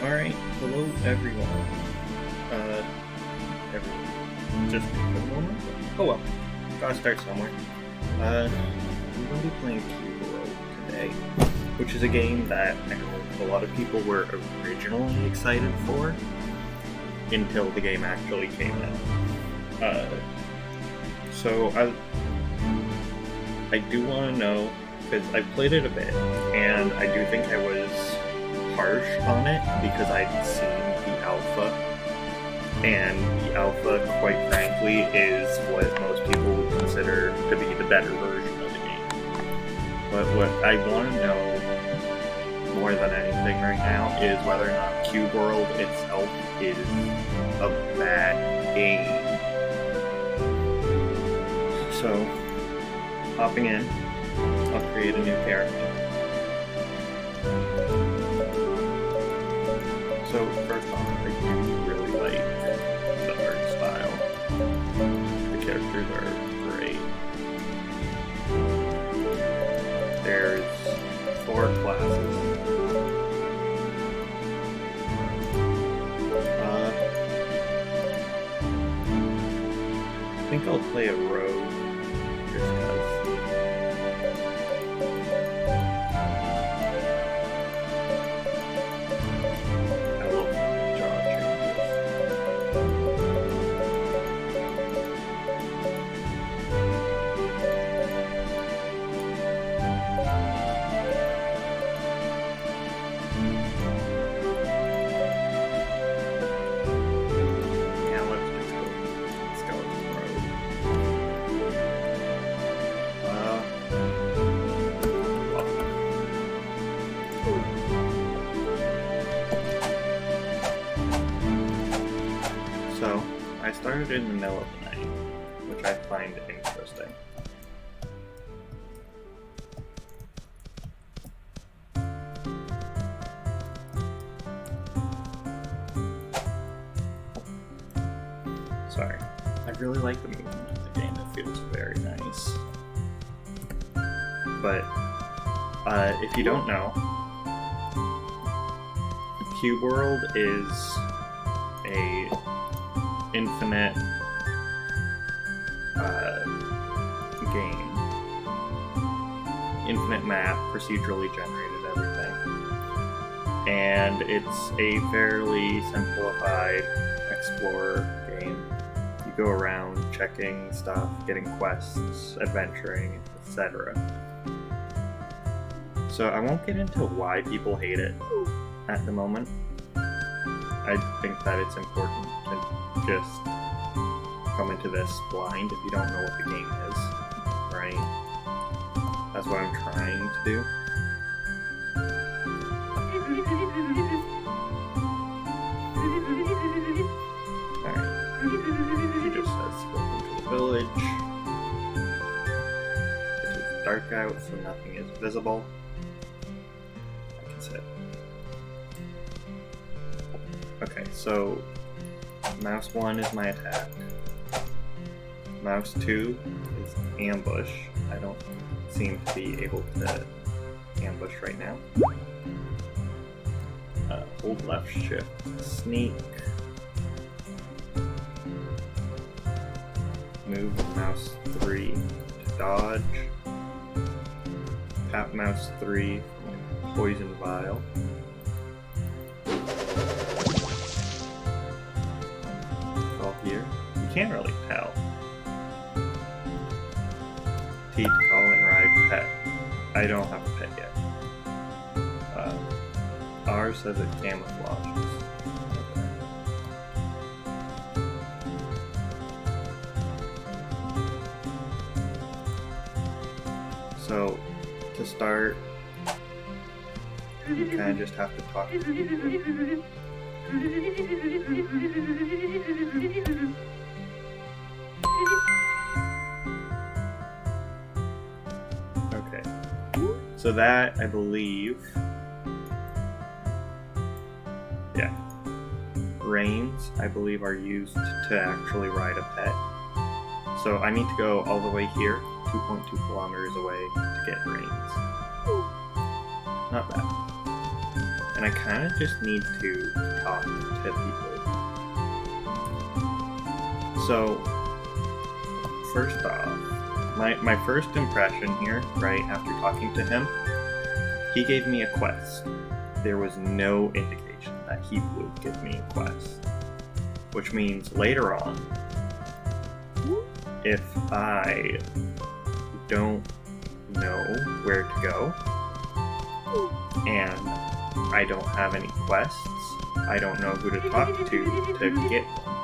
Alright, hello everyone. Everyone. Just a moment. Oh well, gotta start somewhere. I'm going to be playing CubeWorld today, which is a game that I know a lot of people were originally excited for until the game actually came out. So I do want to know, because I played it a bit, and I do think I was harsh on it because I'd seen the alpha, and the alpha, quite frankly, is what most people would consider to be the better version of the game. But what I want to know more than anything right now is whether or not CubeWorld itself is a bad game. So, hopping in, I'll create a new character. So first off, I do really like the art style. The characters are great. There's 4 classes. I think I'll play a rogue just because. So, I started in the middle of the night, which I find interesting. Sorry. I really like the movement of the game. It feels very nice. But, if you don't know, CubeWorld is a infinite game. Infinite map, procedurally generated everything. And it's a fairly simplified explorer game. You go around checking stuff, getting quests, adventuring, etc. So I won't get into why people hate it at the moment. I think that it's important to just come into this blind if you don't know what the game is, right? That's what I'm trying to do. Alright. He just says, welcome to the village. It is dark out, so nothing is visible. I can sit. Okay, so mouse 1 is my attack. Mouse 2 is ambush. I don't seem to be able to ambush right now. Hold left shift, sneak. Move mouse 3 to dodge. Tap mouse 3 for poison vial. Here. You can't really tell. T to call and ride pet. I don't have a pet yet. R says it camouflages. Okay. So, to start, you kind of just have to talk to people. Okay, so that, I believe, yeah, reins, I believe, are used to actually ride a pet. So I need to go all the way here, 2.2 kilometers away, to get reins. Not bad. and I kind of just need to talk to people. So, first off, my first impression here, right after talking to him, he gave me a quest. There was no indication that he would give me a quest. Which means later on, if I don't know where to go, and I don't have any quests, I don't know who to talk to get one.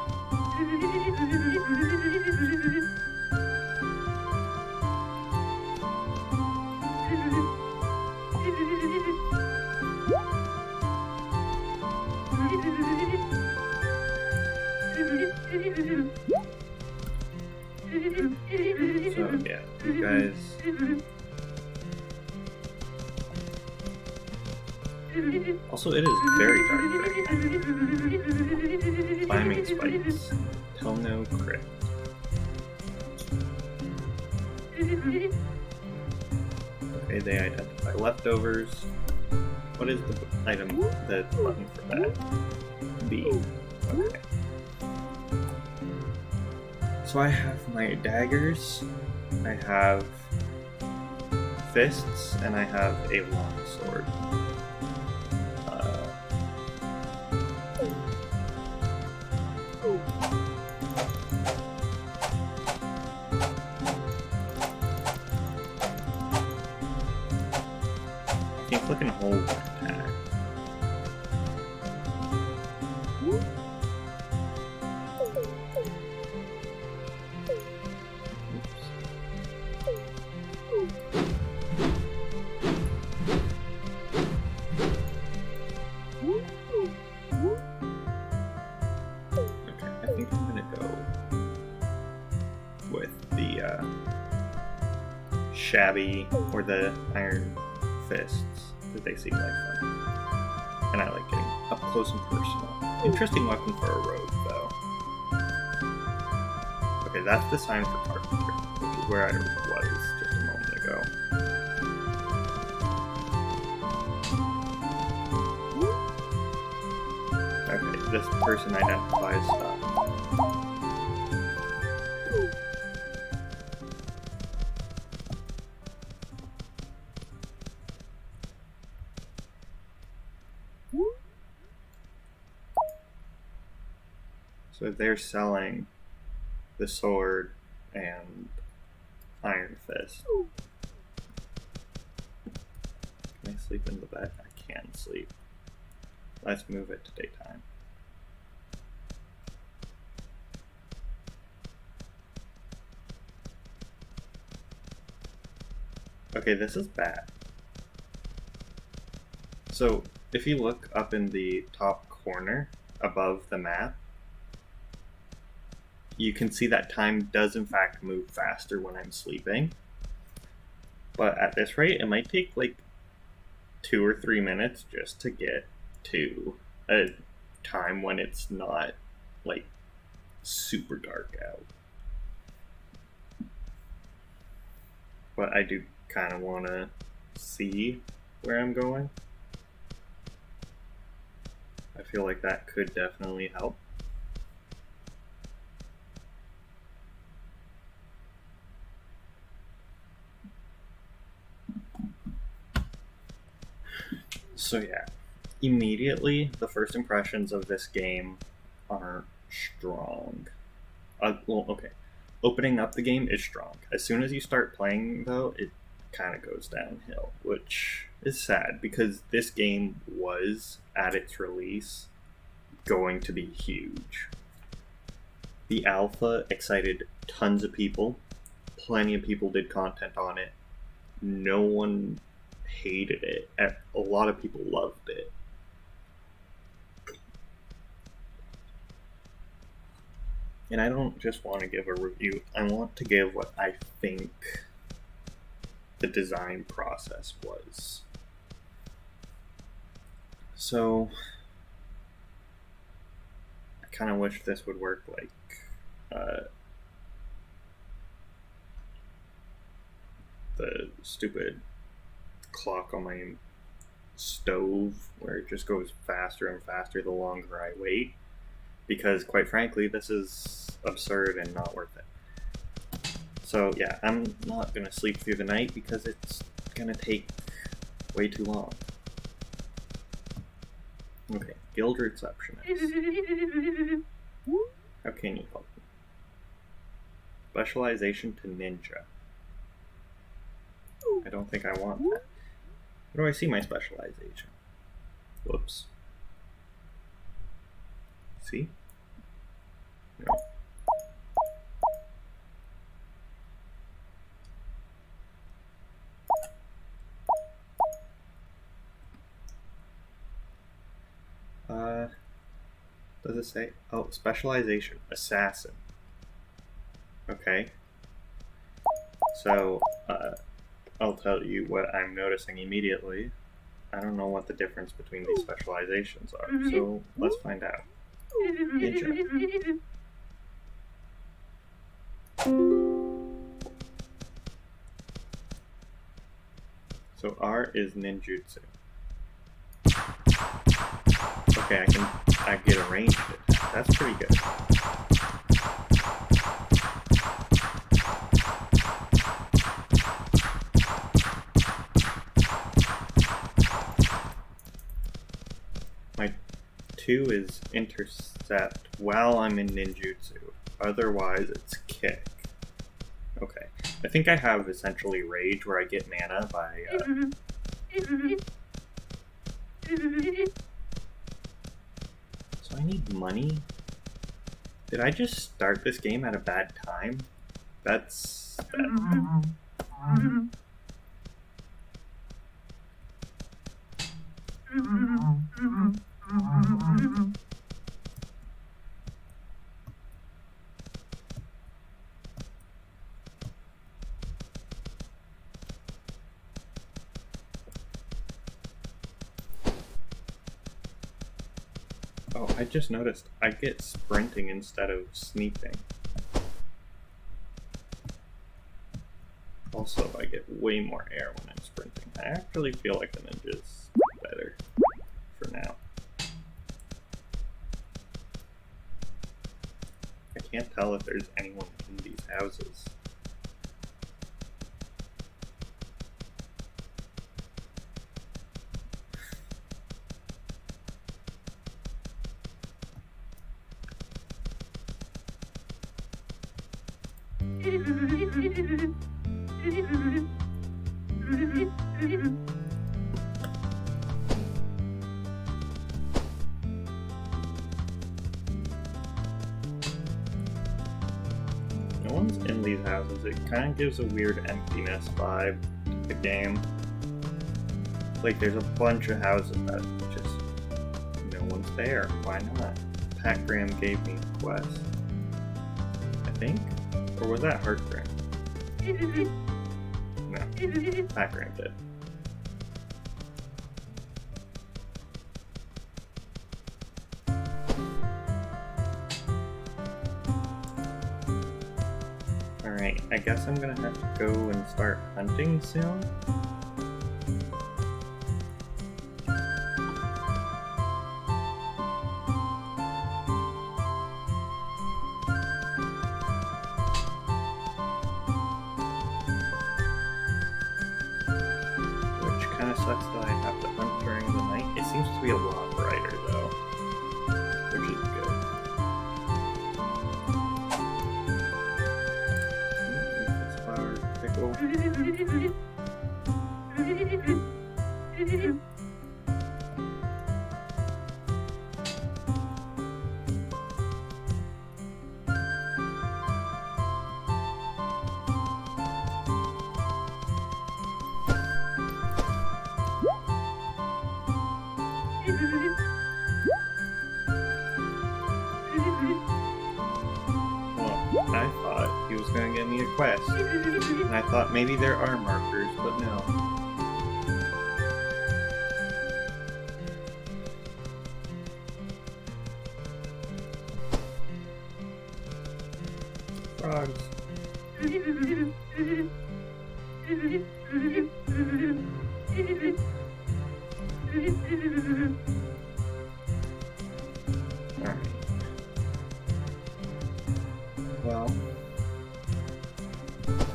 So yeah, you guys. Also, it is very dark right now. Climbing spikes. Tell no crypt. Okay, they identify leftovers. What is the item, the button for that? B. Okay. So I have my daggers, I have fists, and I have a long sword. I can click and hold and attack. Shabby or the iron fists, because they seem like fun. And I like getting up close and personal. Interesting weapon for a rogue, though. Okay, that's the sign for carpenter, which is where I was just a moment ago. Okay, this person identifies stuff. So they're selling the sword and iron fist. Can I sleep in the bed? I can sleep. Let's move it to daytime. Okay, this is bad. So if you look up in the top corner above the map, you can see that time does in fact move faster when I'm sleeping. But at this rate, it might take like 2 or 3 minutes just to get to a time when it's not like super dark out. But I do kind of want to see where I'm going. I feel like that could definitely help. So yeah, immediately the first impressions of this game are strong. Well, okay. Opening up the game is strong. As soon as you start playing, though, it kind of goes downhill, which is sad because this game was, at its release, going to be huge. The alpha excited tons of people. Plenty of people did content on it. No one hated it. A lot of people loved it. And I don't just want to give a review. I want to give what I think the design process was. So, I kind of wish this would work like the stupid clock on my stove where it just goes faster and faster the longer I wait. Because, quite frankly, this is absurd and not worth it. So, yeah, I'm not going to sleep through the night because it's going to take way too long. Okay, guild receptionist. How can you help me? Specialization to ninja. I don't think I want that. Where do I see my specialization? Whoops. See? No. Does it say? Oh, specialization. Assassin. Okay. So, I'll tell you what I'm noticing immediately. I don't know what the difference between these specializations are, so let's find out. Ninja. So R is ninjutsu. Okay, I get a ranged attack. That's pretty good. My 2 is intercept while I'm in ninjutsu. Otherwise, it's kick. Okay. I think I have essentially rage where I get mana by So I need money? Did I just start this game at a bad time? That's bad. Oh, I just noticed I get sprinting instead of sneaking. Also, I get way more air when I'm sprinting. I actually feel like the ninja's better for now. I can't tell if there's anyone in these houses. No one's in these houses. It kind of gives a weird emptiness vibe to the game. Like there's a bunch of houses that just no one's there. Why not? Pat Graham gave me a quest. I think? Or was that Heart Graham? No. Pat Graham did. Alright, I guess I'm gonna have to go and start hunting soon. Sucks that I have to hunt during the night. It seems to be a lot brighter though, which is good. This flower pickle. I thought he was going to get me a quest, and I thought maybe there are markers, but no. Frogs. Alright. Well,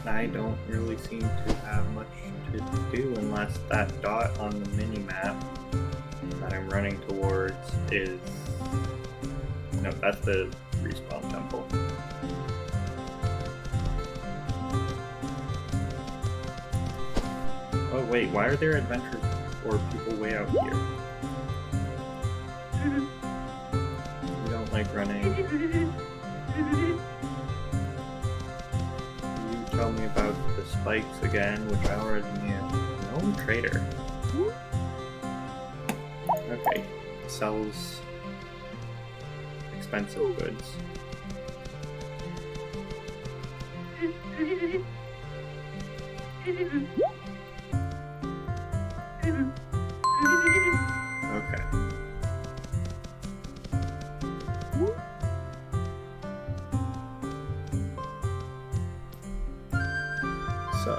I don't really seem to have much to do unless that dot on the mini-map that I'm running towards is... No, that's the respawn temple. Oh wait, why are there adventures or people way out here? We don't like running. You tell me about the spikes again, which I already knew. No trader. Okay, sells expensive goods. Okay. So,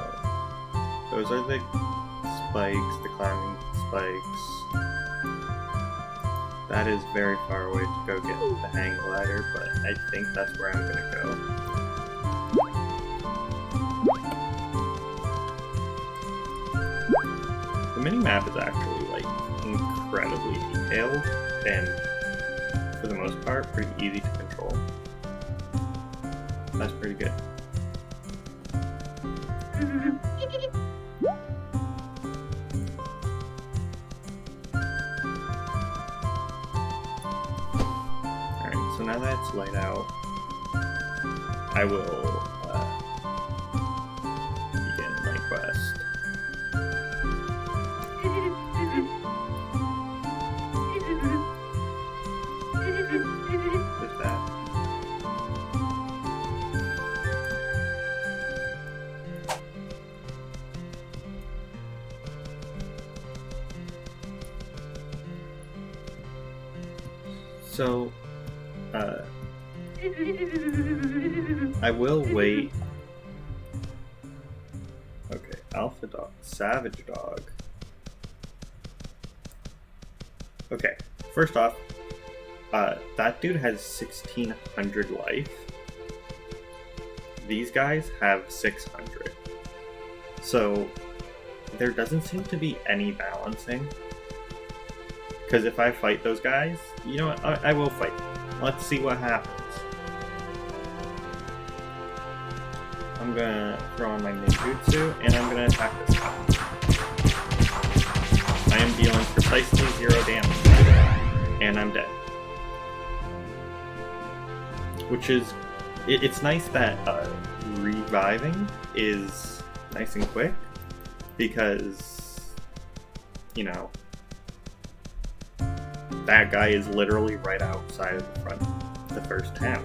those are the spikes, the climbing spikes. That is very far away to go get the hang glider, but I think that's where I'm gonna go. The mini-map is actually, like, incredibly detailed, and for the most part, pretty easy to control. That's pretty good. Alright, so now that it's light out, I will begin my quest. With that. So, I will wait. Okay, Alpha Dog, Savage Dog. Okay, first off, that dude has 1600 life. These guys have 600. So, there doesn't seem to be any balancing. Because if I fight those guys, you know what, I will fight them. Let's see what happens. I'm gonna throw on my ninjutsu, and I'm gonna attack this guy. I am dealing precisely 0 damage. And I'm dead. Which is... It's nice that reviving is nice and quick. Because... You know... That guy is literally right outside of the front of the first town.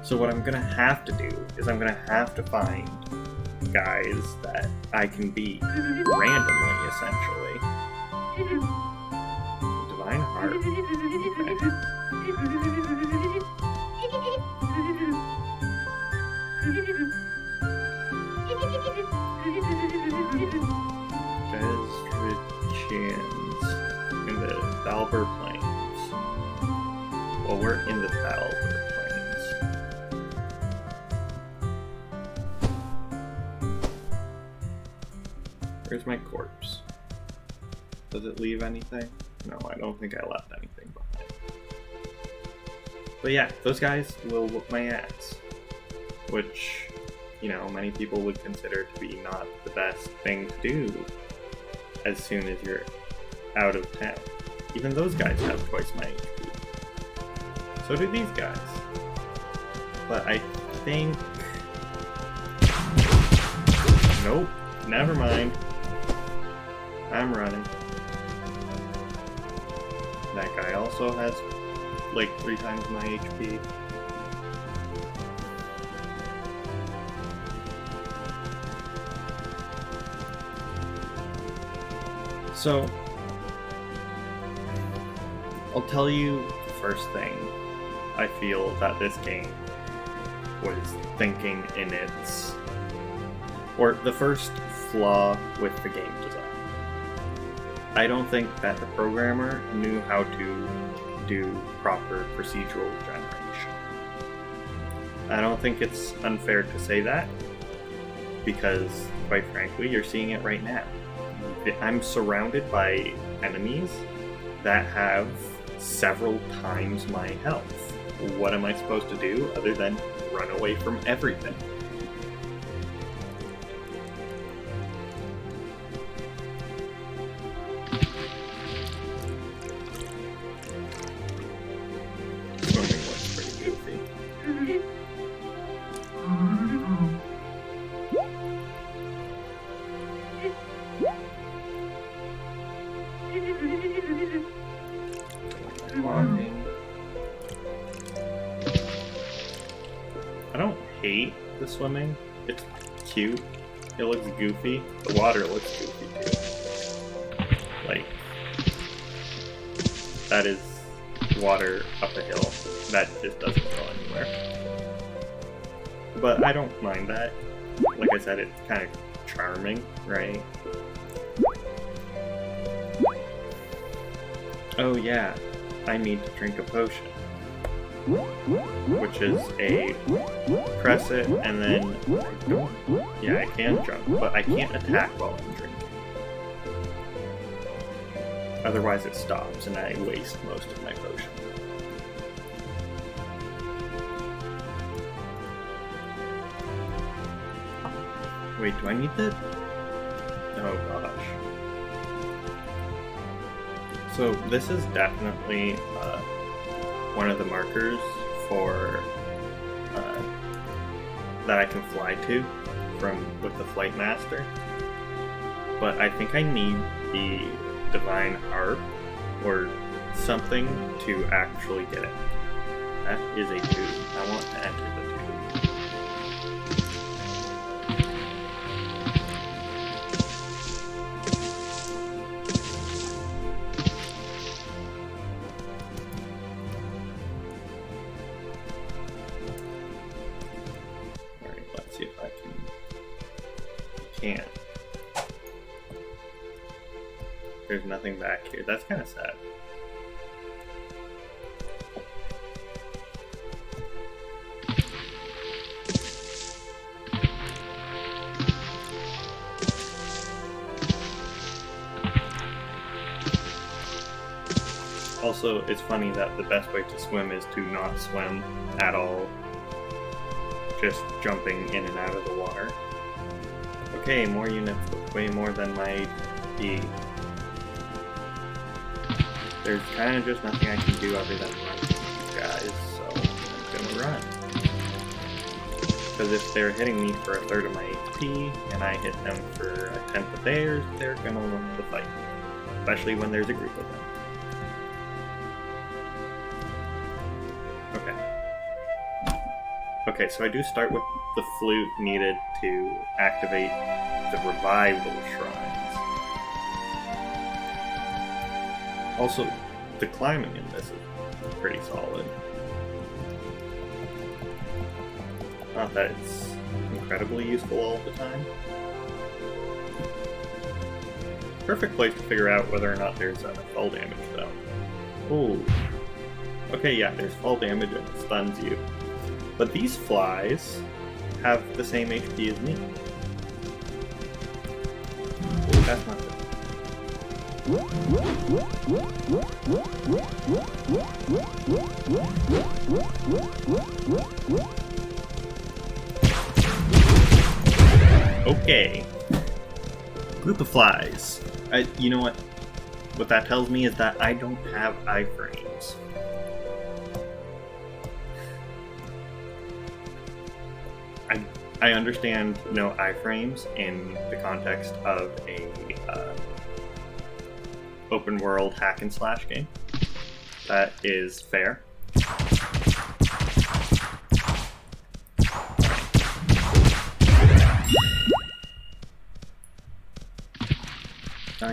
So what I'm gonna have to do is I'm gonna have to find guys that I can beat randomly, essentially. Divine Heart. Desrichans in the Thalber Plains. Well, we're in the Thalber Plains. Where's my corpse? Does it leave anything? No, I don't think I left anything behind. But yeah, those guys will whoop my ass. Which, you know, many people would consider to be not the best thing to do as soon as you're out of town. Even those guys have twice my HP. So do these guys. But I think... Nope. Never mind. I'm running. That guy also has like 3 times my HP. So, I'll tell you the first thing I feel that this game was thinking in its... or the first flaw with the game design. I don't think that the programmer knew how to do proper procedural generation. I don't think it's unfair to say that, because, quite frankly, you're seeing it right now. I'm surrounded by enemies that have several times my health. What am I supposed to do other than run away from everything? Swimming looks pretty goofy. Walking. I don't hate the swimming. It's cute. It looks goofy. The water looks goofy too. Like, that is water up a hill. That just doesn't go anywhere. But I don't mind that. Like I said, it's kind of charming, right? Oh yeah, I need to drink a potion. Which is a press it and then yeah, I can jump, but I can't attack while I'm drinking. Otherwise it stops and I waste most of my potion. Wait, do I need that? Oh gosh. So this is definitely one of the markers for that I can fly to with the Flight Master. But I think I need the Divine Harp or something to actually get it. That is a tube. I want to enter the tube. Alright, let's see if I can't. There's nothing back here. That's kind of sad. Also, it's funny that the best way to swim is to not swim at all. Just jumping in and out of the water. Okay, more units, way more than my HP. There's kind of just nothing I can do other than run with these guys, so I'm gonna run. Because if they're hitting me for a third of my HP, and I hit them for a tenth of theirs, they're gonna win the fight. Especially when there's a group of them. Okay, so I do start with the flute needed to activate the revival shrines. Also, the climbing in this is pretty solid. Not that it's incredibly useful all the time. Perfect place to figure out whether or not there's fall damage, though. Ooh. Okay, yeah, there's fall damage and it stuns you. But these flies have the same HP as me. Ooh, that's not good. Okay. Group of flies. You know what? What that tells me is that I don't have iframes. I understand no iframes in the context of a open world hack and slash game. That is fair.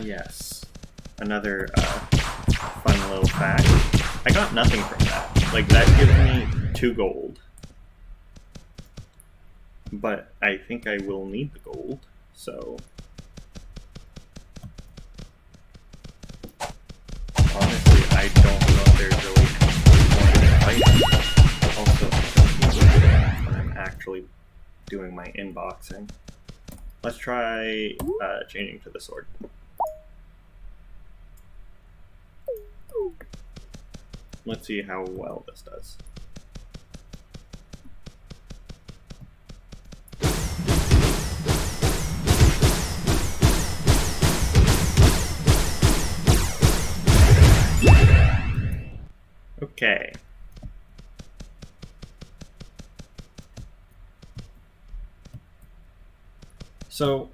Yes. Another fun little fact. I got nothing from that. Like, that gives me 2 gold. But I think I will need the gold, so... I don't know if there's really any point in fighting. Also, when I'm actually doing my inboxing. Let's try changing to the sword. Let's see how well this does. Okay. So,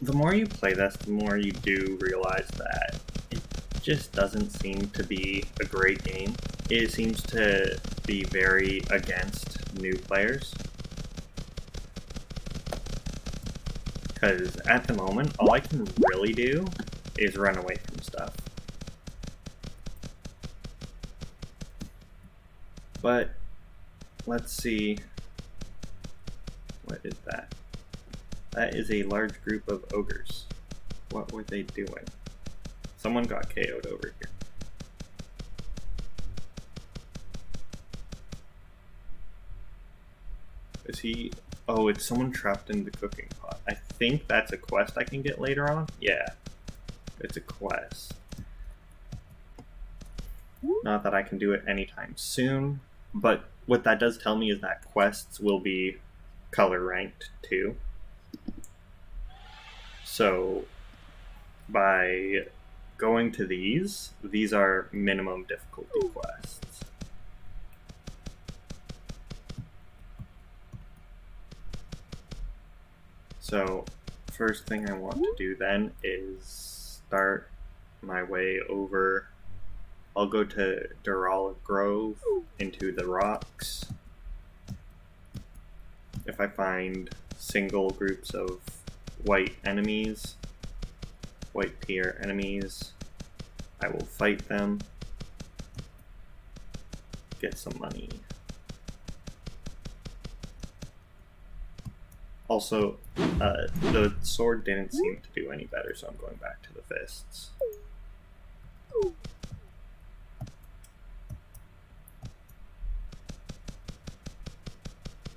the more you play this, the more you do realize that it just doesn't seem to be a great game. It seems to be very against new players. Because at the moment, all I can really do is run away from stuff. But, let's see. What is that? That is a large group of ogres. What were they doing? Someone got KO'd over here. Is he... Oh, it's someone trapped in the cooking pot. I think that's a quest I can get later on. Yeah, it's a quest. Not that I can do it anytime soon, but what that does tell me is that quests will be color ranked too. So by going to these are minimum difficulty quests. So first thing I want to do then is start my way over. I'll go to Durala Grove into the rocks. If I find single groups of white enemies, white tier enemies, I will fight them, get some money. Also, the sword didn't seem to do any better, so I'm going back to the fists.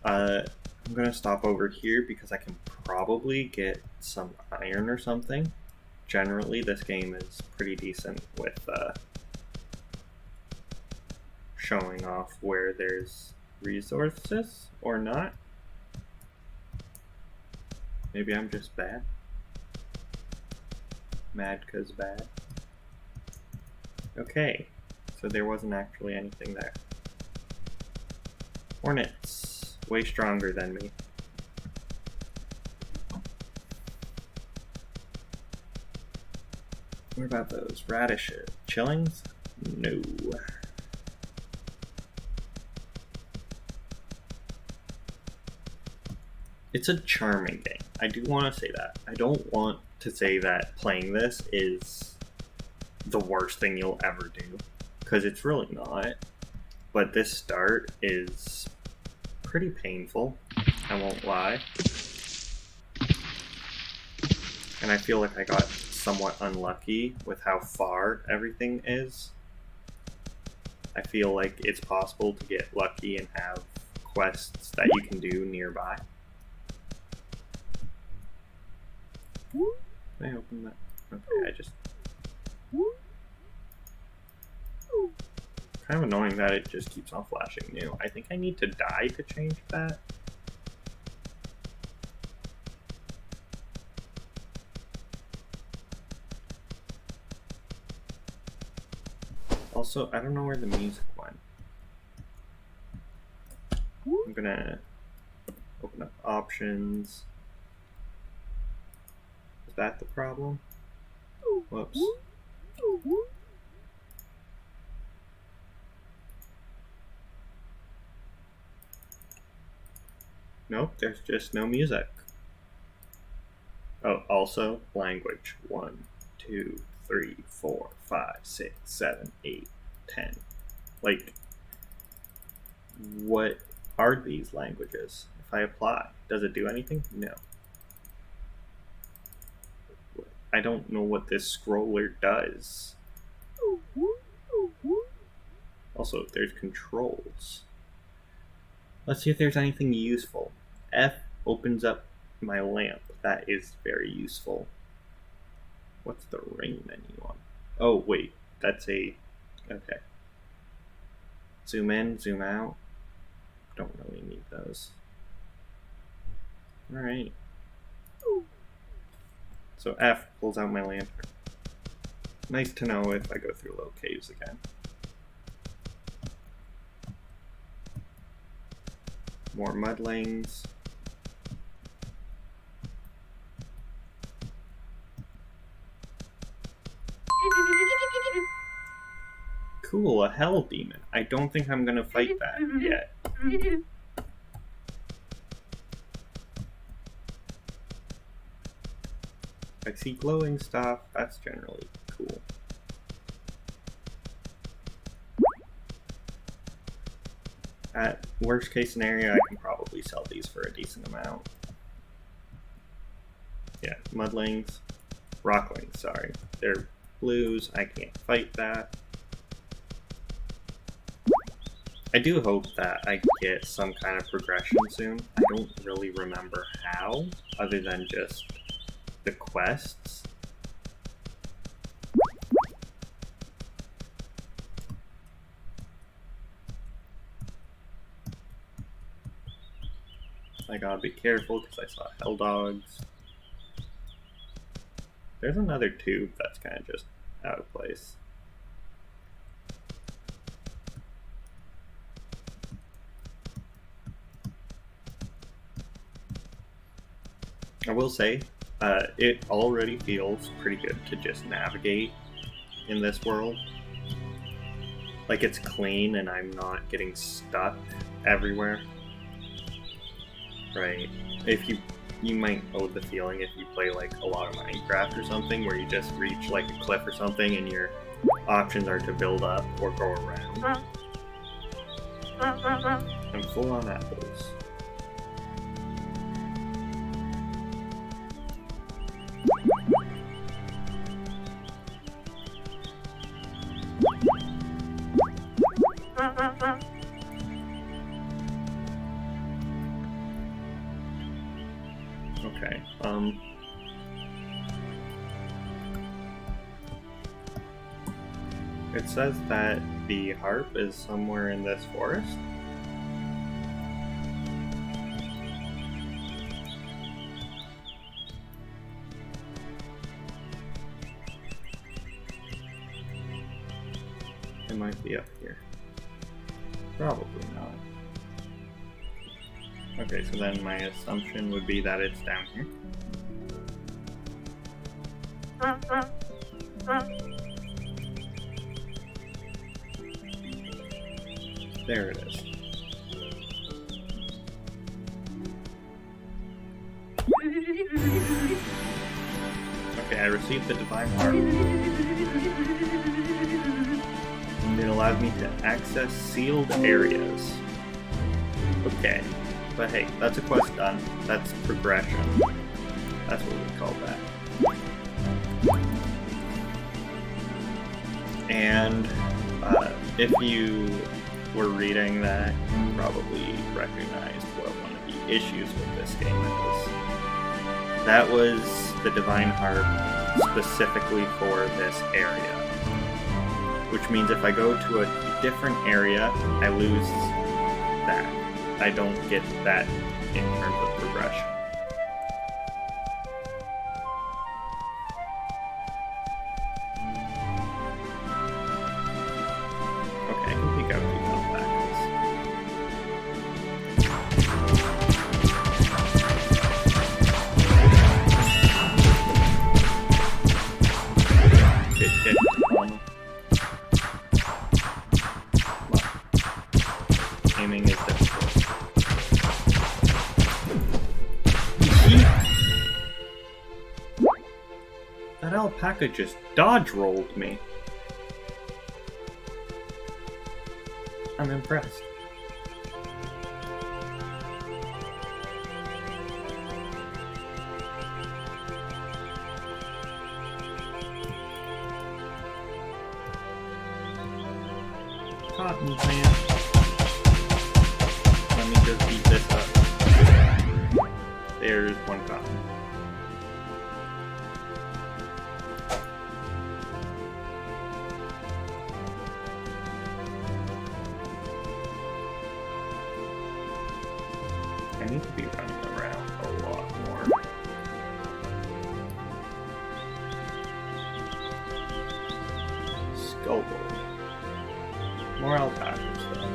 I'm gonna stop over here because I can probably get some iron or something. Generally, this game is pretty decent with showing off where there's resources or not. Maybe I'm just bad. Mad 'cause bad. Okay, so there wasn't actually anything there. Hornets, way stronger than me. What about those radishes? Chillings? No. It's a charming game. I do want to say that. I don't want to say that playing this is the worst thing you'll ever do, because it's really not. But this start is pretty painful, I won't lie. And I feel like I got somewhat unlucky with how far everything is. I feel like it's possible to get lucky and have quests that you can do nearby. Can I open that? Okay, I just... Kind of annoying that it just keeps on flashing new. I think I need to die to change that. Also, I don't know where the music went. I'm gonna open up options. Is that the problem? Whoops. Nope, there's just no music. Oh, also, language. 1, 2, 3, 4, 5, 6, 7, 8, 10. Like, what are these languages? If I apply, does it do anything? No. I don't know what this scroller does. Also, there's controls. Let's see if there's anything useful. F opens up my lamp. That is very useful. What's the ring menu on? Oh, wait. That's a... Okay. Zoom in, zoom out. Don't really need those. Alright. So F pulls out my lantern. Nice to know if I go through low caves again. More mudlings. Cool, a hell demon. I don't think I'm gonna fight that yet. I see glowing stuff. That's generally cool. At worst case scenario, I can probably sell these for a decent amount. Yeah, mudlings. Rocklings, sorry. They're blues. I can't fight that. I do hope that I get some kind of progression soon. I don't really remember how, other than just the quests. I gotta be careful because I saw hell dogs. There's another tube that's kind of just out of place. I will say, it already feels pretty good to just navigate in this world. Like, it's clean and I'm not getting stuck everywhere. Right. If you might know the feeling if you play like a lot of Minecraft or something, where you just reach like a cliff or something and your options are to build up or go around. I'm full on apples. Okay, it says that the harp is somewhere in this forest. It might be up here. Probably not. Okay, so then my assumption would be that it's down here. There it is. Okay, I received the divine harp. It allowed me to access sealed areas. Okay. But hey, that's a quest done. That's progression. That's what we call that. And if you were reading that, you probably recognized what one of the issues with this game is. That was the Divine Harp specifically for this area. Which means if I go to a different area, I lose that. I don't get that in terms of progression. Okay, I can peek out these alpacas. Hit. Aiming is difficult. That alpaca just dodge rolled me. I'm impressed. cotton plant. Let me just beat this up. There's one cotton. I need to be running around a lot more. Skull. More alpacas though.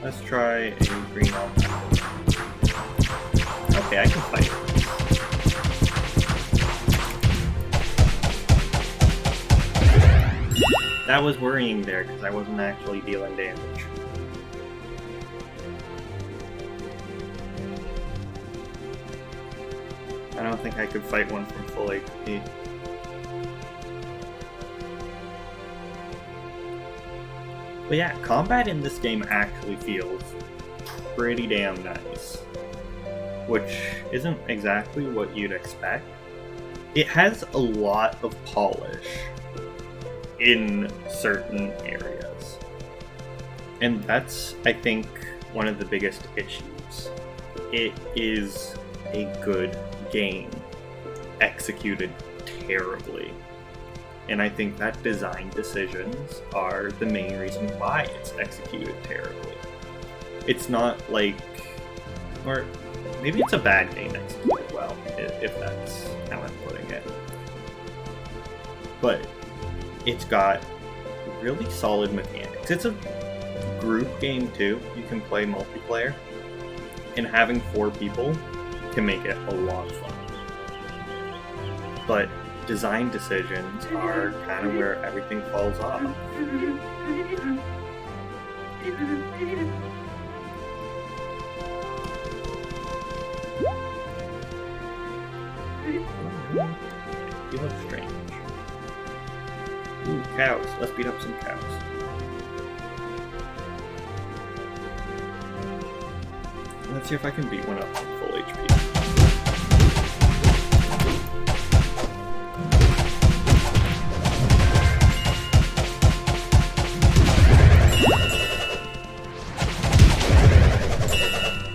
Let's try a green alpaca. Okay, I can fight. That was worrying there because I wasn't actually dealing damage. I don't think I could fight one from full HP. But yeah, combat in this game actually feels pretty damn nice. Which isn't exactly what you'd expect. It has a lot of polish in certain areas. And that's, I think, one of the biggest issues. It is a good game, executed terribly. And I think that design decisions are the main reason why it's executed terribly. It's not like, or maybe it's a bad game executed well, if that's how I'm putting it. But it's got really solid mechanics. It's a group game too. You can play multiplayer. And having 4 people can make it a lot of fun. But design decisions are kind of where everything falls off. You look strange. Ooh, cows. Let's beat up some cows. Let's see if I can beat one up with full HP.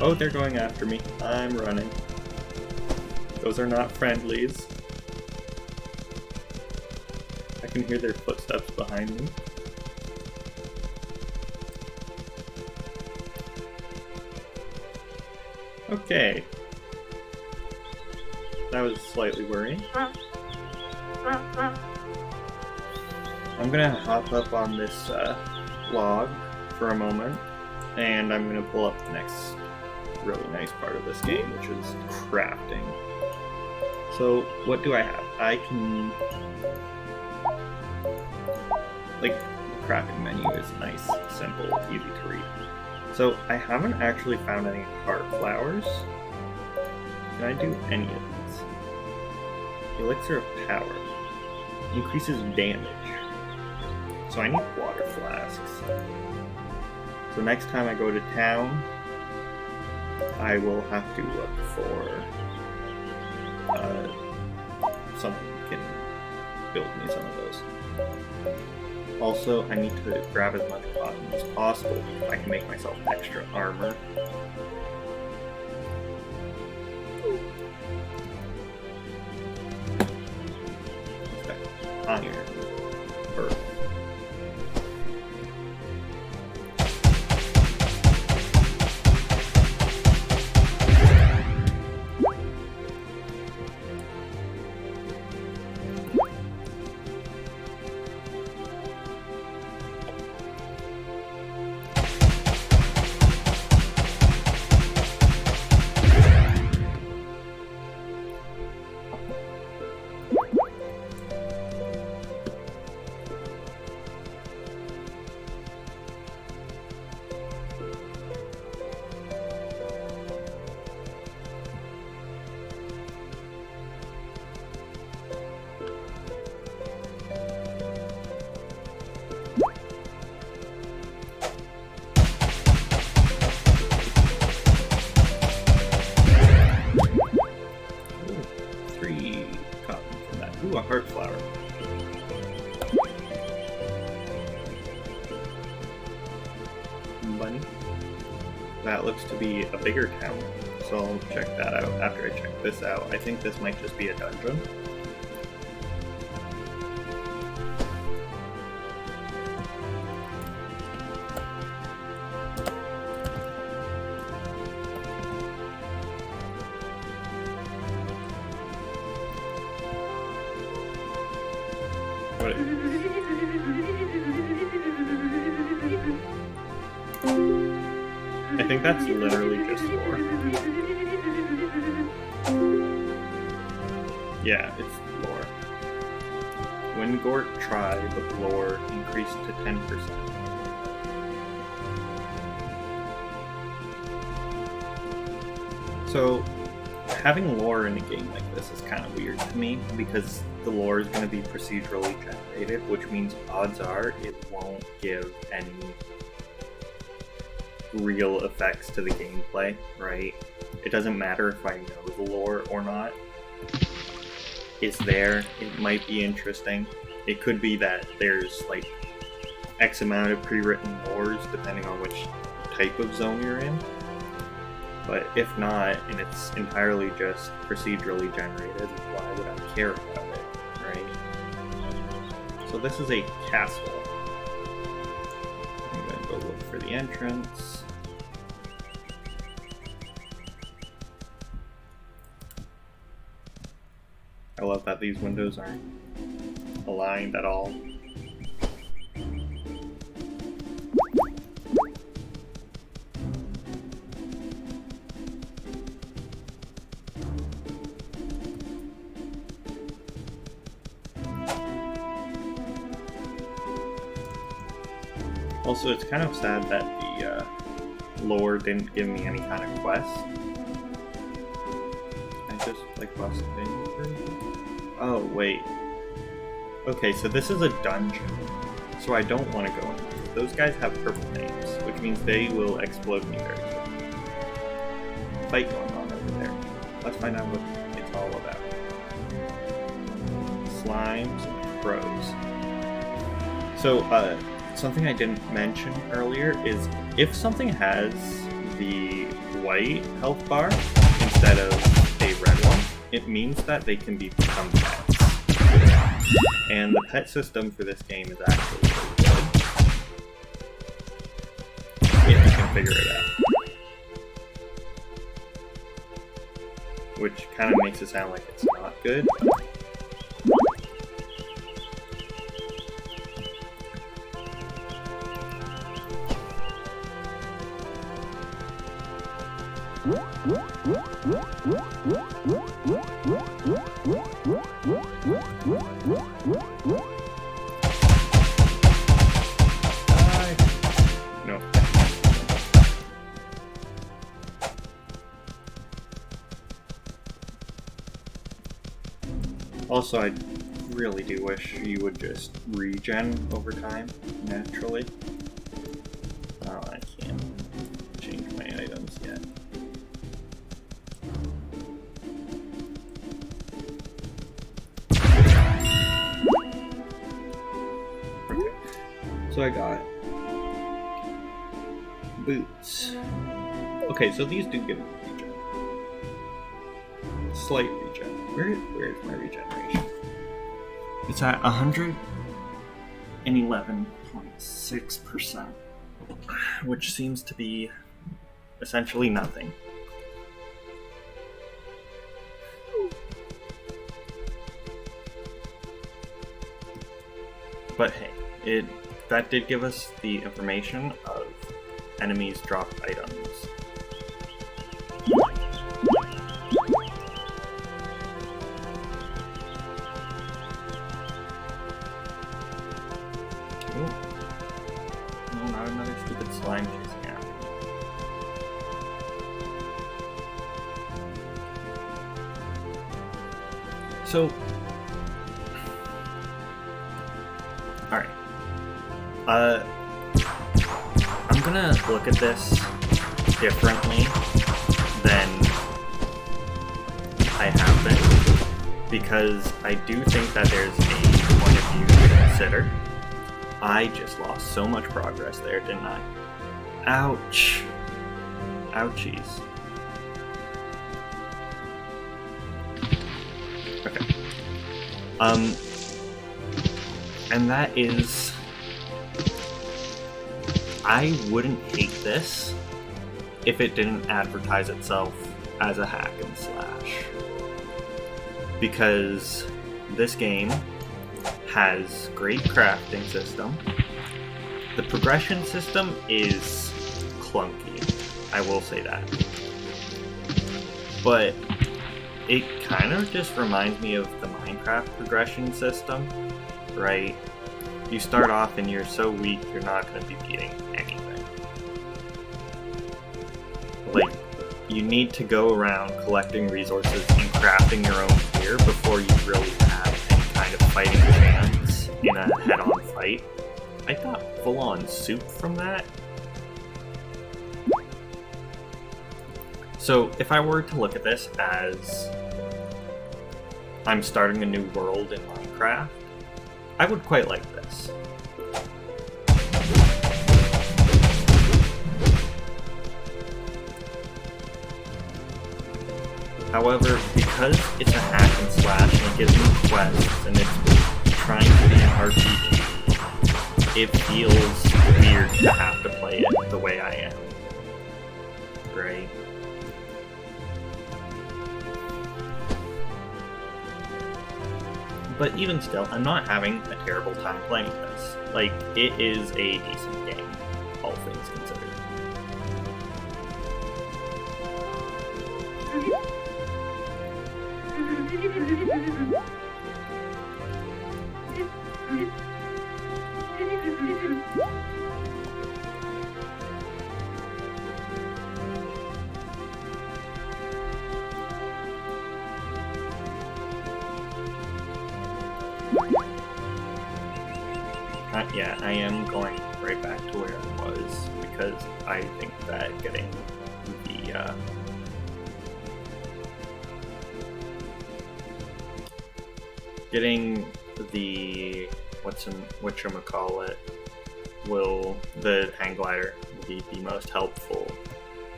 Oh, they're going after me. I'm running. Those are not friendlies. I can hear their footsteps behind me. Okay. That was slightly worrying. I'm gonna hop up on this log for a moment, and I'm gonna pull up the next really nice part of this game, which is crafting. So, what do I have? I can... like, the crafting menu is nice, simple, easy to read. So, I haven't actually found any heart flowers. Can I do any of these? Elixir of Power. Increases damage. So I need water flasks. So next time I go to town, I will have to look for someone who can build me some of those. Also, I need to grab as much cotton as possible because I can make myself extra armor. Iron. Perfect. Ooh, a heart flower. Bunny. That looks to be a bigger town, so I'll check that out after I check this out. I think this might just be a dungeon. What? I think that's literally just lore. Yeah, it's lore. When Gort tried, the lore increased to 10%. So, having lore in a game like this is kind of weird to me, because the lore is going to be procedurally generated, which means odds are it won't give any real effects to the gameplay, right? It doesn't matter if I know the lore or not. It's there, it might be interesting. It could be that there's like X amount of pre-written lores depending on which type of zone you're in. But if not, and it's entirely just procedurally generated, why would I care about it, right? So this is a castle. I'm gonna go look for the entrance. I love that these windows aren't aligned at all. Also, it's kind of sad that the lore didn't give me any kind of quest. I just like busted in for it. Oh, wait. Okay, so this is a dungeon. So I don't want to go in. Those guys have purple names, which means they will explode me very quickly. Fight going on over there. Let's find out what it's all about. Slimes and crows. So, something I didn't mention earlier is if something has the white health bar instead of a red one, it means that they can become pets. And the pet system for this game is actually really good. If you can figure it out. Which kind of makes it sound like it's not good. No. Also, I really do wish you would just regen over time, naturally. Oh, I can't change my items yet. Okay, so I got boots. Okay, so these do give me regen. Slight regen. Where's my regeneration? It's at 111.6%, which seems to be essentially nothing. But hey, that did give us the information of enemies drop items. No, not another stupid slime chasing after me. So, alright. I'm gonna look at this differently than I have been. because I do think that there's a point of view to consider. I just lost so much progress there, didn't I? Ouch. Ouchies. Okay. And that is... I wouldn't hate this if it didn't advertise itself as a hack and slash. Because this game has great crafting system. The progression system is clunky, I will say that. But it kind of just reminds me of the Minecraft progression system, right? You start off and you're so weak, you're not going to be beating anything. Like, you need to go around collecting resources and crafting your own gear before you really have any kind of fighting chance in a head-on fight. I got full-on soup from that. So, if I were to look at this as I'm starting a new world in Minecraft, I would quite like this. However, because it's a hack and slash and it gives me quests and it's trying to be an RPG, it feels weird to have to play it the way I am. Right? But even still, I'm not having a terrible time playing this. Like, it is a decent game, all things considered. Yeah, I am going right back to where I was, because I think that getting the whatchamacallit the hang glider will be the most helpful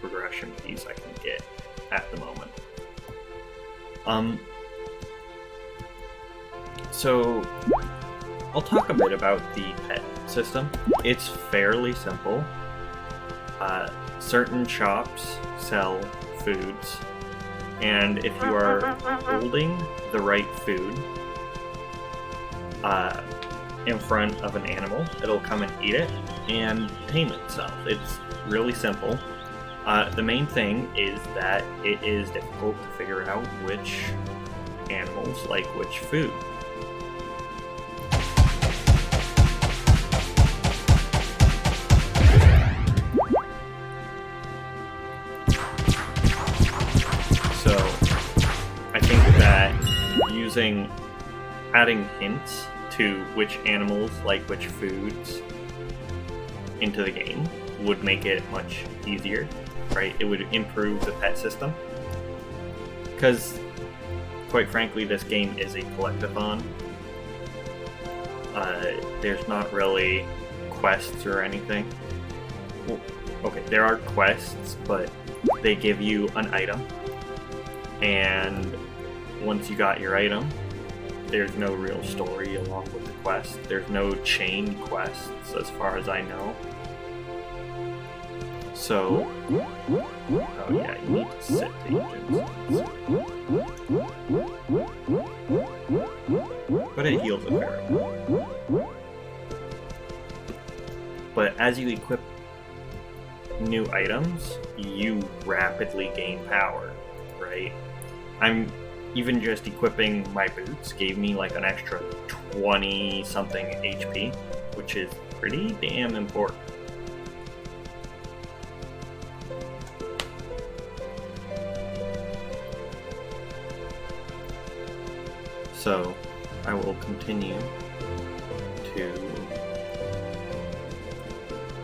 progression piece I can get at the moment. So I'll talk a bit about the pet system. It's fairly simple. Certain shops sell foods, and if you are holding the right food in front of an animal, it'll come and eat it and tame itself. It's really simple. The main thing is that it is difficult to figure out which animals like which food. So I think that adding hints to which animals like which foods into the game would make it much easier, right? It would improve the pet system. Because, quite frankly, this game is a collectathon. There's not really quests or anything. Well, okay, there are quests, but they give you an item. And once you got your item, there's no real story along with the quest. There's no chain quests as far as I know. So, oh yeah, you need to sit agents. But it heals a fair amount. But as you equip new items, you rapidly gain power, right? I'm even just equipping my boots gave me like an extra 20 something HP, which is pretty damn important. So I will continue to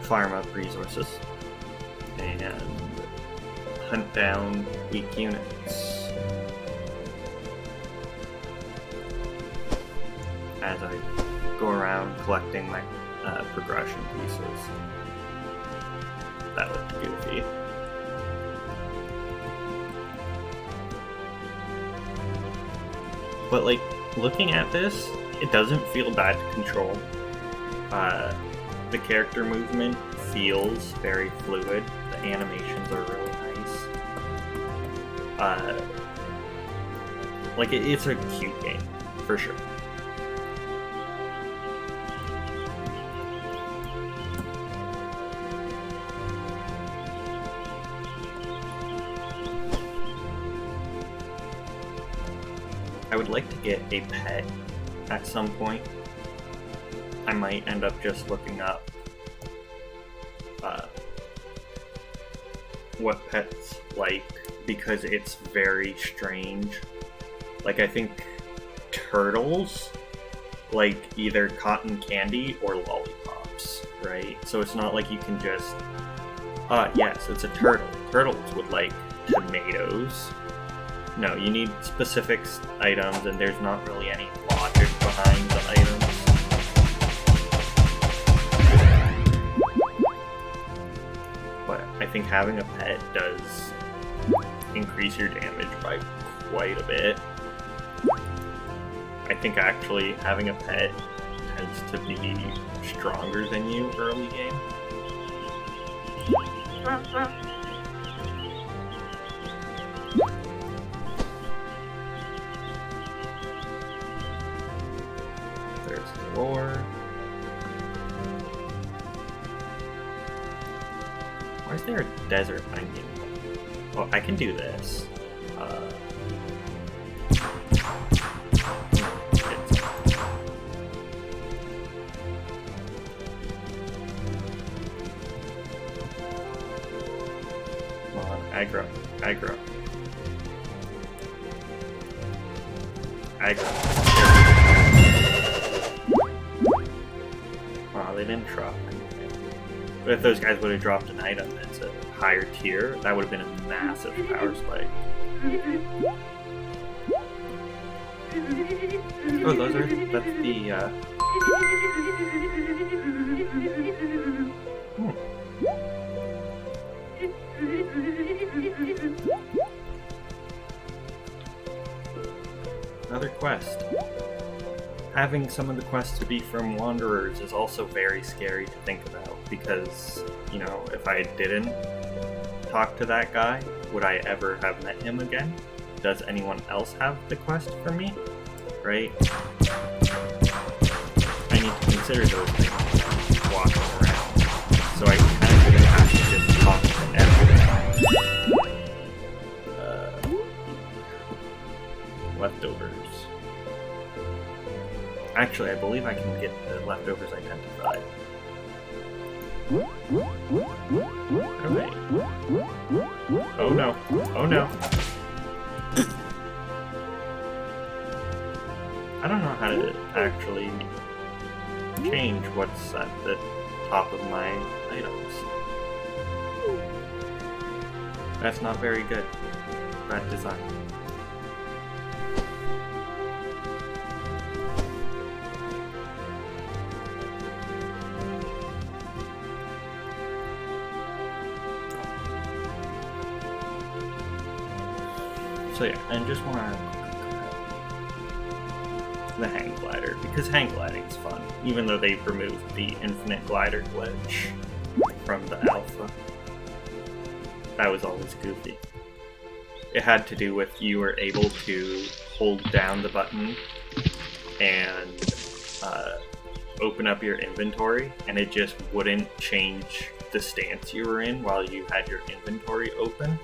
farm up resources and hunt down weak units. as I go around collecting my progression pieces. That looked goofy. But like, looking at this, it doesn't feel bad to control. The character movement feels very fluid. The animations are really nice. Like, it's a cute game, for sure. I would like to get a pet at some point. I might end up just looking up what pets like, because it's very strange. Like, I think turtles like either cotton candy or lollipops, right? So it's not like you can just yes, it's a turtle. Turtles would like tomatoes. No, you need specific items, and there's not really any logic behind the items. But I think having a pet does increase your damage by quite a bit. I think actually having a pet tends to be stronger than you early game. There's the lore. Why is there a desert onion? Well, I can do this. Come on, aggro. Aggro. Aggro. Wow, they didn't drop anything. But if those guys would have dropped an item that's a higher tier, that would have been a massive power spike. Oh, that's the, Another quest. Having some of the quests to be from Wanderers is also very scary to think about, because, you know, if I didn't talk to that guy, would I ever have met him again? Does anyone else have the quest for me? Right? I need to consider those things when I'm walking around. So I kind of have to just talk to everyone. Leftovers. Actually, I believe I can get the leftovers identified. Alright. Oh no. Oh no. I don't know how to actually change what's at the top of my items. That's not very good. Bad design. So yeah, and just want to the hang glider, because hang gliding is fun, even though they've removed the infinite glider glitch from the alpha. That was always goofy. It had to do with you were able to hold down the button and open up your inventory, and it just wouldn't change the stance you were in while you had your inventory open.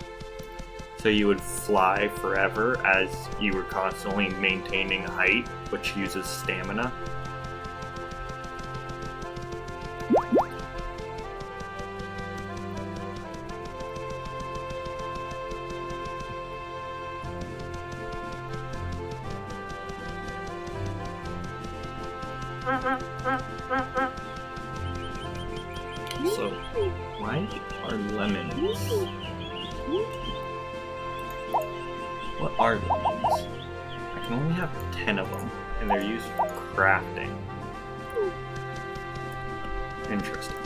So you would fly forever as you were constantly maintaining height, which uses stamina. So, why are lemons? What are lemons? I can only have 10 of them. and they're used for crafting. Interesting.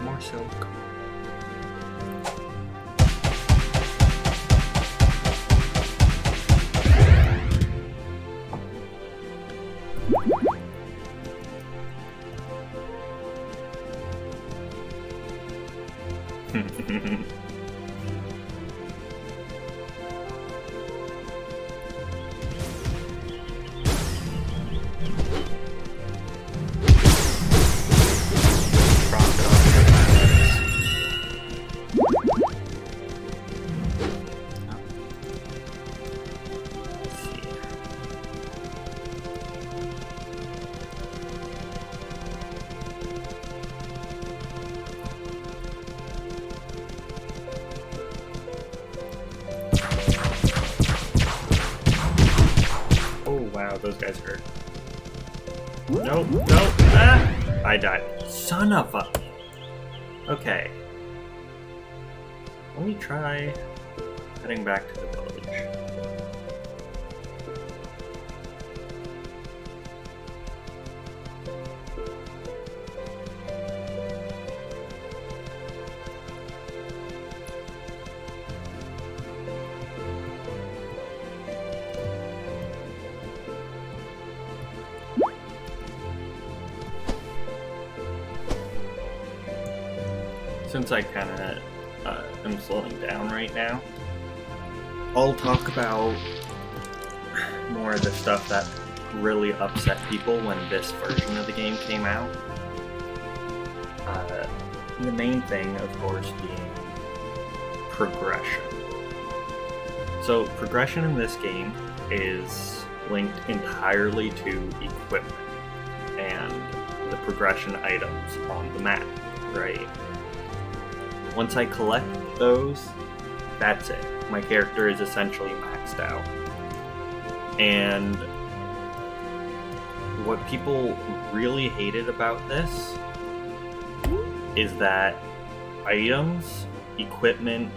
More silk. Wow, those guys hurt. Nope, nope, ah! I died. Son of a... Okay. Let me try heading back to the village. Since I kind of am slowing down right now, I'll talk about more of the stuff that really upset people when this version of the game came out. The main thing, of course, being progression. So progression in this game is linked entirely to equipment and the progression items on the map, right? Once I collect those, that's it. My character is essentially maxed out. And what people really hated about this is that items, equipment,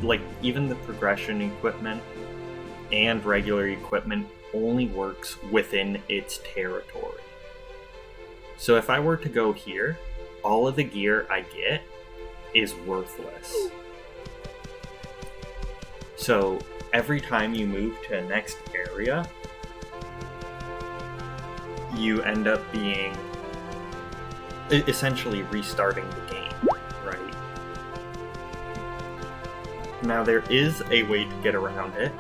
like even the progression equipment and regular equipment only works within its territory. So if I were to go here, all of the gear I get is worthless. So every time you move to a next area, you end up being essentially restarting the game, right? Now there is a way to get around it,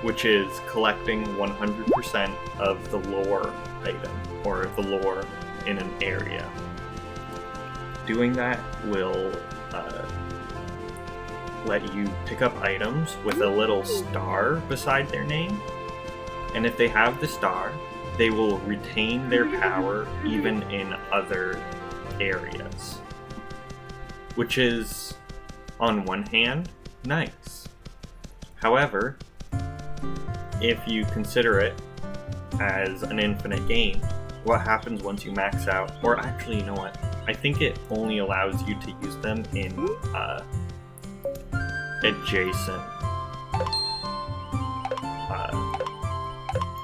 which is collecting 100% of the lore item, or the lore in an area. Doing that will let you pick up items with a little star beside their name, and if they have the star, they will retain their power even in other areas. Which is, on one hand, nice. However, if you consider it as an infinite game, what happens once you max out? Or actually, you know what? I think it only allows you to use them in adjacent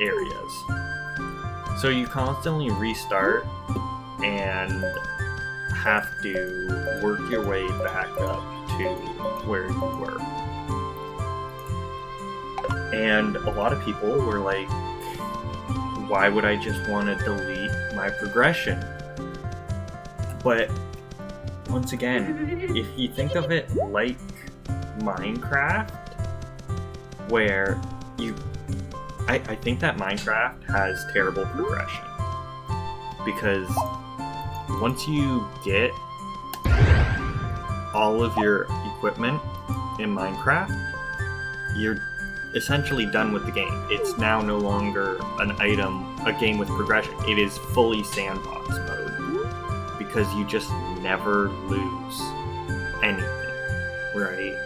areas. So you constantly restart and have to work your way back up to where you were. And a lot of people were like, why would I just want to delete my progression? But once again, if you think of it like Minecraft, where I think that Minecraft has terrible progression, because once you get all of your equipment in Minecraft, you're essentially done with the game. It's now no longer a game with progression. It is fully sandbox mode, because you just never lose anything, right?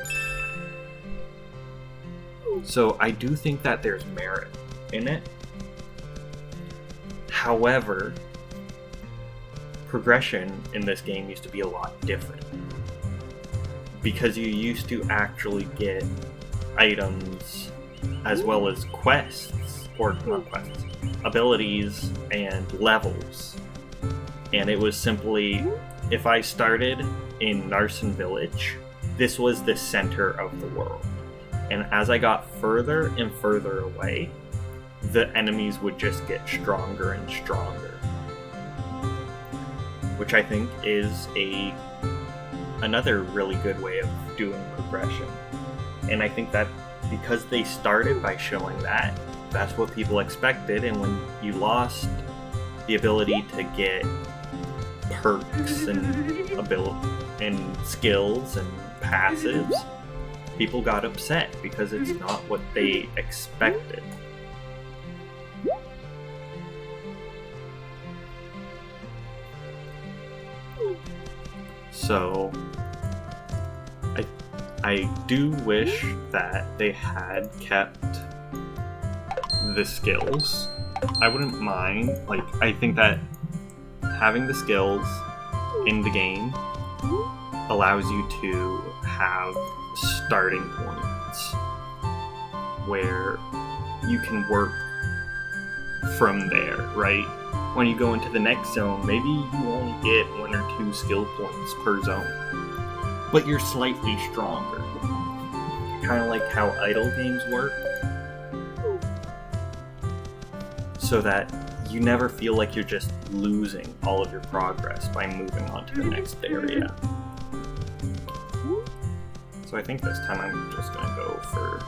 So I do think that there's merit in it. However, progression in this game used to be a lot different, because you used to actually get items as well as quests, or not quests, abilities and levels. And it was simply, if I started in Narsen Village, this was the center of the world. And as I got further and further away, the enemies would just get stronger and stronger. Which I think is another really good way of doing progression. And I think that because they started by showing that, that's what people expected, and when you lost the ability to get perks and skills and passives, people got upset because it's not what they expected. So I do wish that they had kept the skills. I wouldn't mind, I think that having the skills in the game allows you to have starting points where you can work from there, right? When you go into the next zone, maybe you only get 1 or 2 skill points per zone, but you're slightly stronger. Kind of like how idle games work, so that you never feel like you're just losing all of your progress by moving on to the next area. So I think this time I'm just gonna go for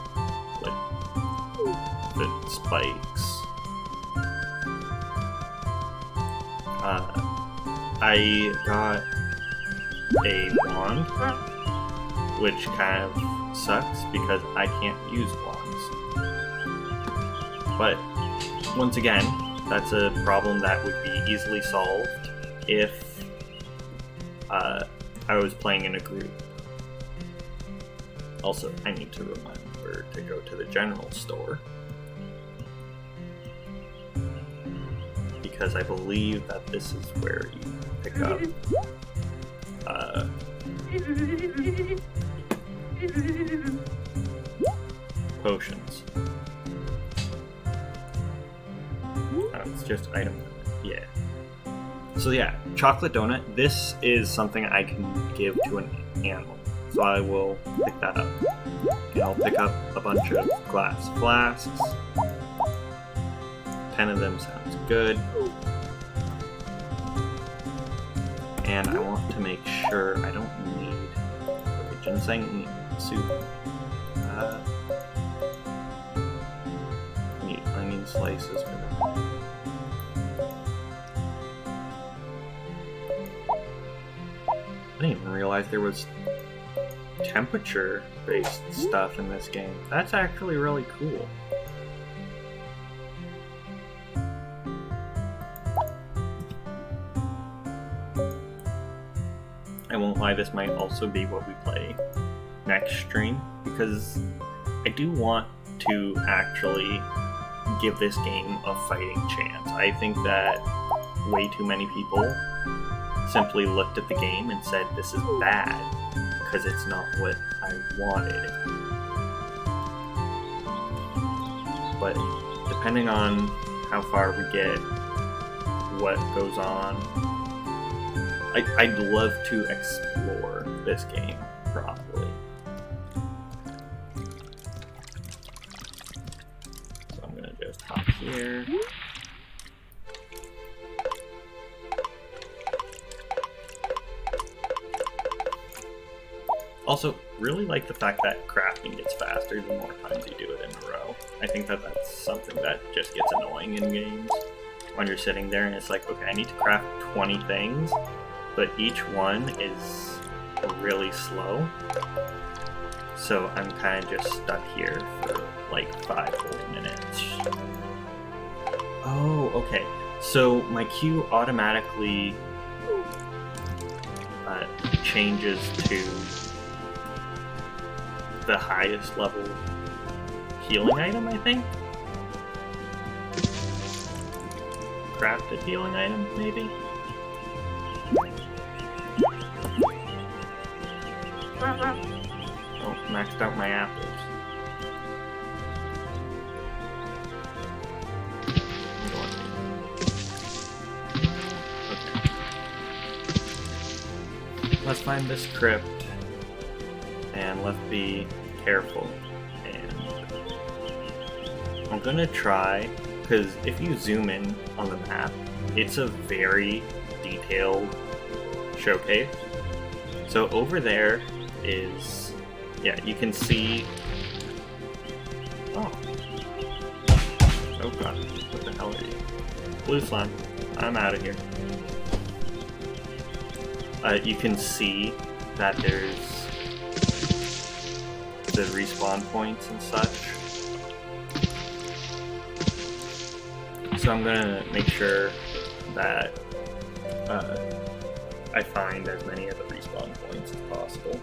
the spikes. I got a wand, which kind of sucks because I can't use wands. But once again, that's a problem that would be easily solved if I was playing in a group. Also, I need to remember to go to the general store, because I believe that this is where you pick up potions. It's just item limit. Yeah. So yeah, chocolate donut. This is something I can give to an animal. So I will pick that up. And I'll pick up a bunch of glass flasks. 10 of them sounds good. And I want to make sure I don't need the ginseng soup. I need onion slices for that. I didn't even realize there was temperature-based stuff in this game. That's actually really cool. I won't lie, this might also be what we play next stream, because I do want to actually give this game a fighting chance. I think that way too many people simply looked at the game and said this is bad because it's not what I wanted. But depending on how far we get, what goes on, I'd love to explore this game properly. So I'm gonna just hop here. Also, really like the fact that crafting gets faster the more times you do it in a row. I think that that's something that just gets annoying in games. When you're sitting there and it's like, okay, I need to craft 20 things, but each one is really slow. So I'm kind of just stuck here for like 5 whole minutes. Oh, okay. So my queue automatically changes to the highest level healing item, I think? Crafted healing item, maybe? Oh, maxed out my apples. let's find this crypt, and let's be careful. And I'm gonna try, because if you zoom in on the map, it's a very detailed showcase. So over there is, yeah, you can see. Oh god, what the hell are you? Blue slime, I'm out of here. You can see that there's the respawn points and such. So I'm gonna make sure that I find as many of the respawn points as possible.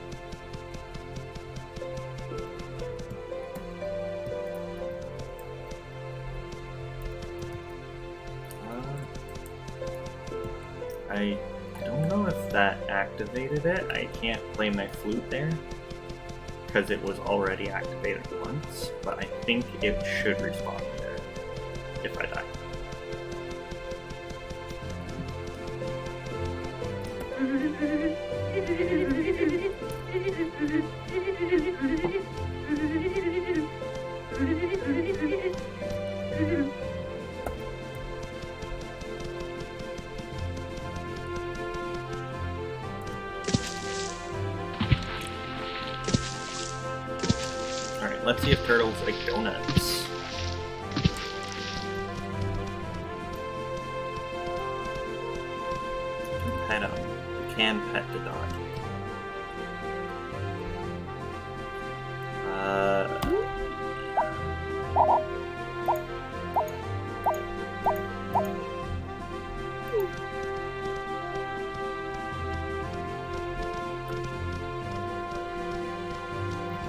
I don't know if that activated it. I can't play my flute there because it was already activated once, but I think it should respawn there if I die. Alright, let's see if turtles like donuts. Pet them. You can pet the dog.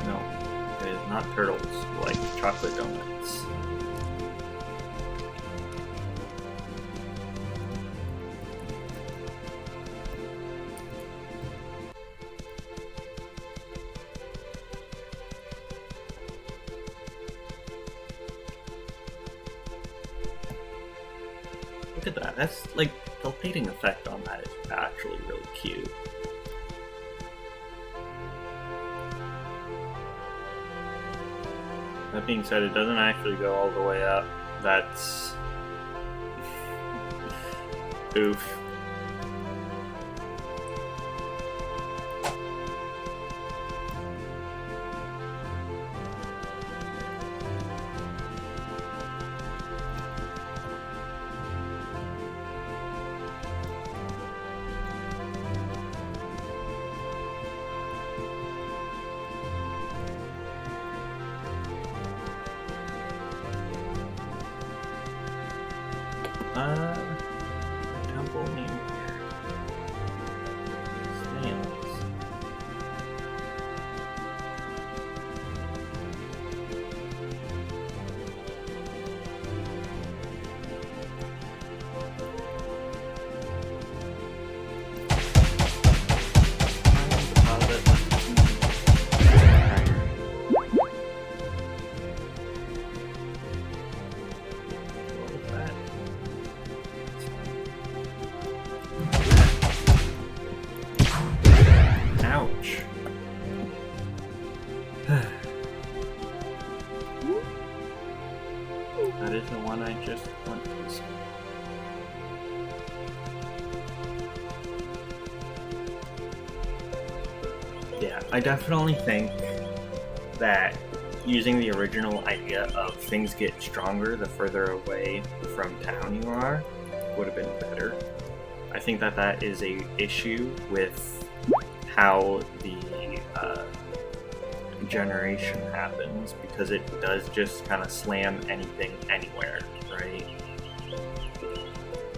No, it is not turtles like chocolate donuts. Look at that. That's like the lighting effect on that is actually really cute. That being said, it doesn't actually go all the way up. That's oof. Temple near snails. Ouch. That is the one I just went to. Yeah, I definitely think that using the original idea of things get stronger the further away from town you are would have been better. I think that that is a issue with how the generation happens, because it does just kind of slam anything anywhere, right?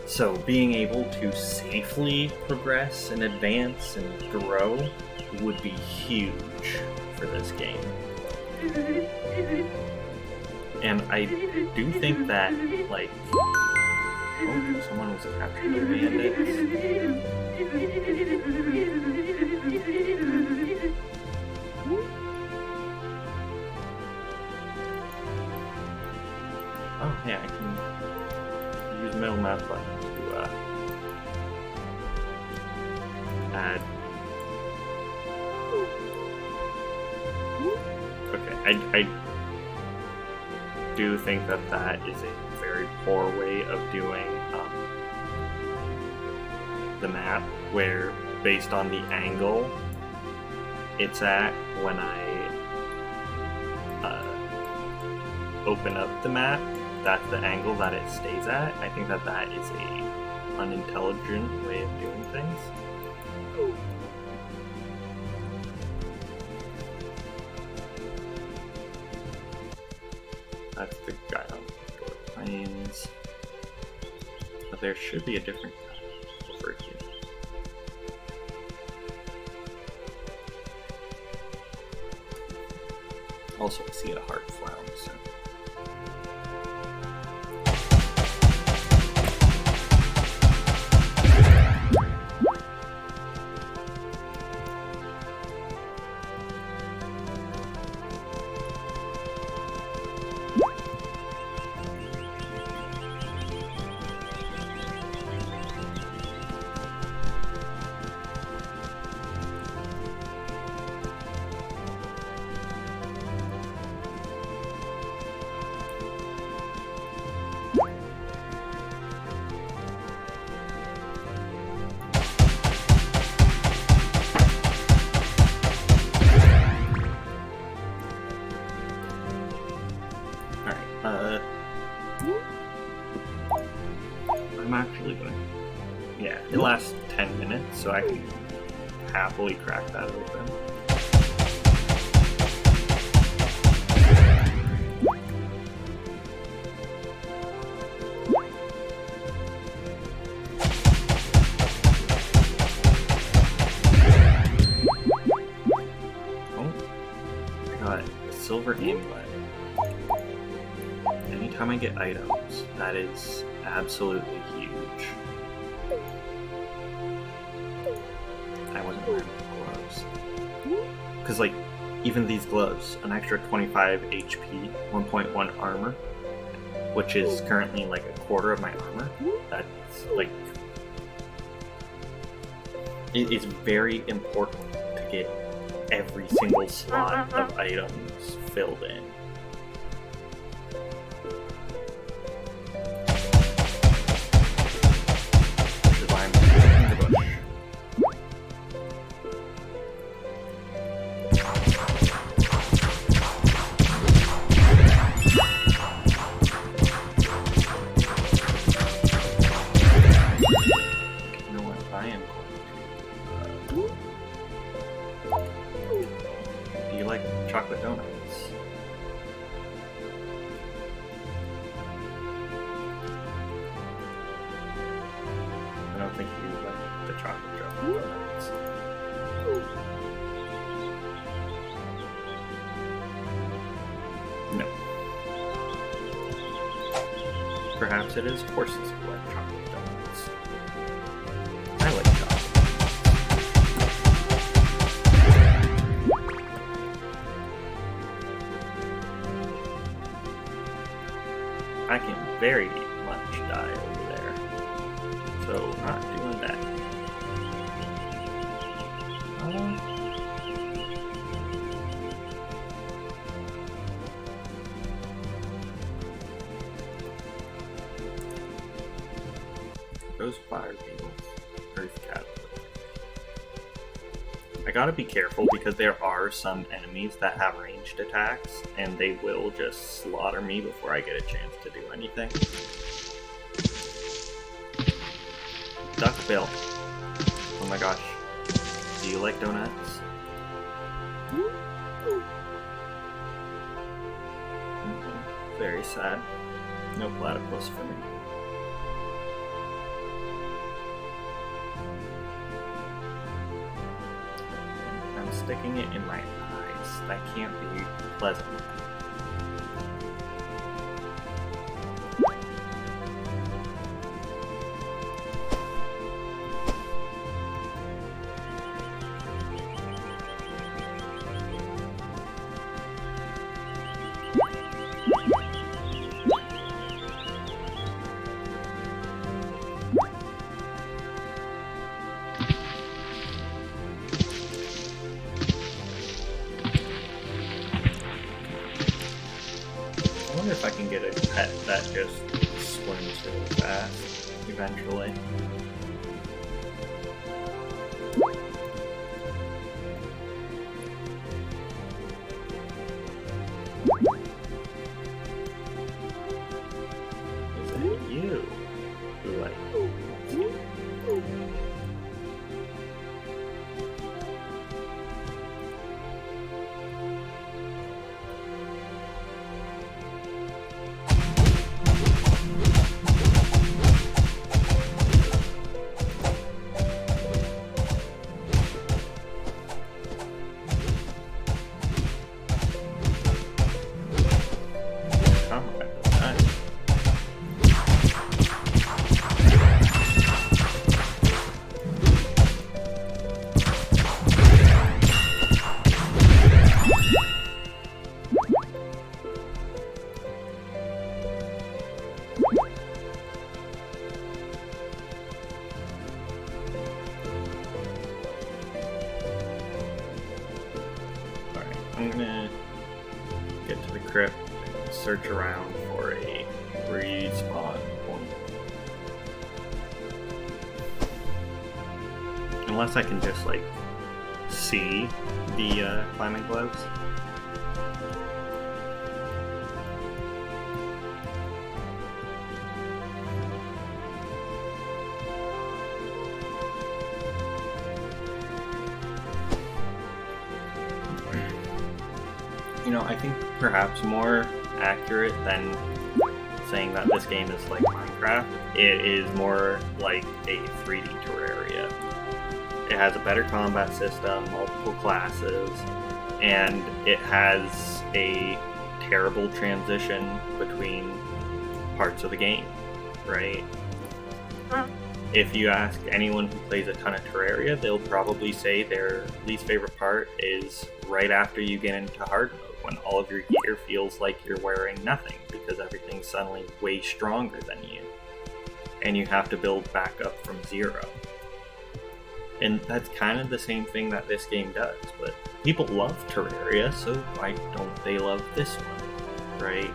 So being able to safely progress and advance and grow would be huge for this game. And I do think that, like, oh, someone was capturing the bandits. Oh, yeah, I can use middle mouse button to add I do think that that is a very poor way of doing the map, where based on the angle it's at when I open up the map, that's the angle that it stays at. I think that that is a unintelligent way of doing things. That's the guy on Door Plains. But there should be a different guy over here. Also, I see a heart flower, so. I'm actually going to... Yeah, it lasts 10 minutes, so I can happily crack that open. Oh, I got a silver amulet. Anytime I get items, that is absolutely huge. I wasn't wearing gloves. Because, like, even these gloves, an extra 25 HP, 1.1 armor, which is currently like a quarter of my armor, that's like... It is very important to get every single slot of items filled in. Chocolate donuts. I don't think you like the chocolate donuts. No. Perhaps it is horses who like chocolate donuts. I like chocolate. I can very much die over there, so not doing that. Those fire beetles, earth caterpillars. I gotta be careful because there are some enemies that have ranged attacks, and they will just slaughter me before I get a chance to do anything. Duckbill. Oh my gosh. Do you like donuts? Very sad. No platypus for me. I'm sticking it in my eyes. That can't be pleasant. pet that just swims really fast eventually. Is it you? Like, I'm gonna get to the crypt and search around for a respawn point. Unless I can just, like, see the climbing gloves. You know, I think perhaps more accurate than saying that this game is like Minecraft, it is more like a 3D Terraria. It has a better combat system, multiple classes, and it has a terrible transition between parts of the game, right? If you ask anyone who plays a ton of Terraria, they'll probably say their least favorite part is right after you get into hard mode, when all of your gear feels like you're wearing nothing because everything's suddenly way stronger than you, and you have to build back up from zero. And that's kind of the same thing that this game does, but people love Terraria, so why don't they love this one, right?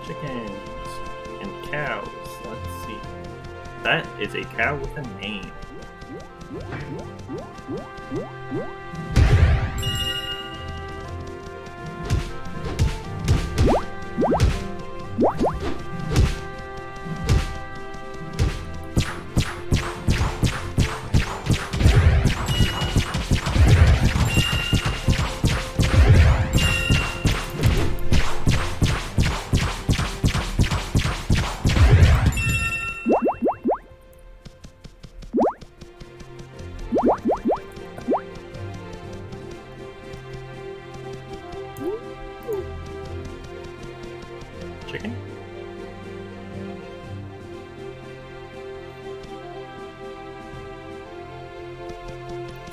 Chickens and cows. Let's see. That is a cow with a name. Chicken?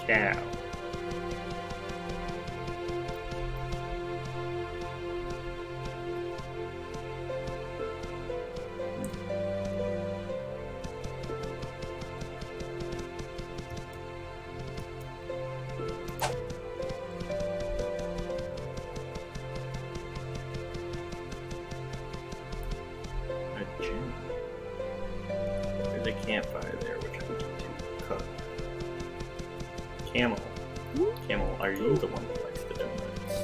Cow. There's a campfire there, which I need to cook. Camel. Camel, are you the one that likes the donuts?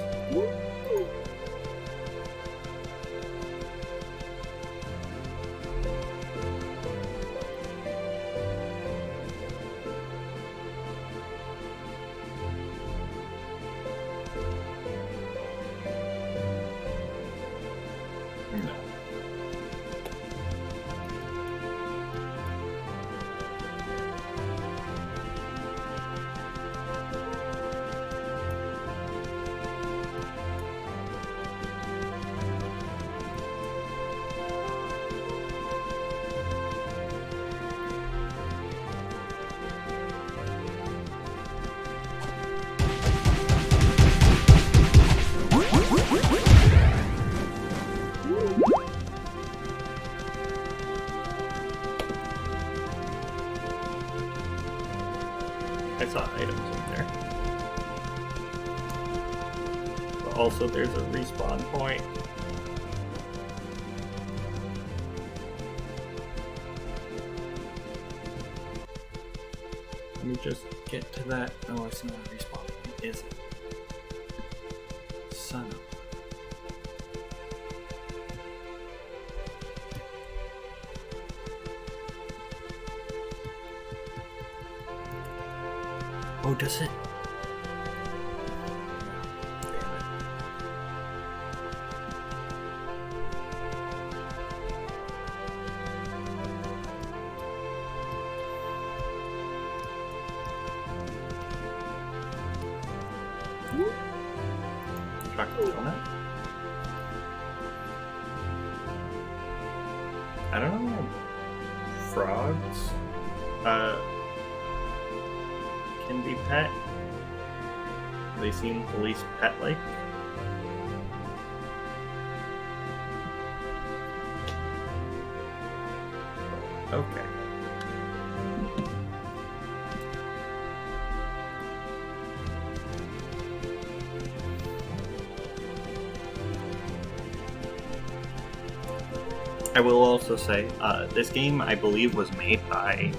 No. there. But also, there's a respawn point. Let me just get to that. Oh, it's not a respawn point, is it? Son of... Oh, does it? Damn it. Chocolate donut? I don't know. Frogs? Can be pet. They seem the least pet-like. Okay. I will also say, this game, I believe, was made by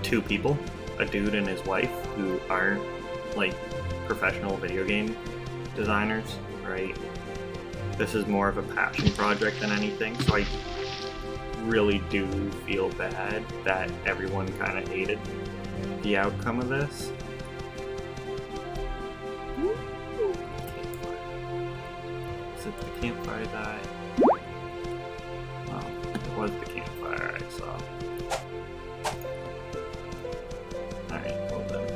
2 people. A dude and his wife who aren't like professional video game designers, right? This is more of a passion project than anything, so I really do feel bad that everyone kind of hated the outcome of this. Is it the campfire that... Oh, it was the campfire I saw. Alright, well then.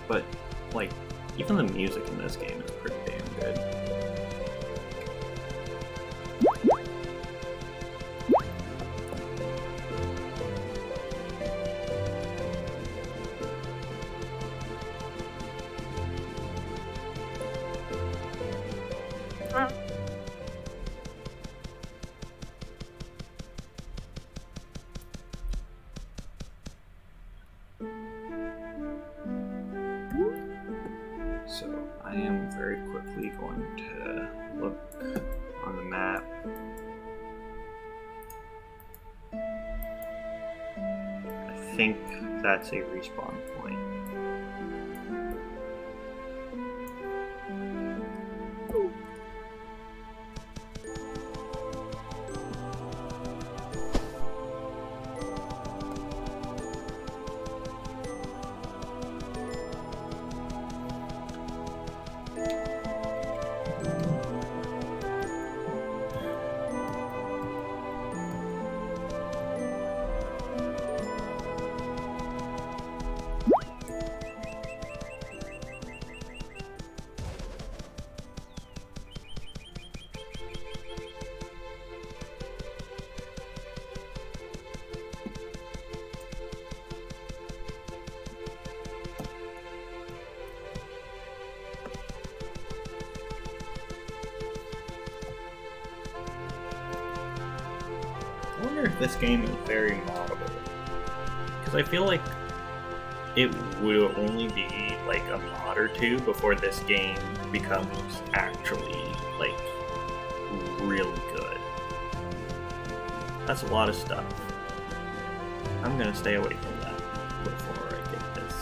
But, like, even the music in this game is pretty damn good. So I am very quickly going to look on the map. I think that's a respawn point. I wonder if this game is very moddable. Because I feel like it will only be like a mod or two before this game becomes actually like really good. That's a lot of stuff. I'm gonna stay away from that before I get this.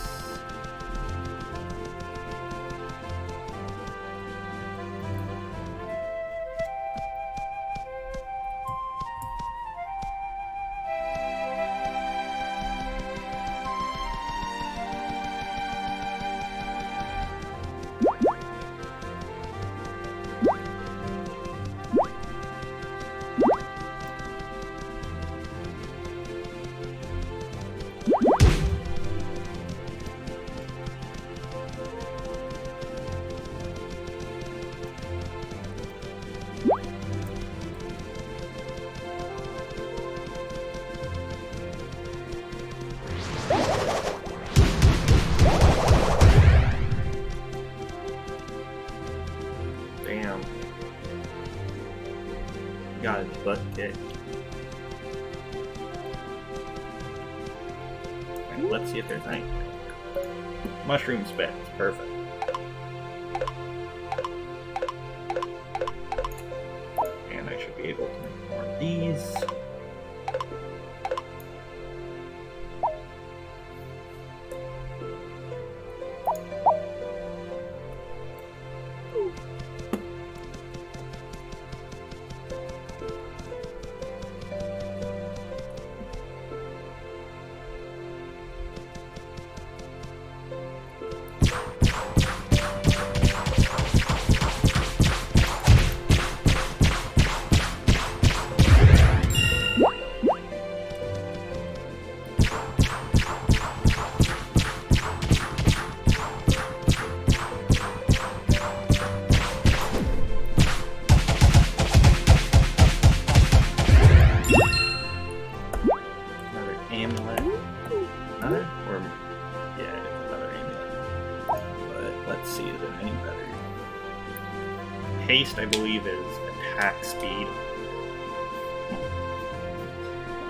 butt kicked. Alright, let's see if there's any. Mushroom spits, perfect. And I should be able to make more of these. Haste, I believe, is attack speed.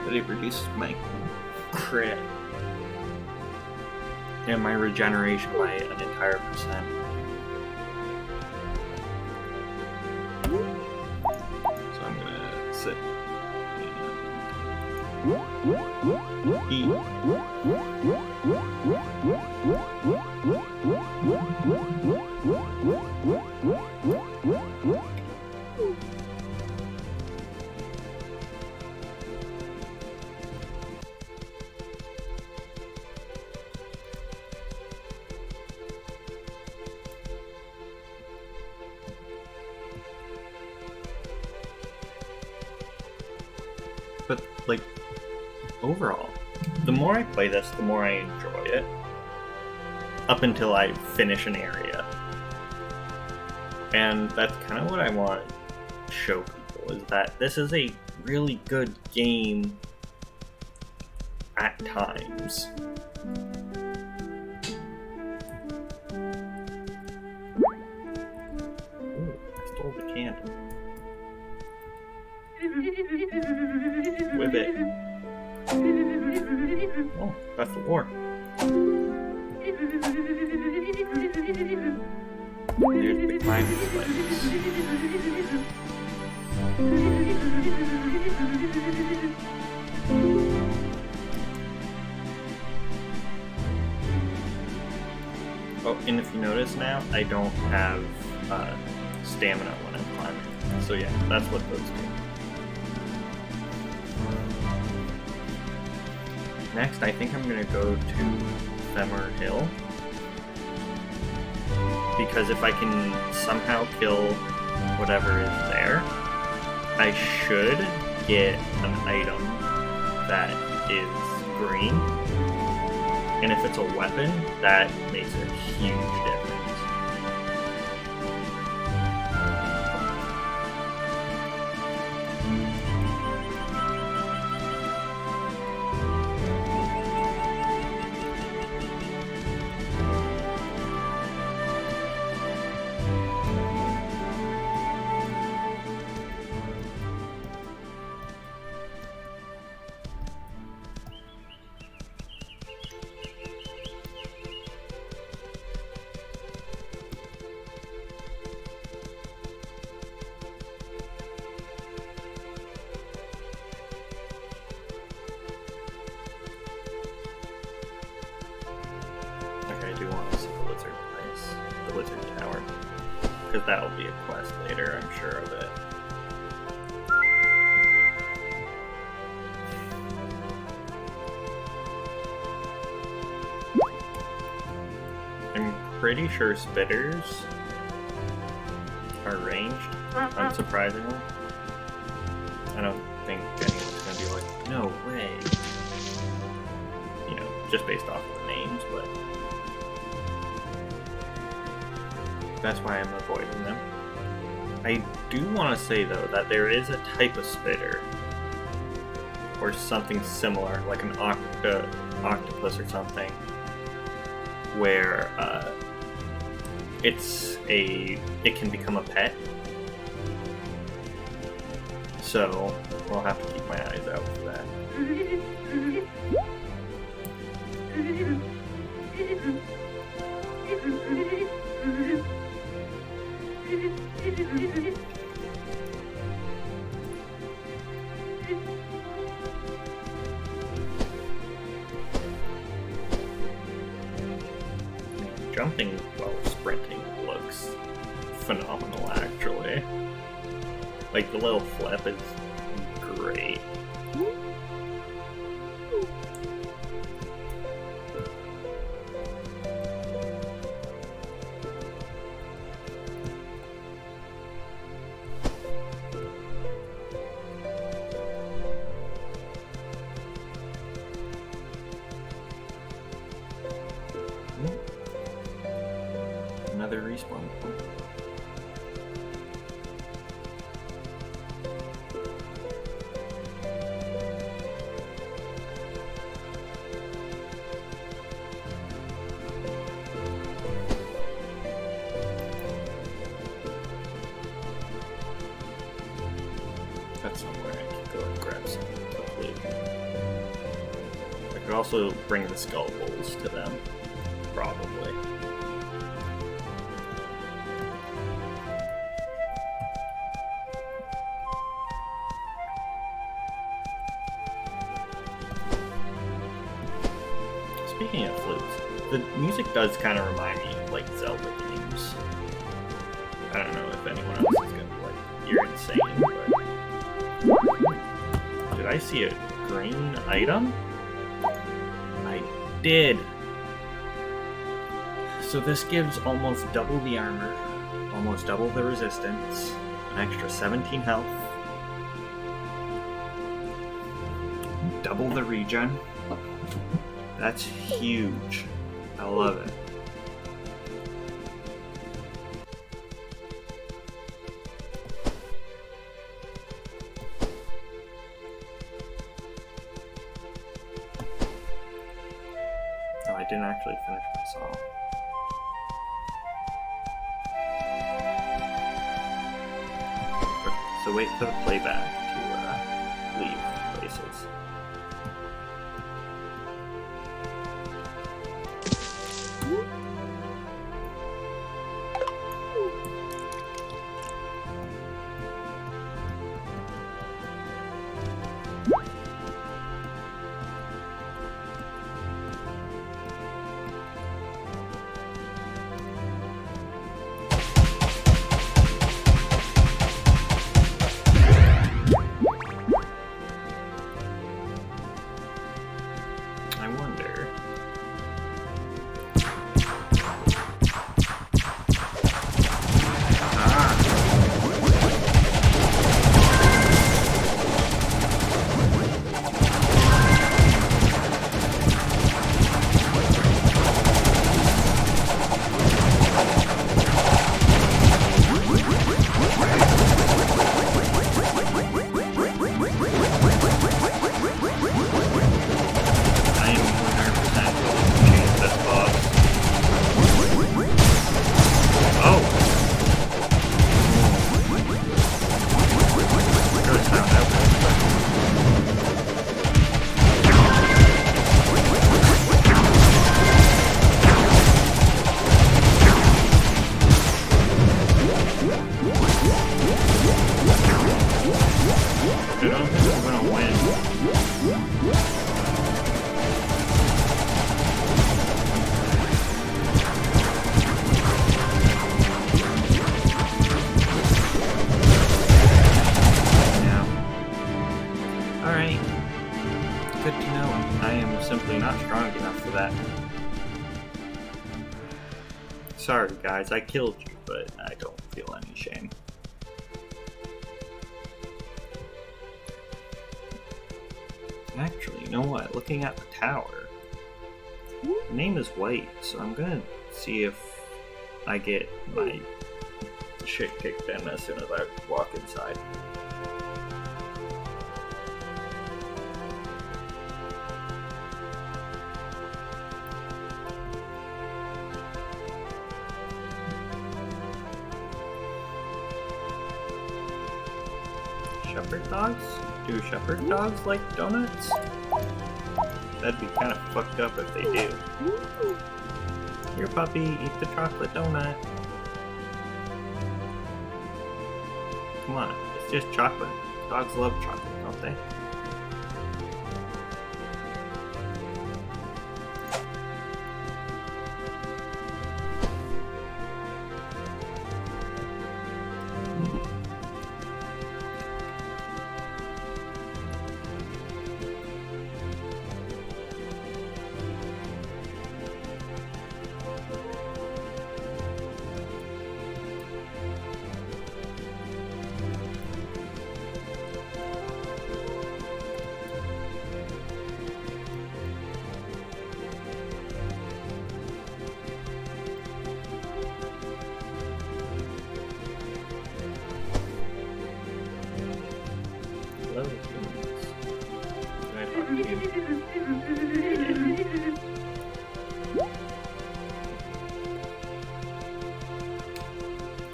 But it reduces my crit and my regeneration by an entire %. So I'm gonna sit and eat. But, like, overall, the more I play this, the more I enjoy it. Up until I finish an area. And that's kind of what I want to show people, is that this is a really good game at times. Ooh, I stole the candle. Whip it. Oh, that's the war. There's the climbing spikes. Oh, and if you notice now, I don't have stamina when I'm climbing. So yeah, that's what those do. Next, I think I'm gonna go to Femur Hill. Because if I can somehow kill whatever is there, I should get an item that is green. And if it's a weapon, that makes a huge difference. I do want to see the lizard place, the lizard tower, because that'll be a quest later, I'm sure of it. I'm pretty sure spitters are ranged, unsurprisingly. I don't think anyone's gonna be like, no way. You know, just based off of the names, but that's why I'm avoiding them. I do want to say, though, that there is a type of spitter, or something similar, like an octopus or something, where it can become a pet. So I'll have to keep my eyes out for that. Jumping while sprinting looks phenomenal, actually. Like, the little flip is great. Another respawn point. That's somewhere I can go and grab some quickly. I could also bring the skull bowls to them, probably. Speaking of flutes, the music does kind of remind me of like Zelda games. I don't know if anyone else is gonna be like, you're insane, but... Did I see a green item? I did! So this gives almost double the armor, almost double the resistance, an extra 17 health, double the regen. That's huge. I love it. Oh, I didn't actually finish my song. So wait for the playback to leave places. I wonder. I am 100% change this boss. Oh! Really sound out there. I don't think I'm gonna win. Alright. Good to know. I am simply not strong enough for that. Sorry guys, I killed you, but I don't feel any shame. Actually, you know what? Looking at the tower, the name is White, so I'm gonna see if I get my shit kicked in as soon as I walk inside. shepherd dogs? Do shepherd dogs like donuts? That'd be kind of fucked up if they do. Here, puppy, eat the chocolate donut. Come on, it's just chocolate. Dogs love chocolate, don't they? Hello, humans. Can I talk to you?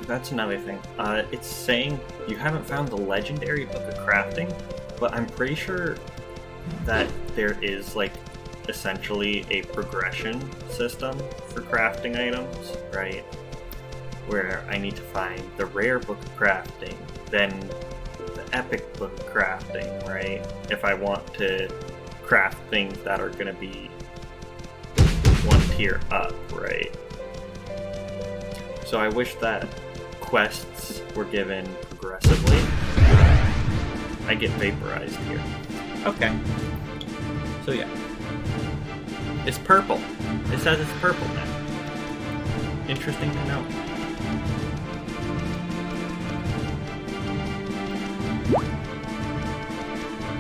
That's another thing. It's saying you haven't found the legendary book of crafting, but I'm pretty sure that there is like essentially a progression system for crafting items, right? Where I need to find the rare book of crafting, then the epic book of crafting, right? If I want to craft things that are going to be one tier up, right? So I wish that quests were given progressively. I get vaporized here. Okay. So yeah. It's purple. It says it's purple now. Interesting to know.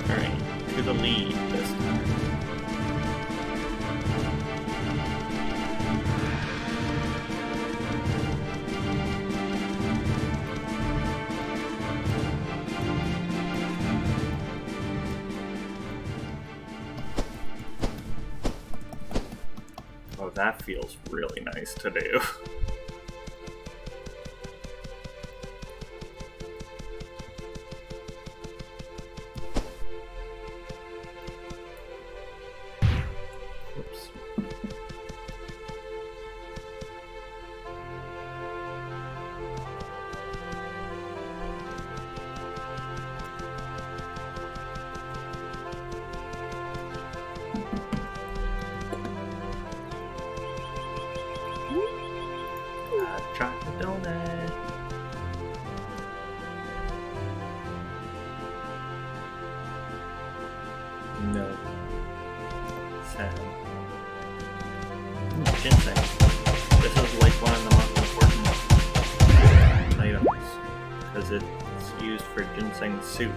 Alright, to the lead this time. Oh, that feels really nice to do. Whoops. Chocolate donut. No. Sad. Ginseng. This is like one of the most important items because it's used for ginseng soup,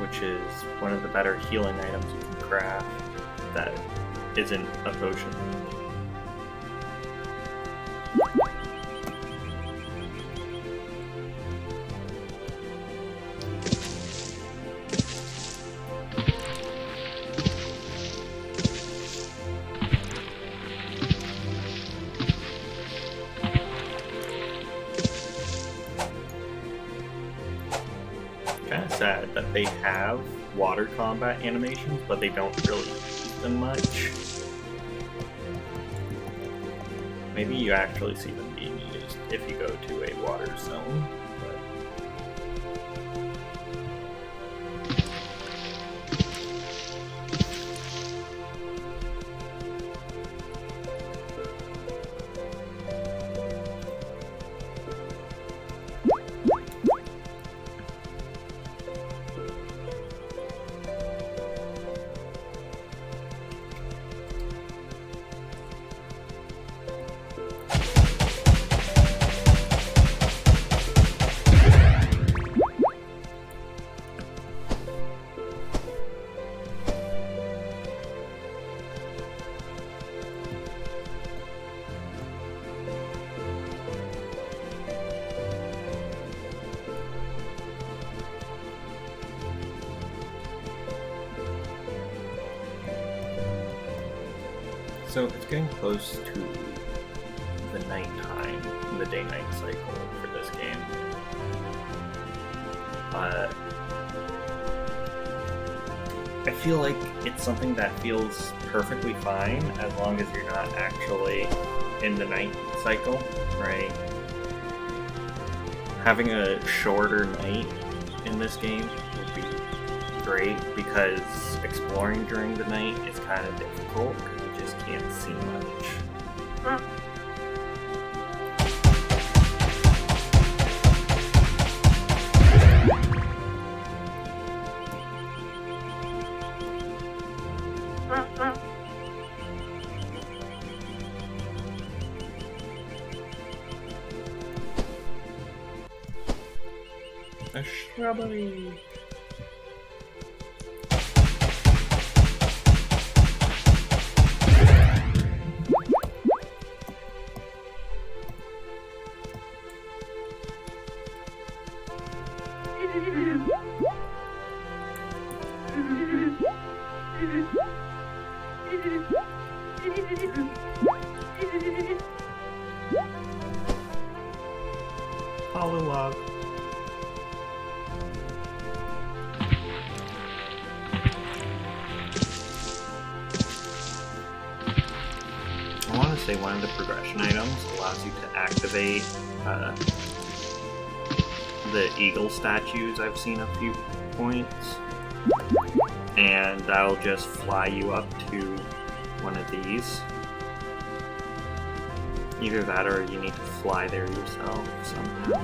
which is one of the better healing items you can craft that isn't a potion. Kind of sad that they have water combat animations, but they don't really use them much. Maybe you actually see them being used if you go to a water zone. But... So it's getting close to the nighttime, the day-night cycle for this game. I feel like it's something that feels perfectly fine as long as you're not actually in the night cycle, right? Having a shorter night in this game would be great because exploring during the night is kind of difficult because you just can't see much. A shrubbery. Polylog. I want to say one of the progression items allows you to activate the eagle statues. I've seen a few points, and that'll just fly you up to one of these. Either that or you need to fly there yourself somehow.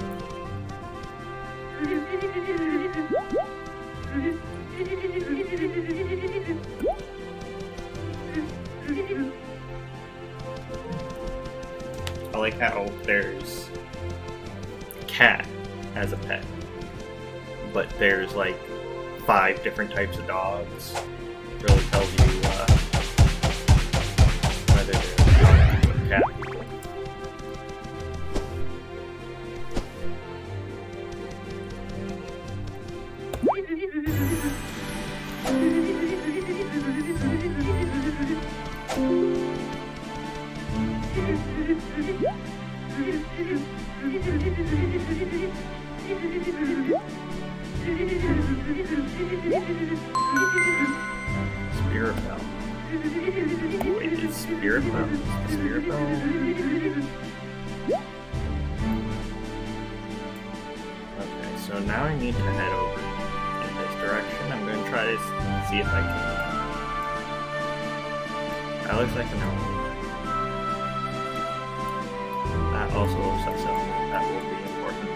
I like how there's a cat as a pet, but there's like 5 different types of dogs. It really tells you whether they're dog people or cat people. Spirit Bell. Wait, is Spirit Bell? Spirit Bell? Okay, so now I need to head over in this direction. I'm going to try to see if I can. That looks like an elevator. That also looks like something that will be important.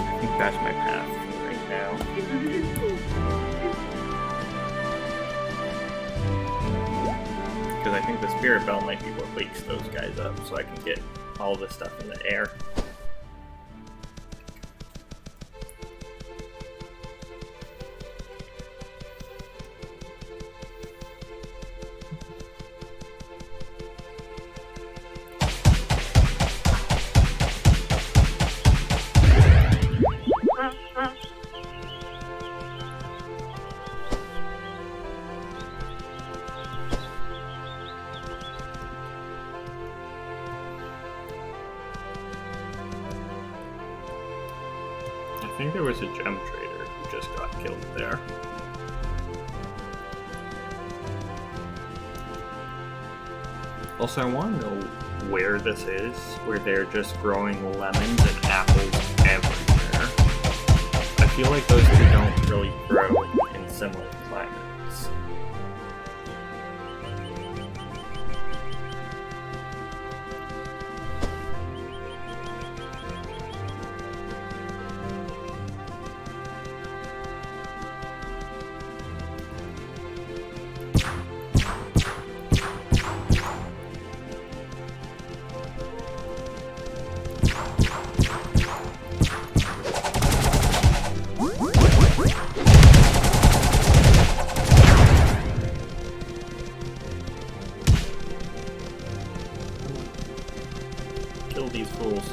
I think that's my path right now. Because I think the Spirit Bell might be what wakes those guys up, so I can get all this stuff in the air. I think there was a gem trader who just got killed there. Also, I want to know where this is, where they're just growing lemons and apples everywhere. I feel like those two don't really grow in similar climates. Kill these fools.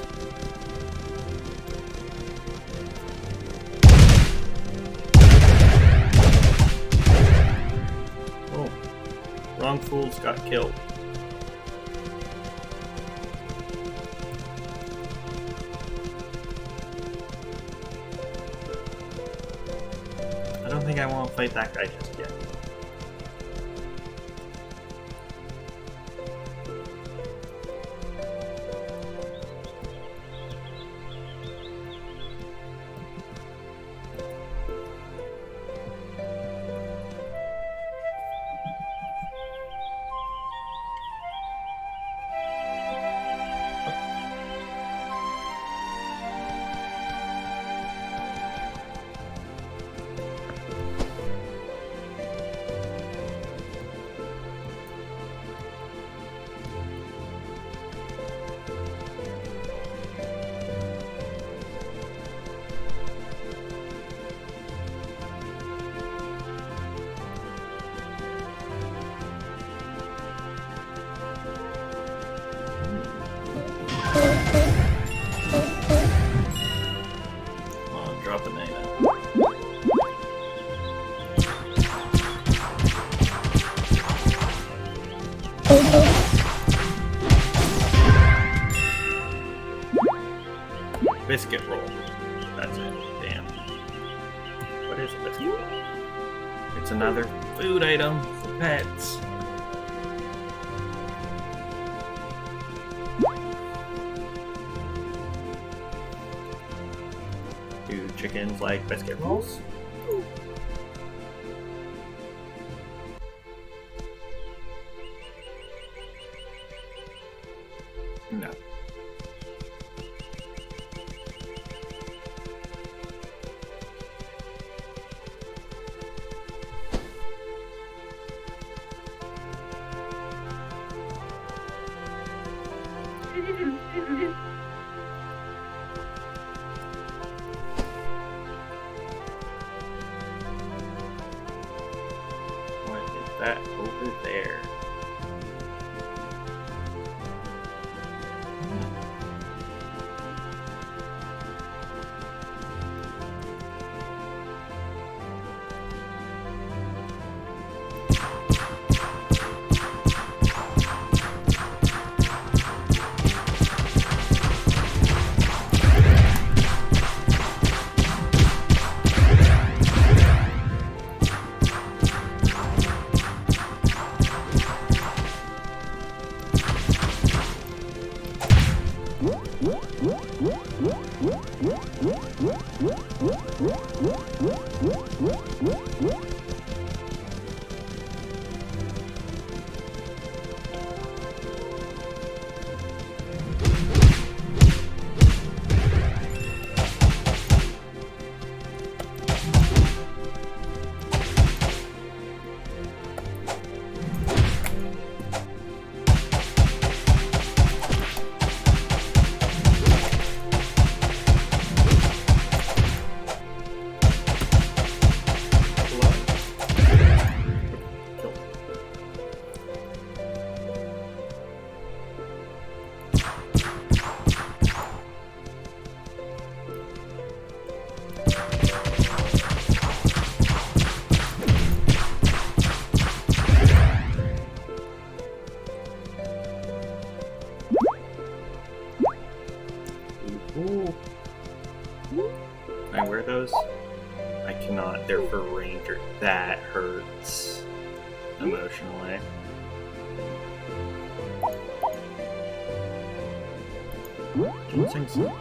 Wrong fools got killed. I don't think I want to fight that guy just yet. Drop a name out. Biscuit roll. That's it. Damn. What is a biscuit roll? It's another food item for pets. Do chickens like biscuit rolls? No. What is that over there? Ooh. Can I wear those? I cannot. They're for ranger. That hurts emotionally. Ginseng seed.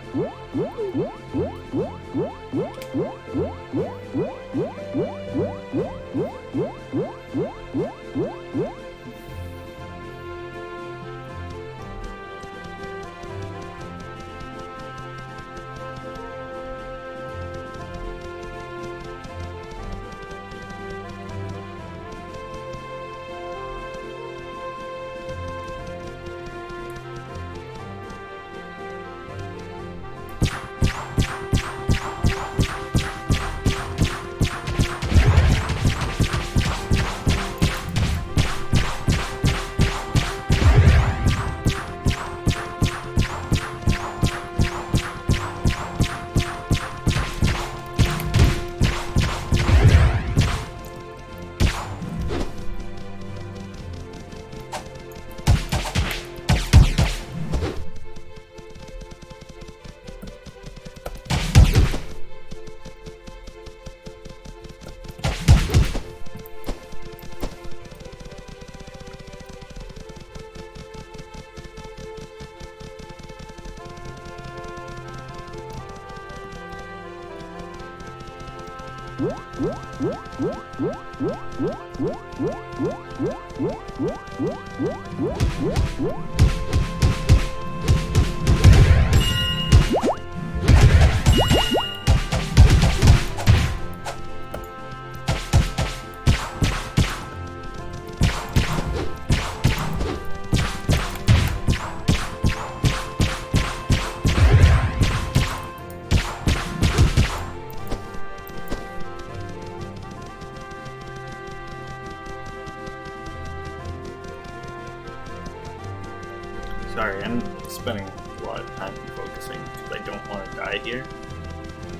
Sorry, I'm spending a lot of time focusing because I don't want to die here,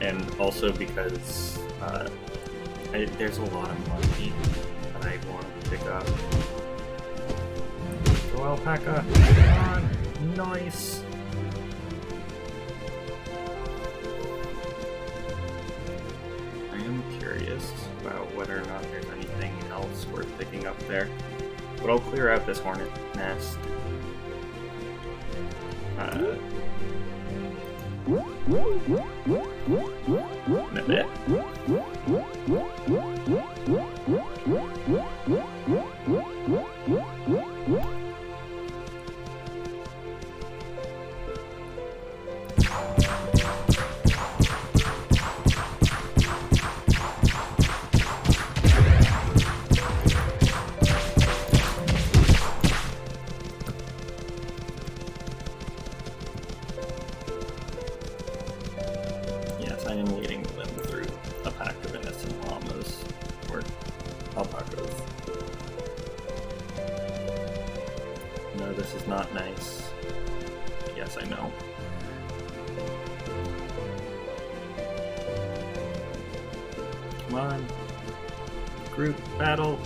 and also because there's a lot of money that I want to pick up. Go alpaca! Come on! Nice! I am curious about whether or not there's anything else worth picking up there, but I'll clear out this hornet nest. In a bit. I am leading them through a pack of innocent llamas, or alpacas. No, this is not nice. Yes, I know. Come on. Group battle.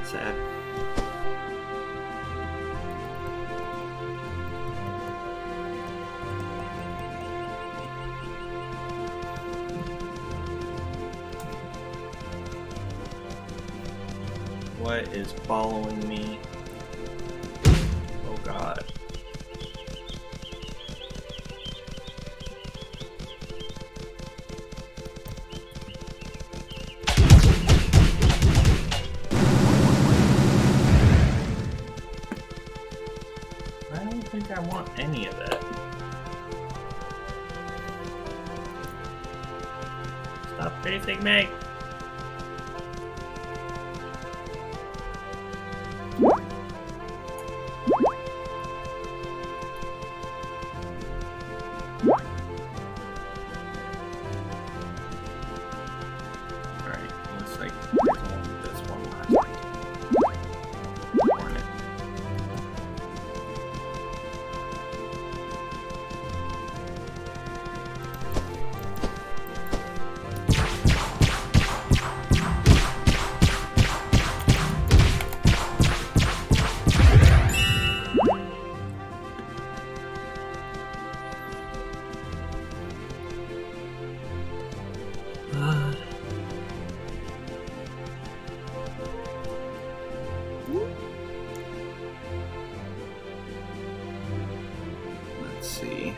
Sad. What is following me? Oh God. I don't think I want any of it. Stop facing me! Alright, looks like there's only this one last hornet. Let's see.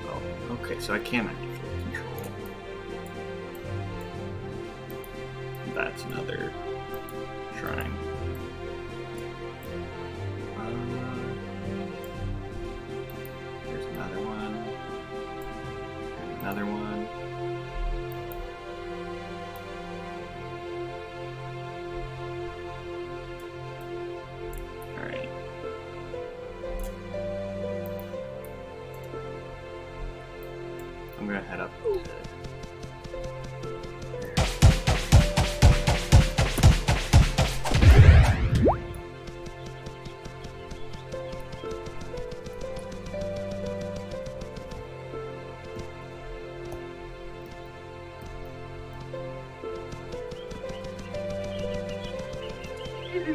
Oh, okay, so I can actually control. That's another shrine. There's another one. And another one. Alright. I'm gonna head up to there. Oh,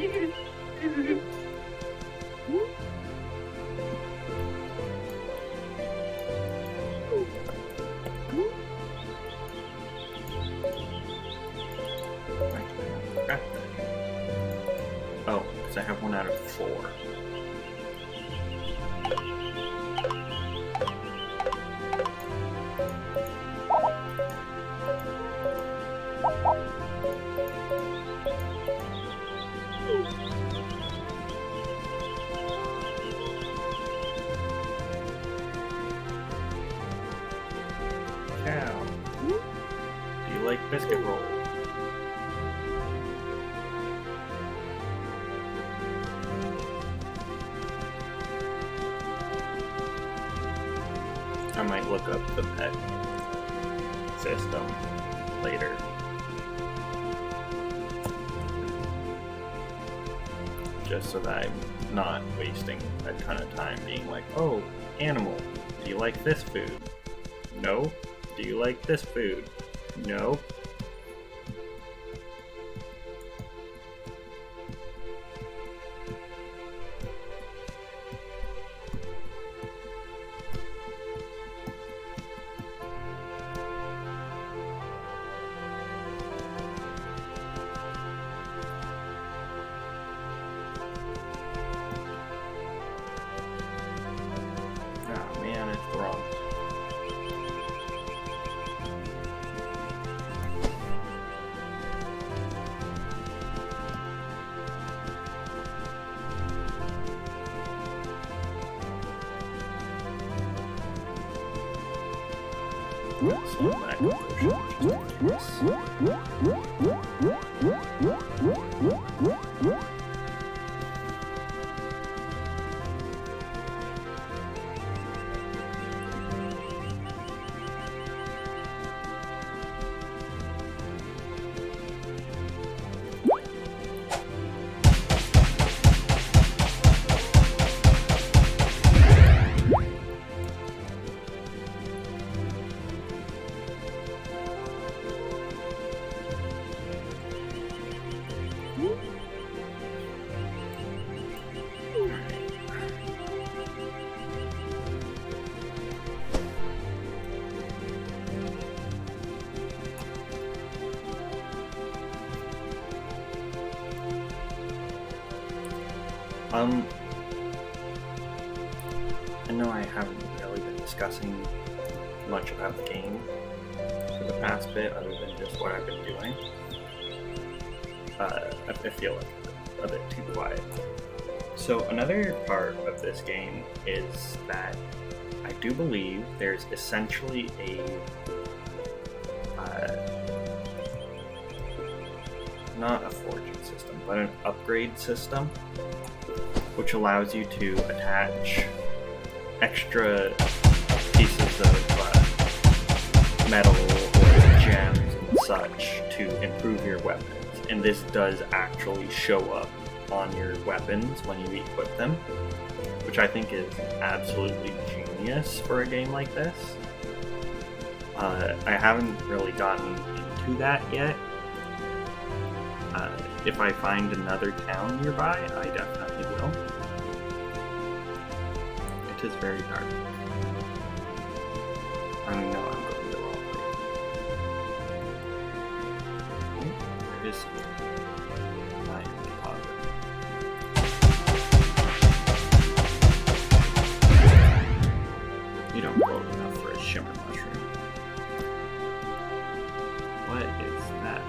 because I have 1 out of 4. Cow. Do you like biscuit rolls? I might look up the pet system later. Just so that I'm not wasting a ton of time being like, oh, animal, do you like this food? No. Do you like this food? No. Oh man, it's wrong. So back just I know I haven't really been discussing much about the game for the past bit, other than just what I've been doing. I feel like a bit too quiet. So another part of this game is that I do believe there's essentially a not a forging system, but an upgrade system, which allows you to attach extra pieces of metal or gems and such to improve your weapons. And this does actually show up on your weapons when you equip them, which I think is absolutely genius for a game like this. I haven't really gotten into that yet. If I find another town nearby, I definitely will. It is very dark. I know I'm going the wrong way. Oh, there is my deposit. You don't grow enough for a shimmer mushroom. What is that?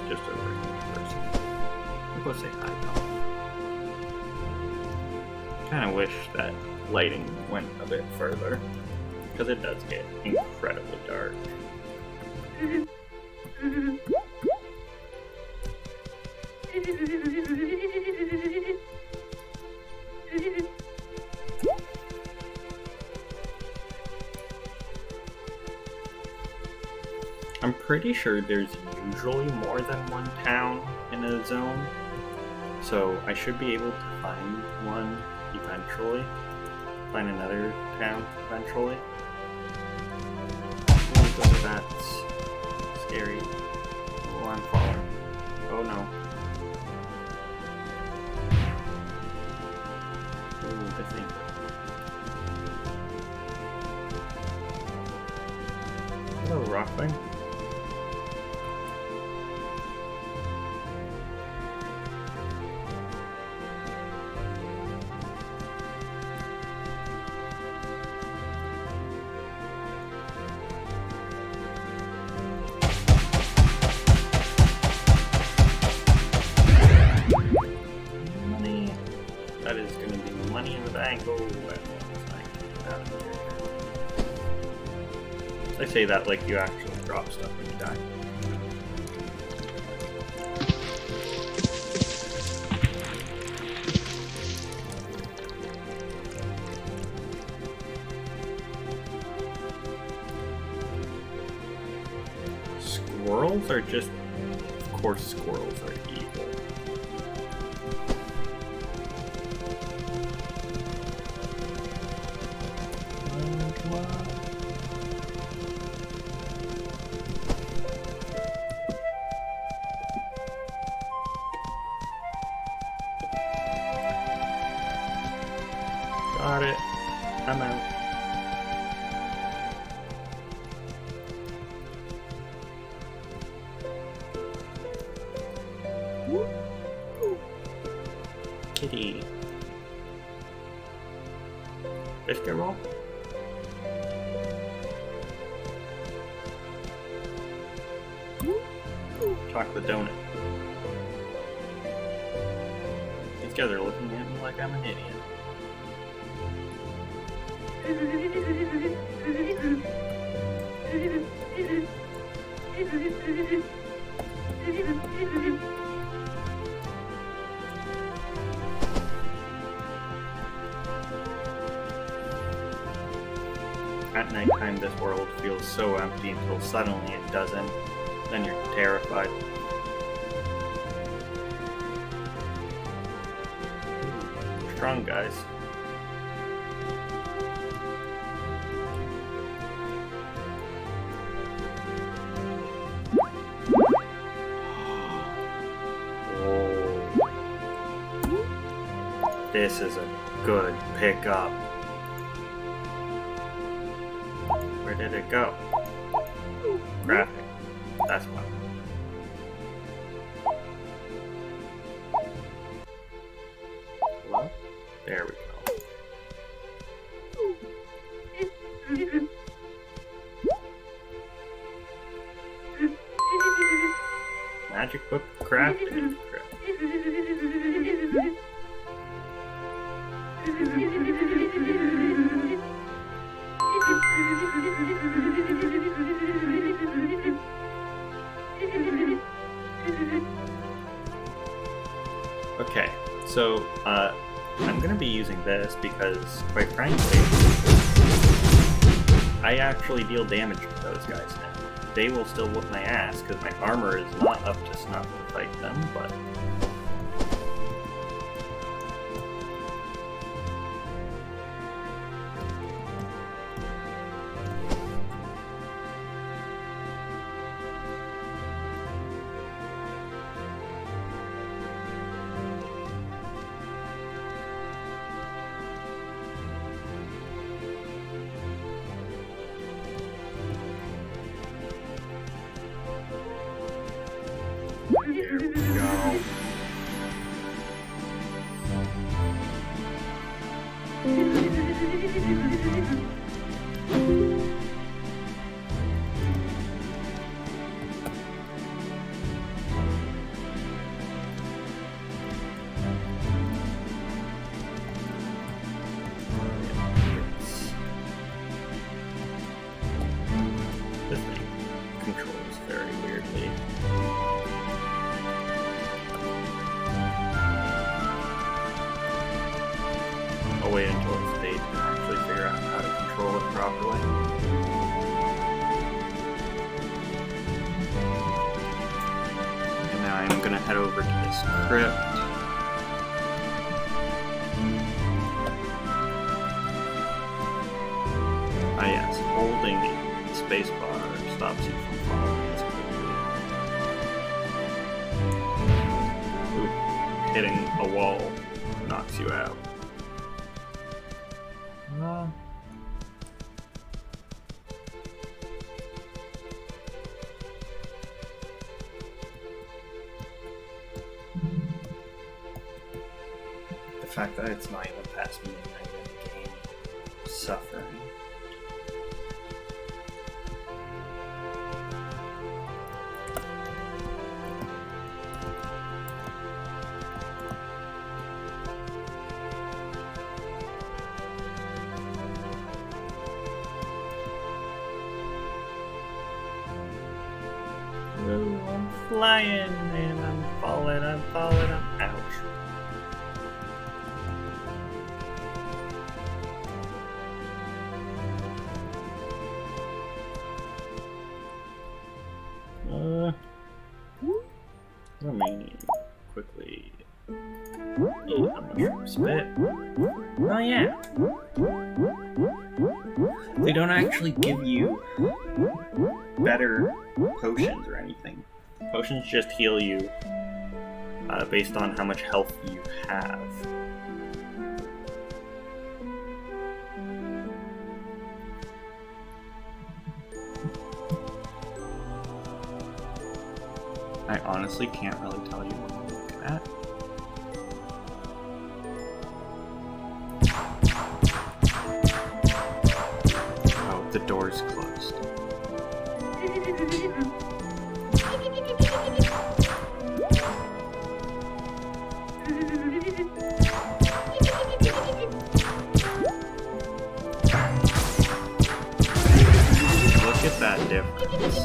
Just a regular person. I'll go say hi, though. Kinda wish that lighting went a bit further, because it does get incredibly dark. I'm pretty sure there's usually more than one town in a zone, so I should be able to find one eventually. Find another town eventually. Oh, that's scary. Oh, I'm falling. Oh no. Ooh, this thing. Hello, rock thing. Money. That is going to be money in the bank. Oh, I say that like you actually drop stuff when you die. Squirrels are just... Of course squirrels are evil. Come on. Got it. I'm out. Kitty. Biscuit roll? Chocolate donut. These guys are looking at me like I'm an idiot. At nighttime, this world feels so empty until suddenly it doesn't. Then you're terrified. Strong guys. Whoa. This is a good pickup. Where did it go? Graphic. That's why. Hello? There we go. Magic book crafting. Okay, so I'm gonna be using this because, quite frankly, I actually deal damage to those guys now. They will still whoop my ass because my armor is not up to snuff to fight them, but... There we go. This thing controls very weirdly. I'll wait until it's date to actually figure out how to control it properly. And now I'm gonna head over to this crypt. Ah yes, holding spacebar stops you from falling. That's good. hitting a wall knocks you out. The fact that it's not even past midnight in the game, suffering. Ooh, I'm flying and I'm falling, I'm ouch. Let me quickly eat a mushroom spit. Oh yeah. They don't actually give you better potions or anything. Potions just heal you based on how much health you have. I honestly can't really tell you what I'm looking at. Oh, the door's closed. Look at that difference.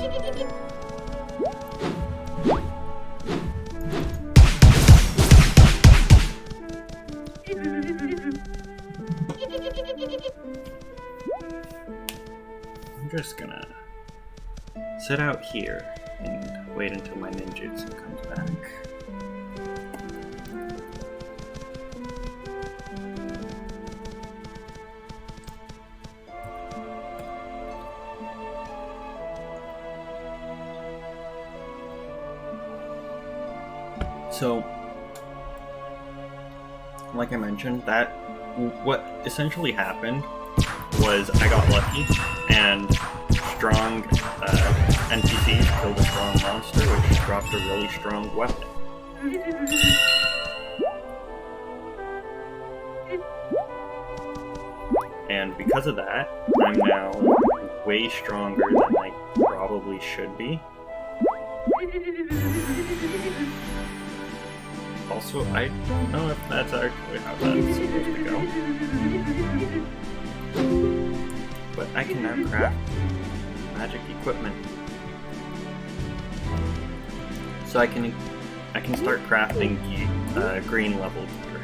I'm just gonna sit out here and wait until my ninjutsu comes back. So, like I mentioned, that what essentially happened was I got lucky and strong NPCs killed a strong monster, which dropped a really strong weapon. And because of that, I'm now way stronger than I probably should be. Also, I don't know if that's actually how that's supposed to go. But I can now craft magic equipment. So I can start crafting green level gear.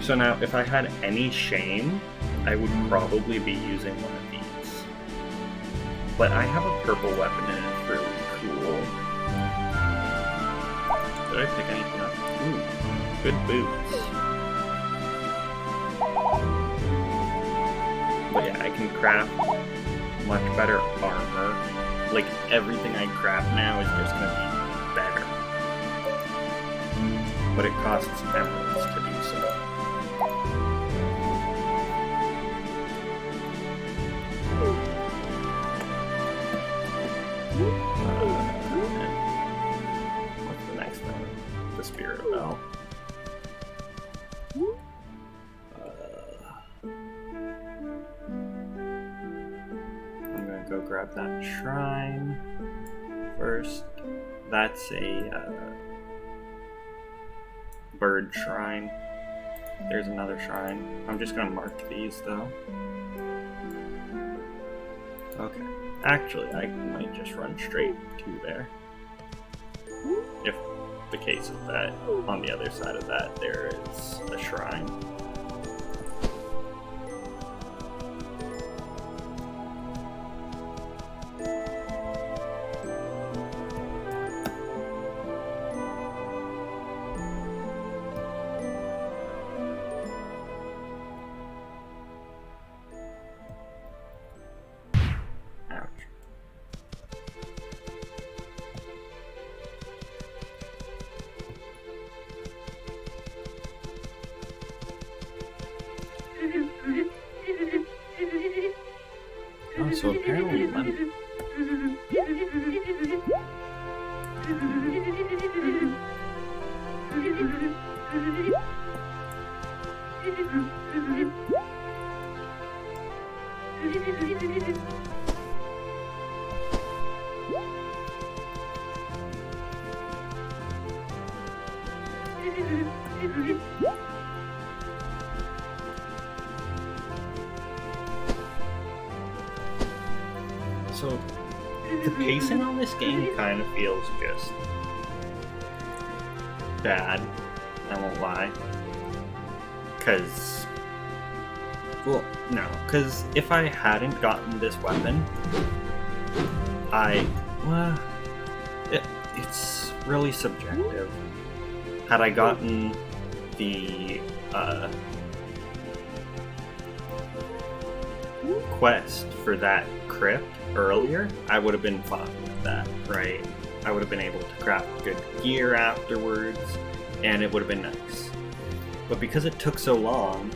So now, if I had any shame, I would probably be using one of these. But I have a purple weapon and it's really cool. Did I pick anything up? Ooh, good boots. But yeah, I can craft much better armor. Like, everything I craft now is just gonna be better. But it costs emeralds to do so. What's the next thing? The spirit bell. I'm gonna go grab that shrine first. That's a bird shrine. There's another shrine. I'm just gonna mark these though. Okay. Actually, I might just run straight to there. If the case is that on the other side of that there is a shrine. So apparently So the pacing on this game kind of feels just bad, I won't lie. Because if I hadn't gotten this weapon, it's really subjective. Had I gotten the quest for that crypt earlier, I would have been fine with that, right? I would have been able to craft good gear afterwards, and it would have been nice. But because it took so long,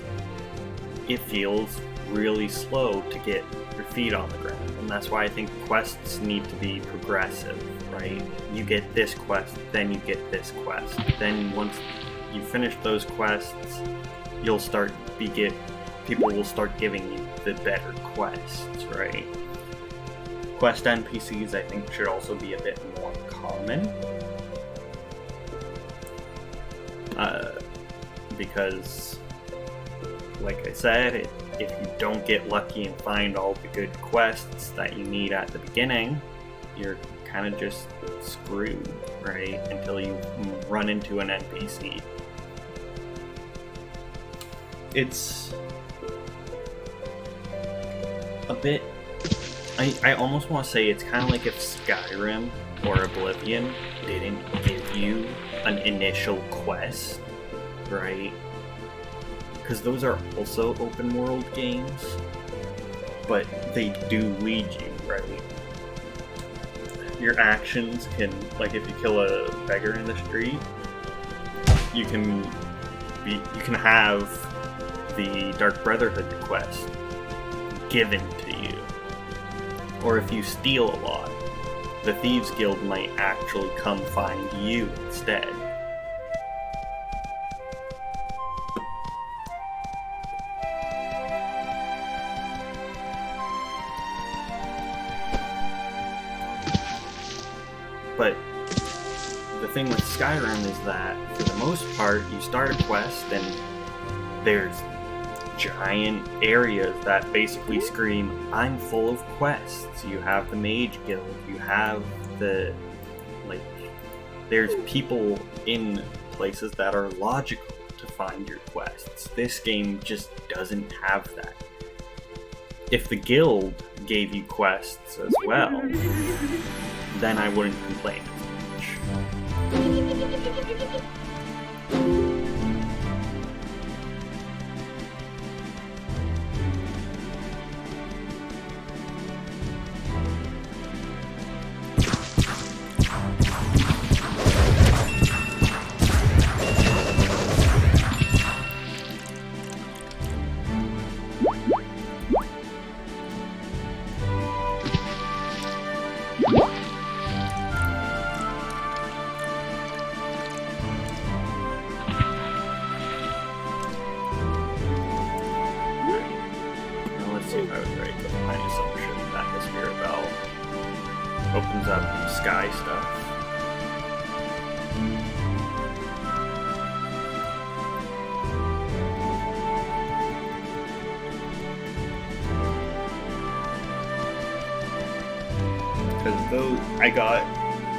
it feels really slow to get your feet on the ground, and that's why I think quests need to be progressive, right? You get this quest, then you get this quest. Then once you finish those quests, people will start giving you the better quests, right? Quest NPCs, I think, should also be a bit more common. Because, like I said, if you don't get lucky and find all the good quests that you need at the beginning, you're kind of just screwed, right? Until you run into an NPC. It's a bit... I almost want to say it's kind of like if Skyrim or Oblivion didn't give you an initial quest, right? Because those are also open world games, but they do lead you, right? Your actions can, like if you kill a beggar in the street, you can have the Dark Brotherhood quest given to you. Or if you steal a lot, the Thieves Guild might actually come find you instead. But the thing with Skyrim is that, for the most part, you start a quest and there's giant areas that basically scream, I'm full of quests. You have the Mage Guild, you have there's people in places that are logical to find your quests. This game just doesn't have that. If the guild gave you quests as well, then I wouldn't complain as much. Opens up sky stuff. Because those, I got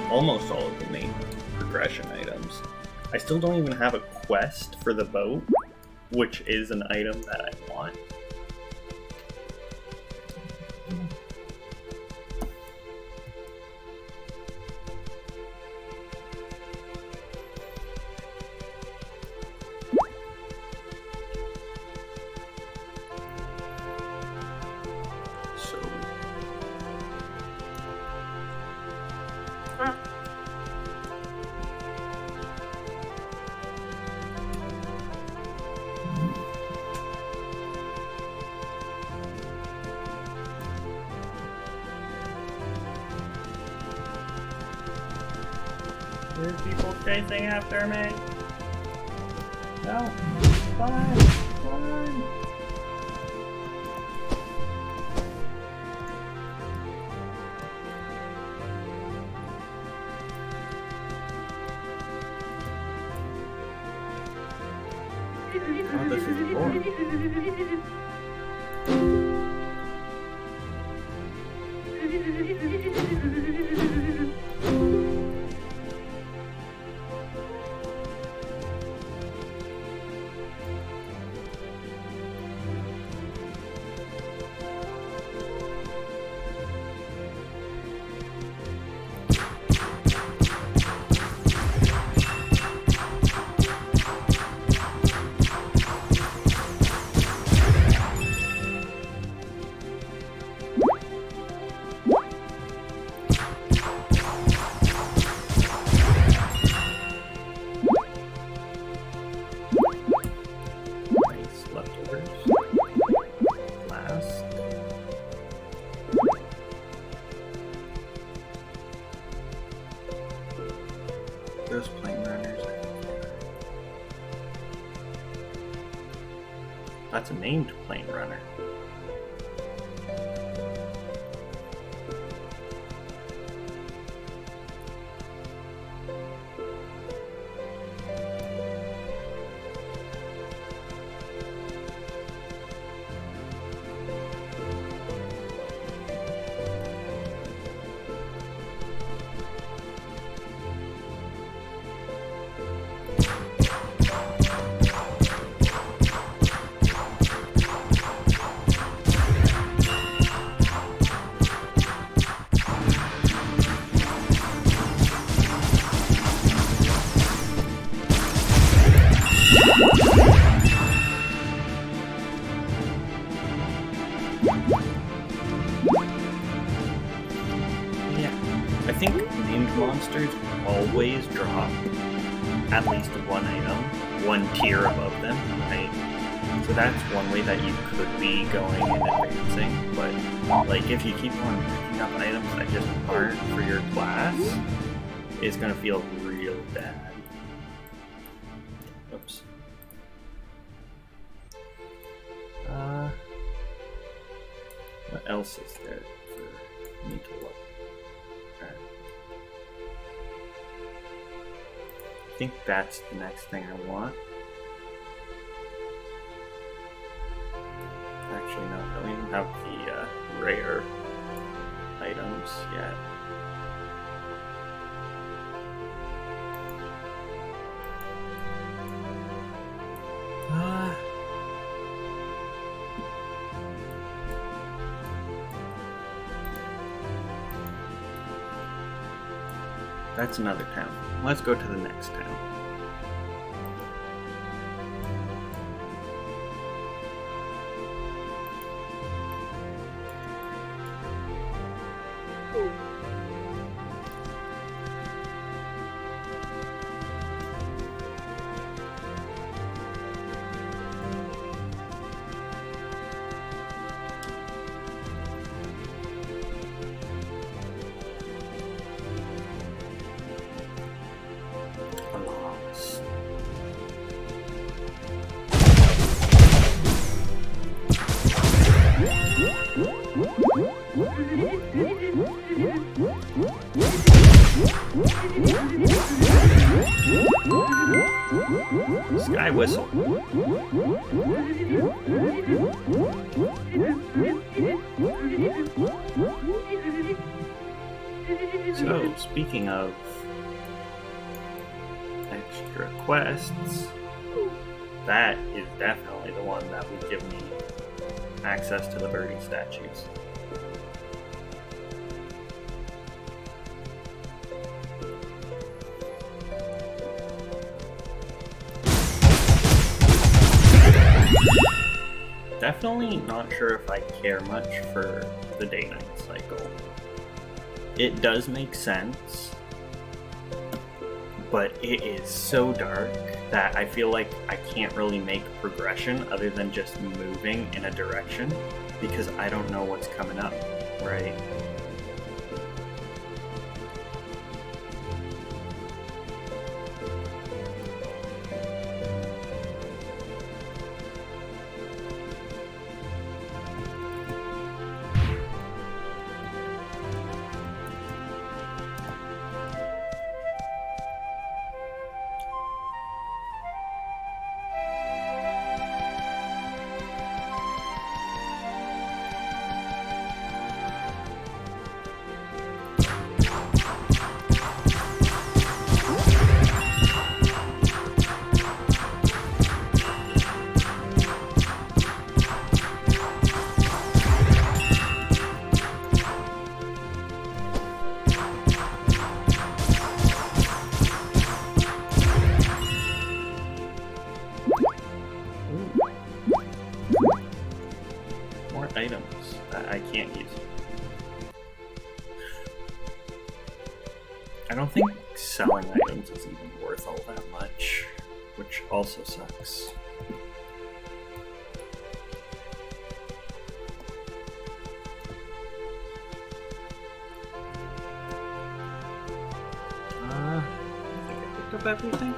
almost all of the main progression items. I still don't even have a quest for the boat, which is an item that I want. There's people chasing after me. No. Come on. Come on. Oh, this is boring. Those plane runners. That's a named plane runner. I think named monsters always drop at least one item, one tier above them, right? So that's one way that you could be going and advancing, but like if you keep on picking up items that just aren't for your class, it's gonna feel real bad. Oops. What else is there for me to look? I think that's the next thing I want. Actually, no, I don't even have the rare items yet. That's another town. Let's go to the next town. Sky whistle. So, speaking of extra quests, that is definitely the one that would give me access to the birdie statues. Definitely not sure if I care much for the day-night cycle. It does make sense, but it is so dark that I feel like I can't really make progression other than just moving in a direction because I don't know what's coming up, right? I don't think selling items is even worth all that much, which also sucks. I think I picked up everything.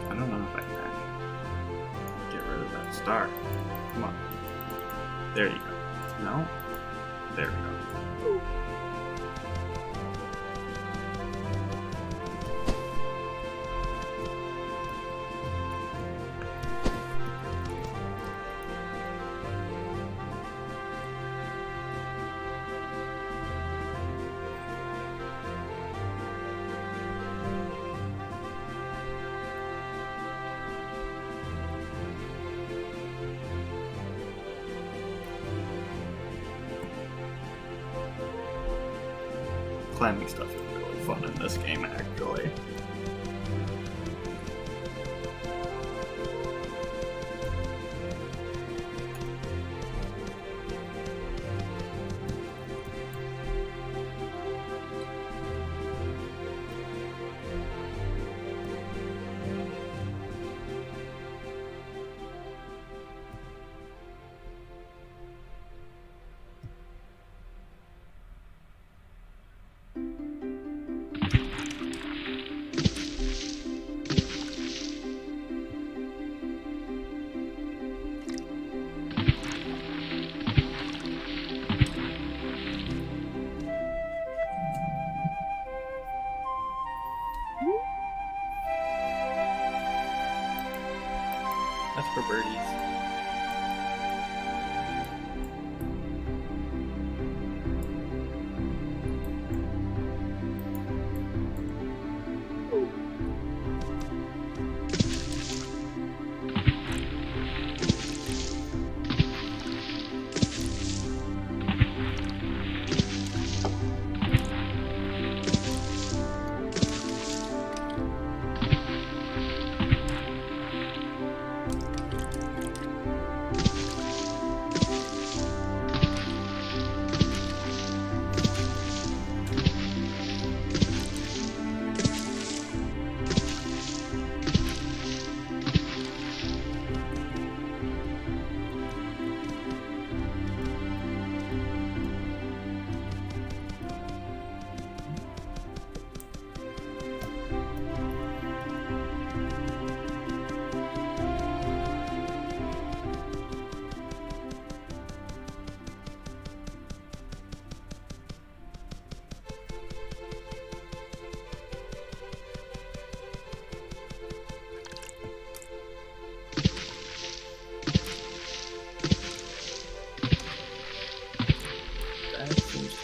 I don't know if I can get rid of that star. Come on. There you go. No? There we go. Climbing stuff is really fun in this game, actually. That's for birdies.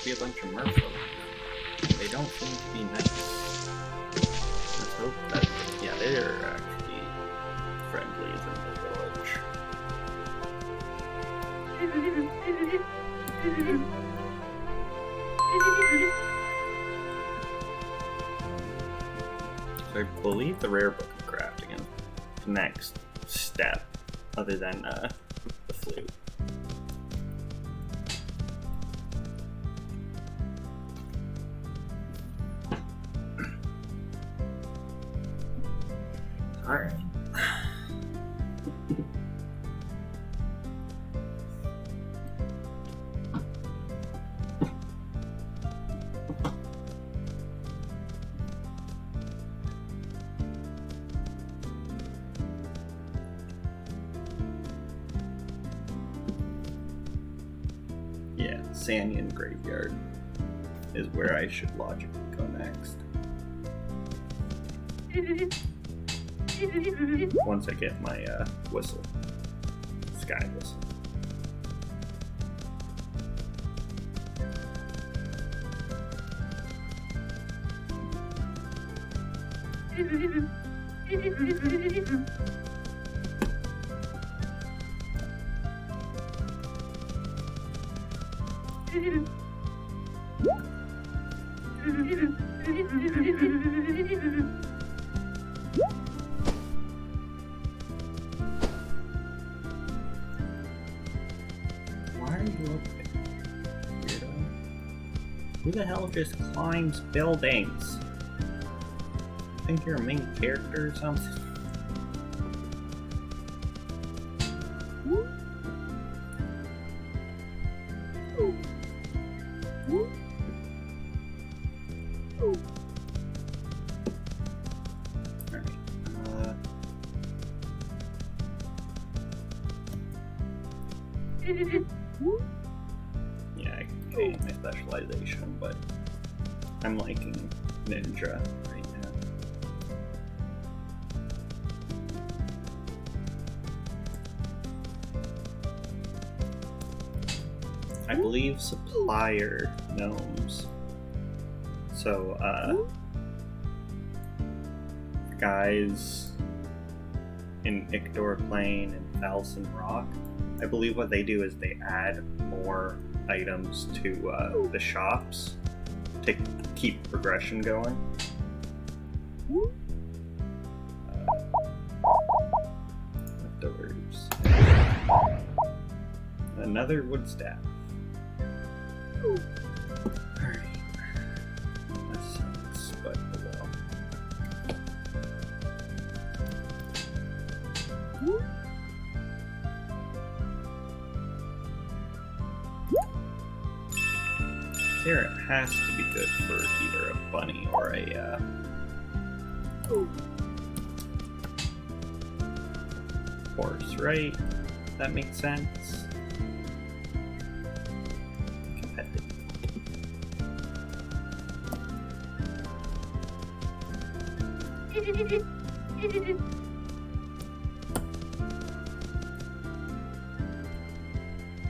Be a bunch of merfolk. They don't seem to be nice. Let's hope that, yeah, they're actually friendly in the village. So I believe the rare book of crafting is the next step, other than the flute. Alright. Yeah, Sanyan Graveyard is where I should logically go next. Once I get my whistle. Sky whistle. Who the hell just climbs buildings? Think you're a main character or something? Yeah, I can change my specialization, but I'm liking ninja right now. I believe supplier gnomes. So, guys in Ictor Plain and Falson Rock, I believe what they do is they add more items to the shops to keep progression going. Leftovers. Another wood staff. Alright. That sucks, but oh well. Carrot has to be good for either a bunny or a horse, right? That makes sense. Competitive.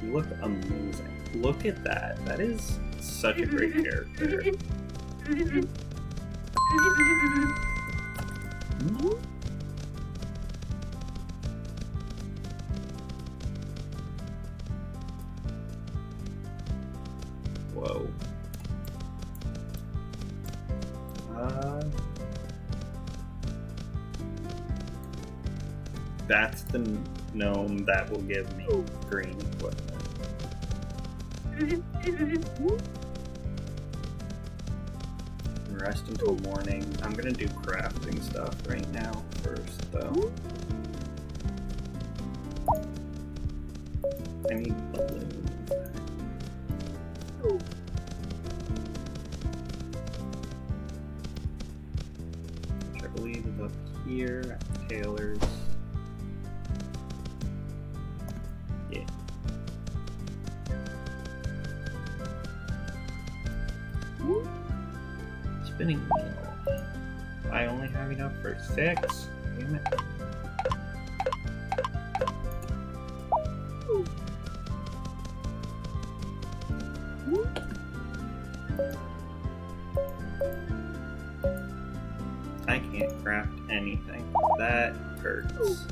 You look amazing. Look at that. That is such a great character. Whoa. That's the gnome that will give me green equipment. Rest until morning. I'm gonna do crafting stuff right now first, though. I need balloons. Which I believe is up here at Taylor's. Yeah. Spinning wheel. I only have enough for 6. Damn it. I can't craft anything. That hurts.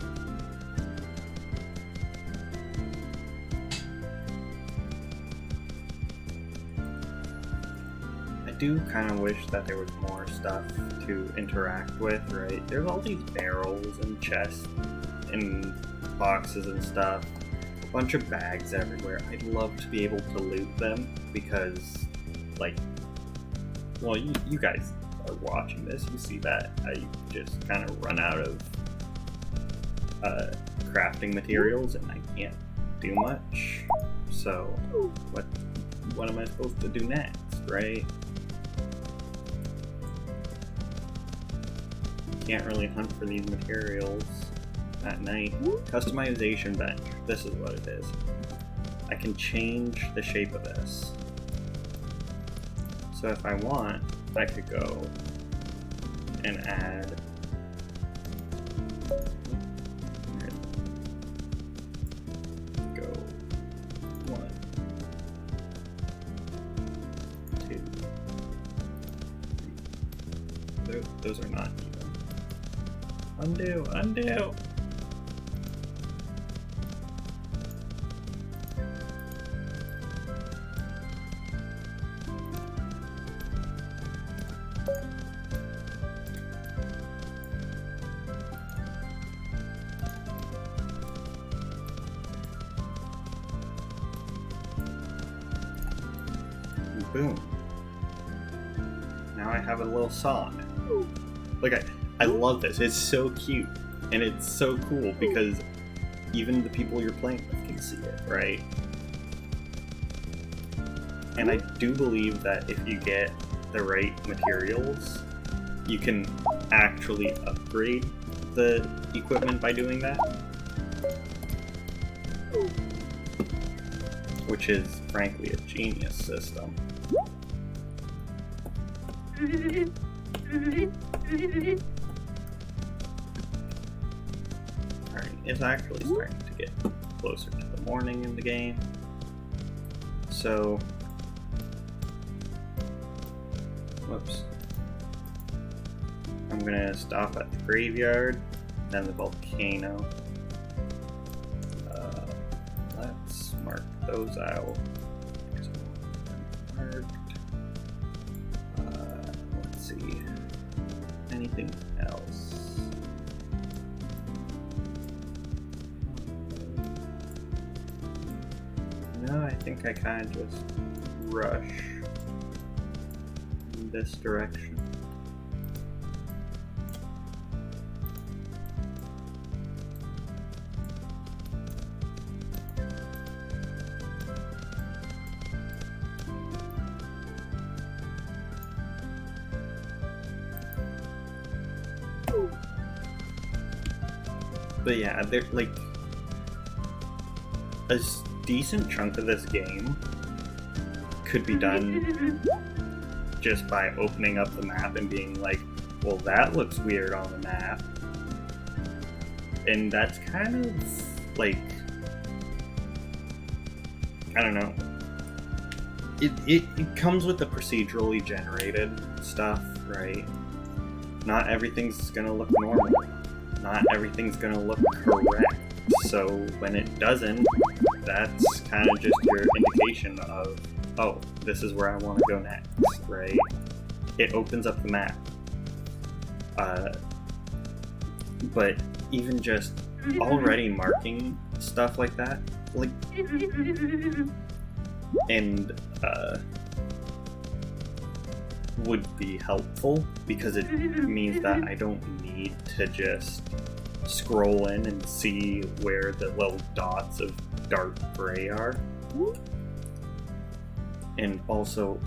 I do kind of wish that there was more stuff to interact with, right? There's all these barrels and chests and boxes and stuff. A bunch of bags everywhere. I'd love to be able to loot them because, like, well, you guys are watching this. You see that I just kind of run out of crafting materials and I can't do much. So, what am I supposed to do next, right? Can't really hunt for these materials at night. Customization bench. This is what it is. I can change the shape of this. So if I want, I could go and add go 1, 2, 3. Those are not even. Undo. Boom. have a little song. Like, I love this. It's so cute. And it's so cool because even the people you're playing with can see it, right? And I do believe that if you get the right materials, you can actually upgrade the equipment by doing that. Which is, frankly, a genius system. Alright, it's actually starting to get closer to the morning in the game. So... whoops. I'm gonna stop at the graveyard, then the volcano. Let's mark those out. Marked. Let's see. Anything else? No, I think I kind of just rush in this direction. But yeah, there's like a decent chunk of this game could be done just by opening up the map and being like, well, that looks weird on the map. And that's kind of like, I don't know. It comes with the procedurally generated stuff, right? Not everything's gonna look normal. Not everything's gonna look correct. So when it doesn't, that's kind of just your indication of, oh, this is where I want to go next, right? It opens up the map. But even just already marking stuff like that, like, and would be helpful because it means that I don't need to just scroll in and see where the little dots of dark gray are. And also,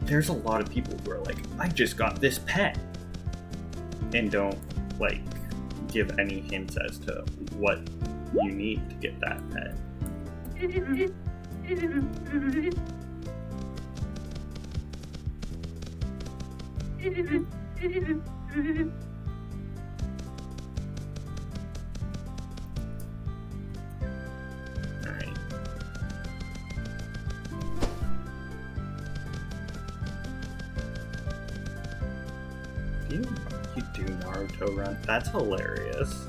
there's a lot of people who are like, I just got this pet, and don't like give any hints as to what you need to get that pet. Alright. You do Naruto run? That's hilarious.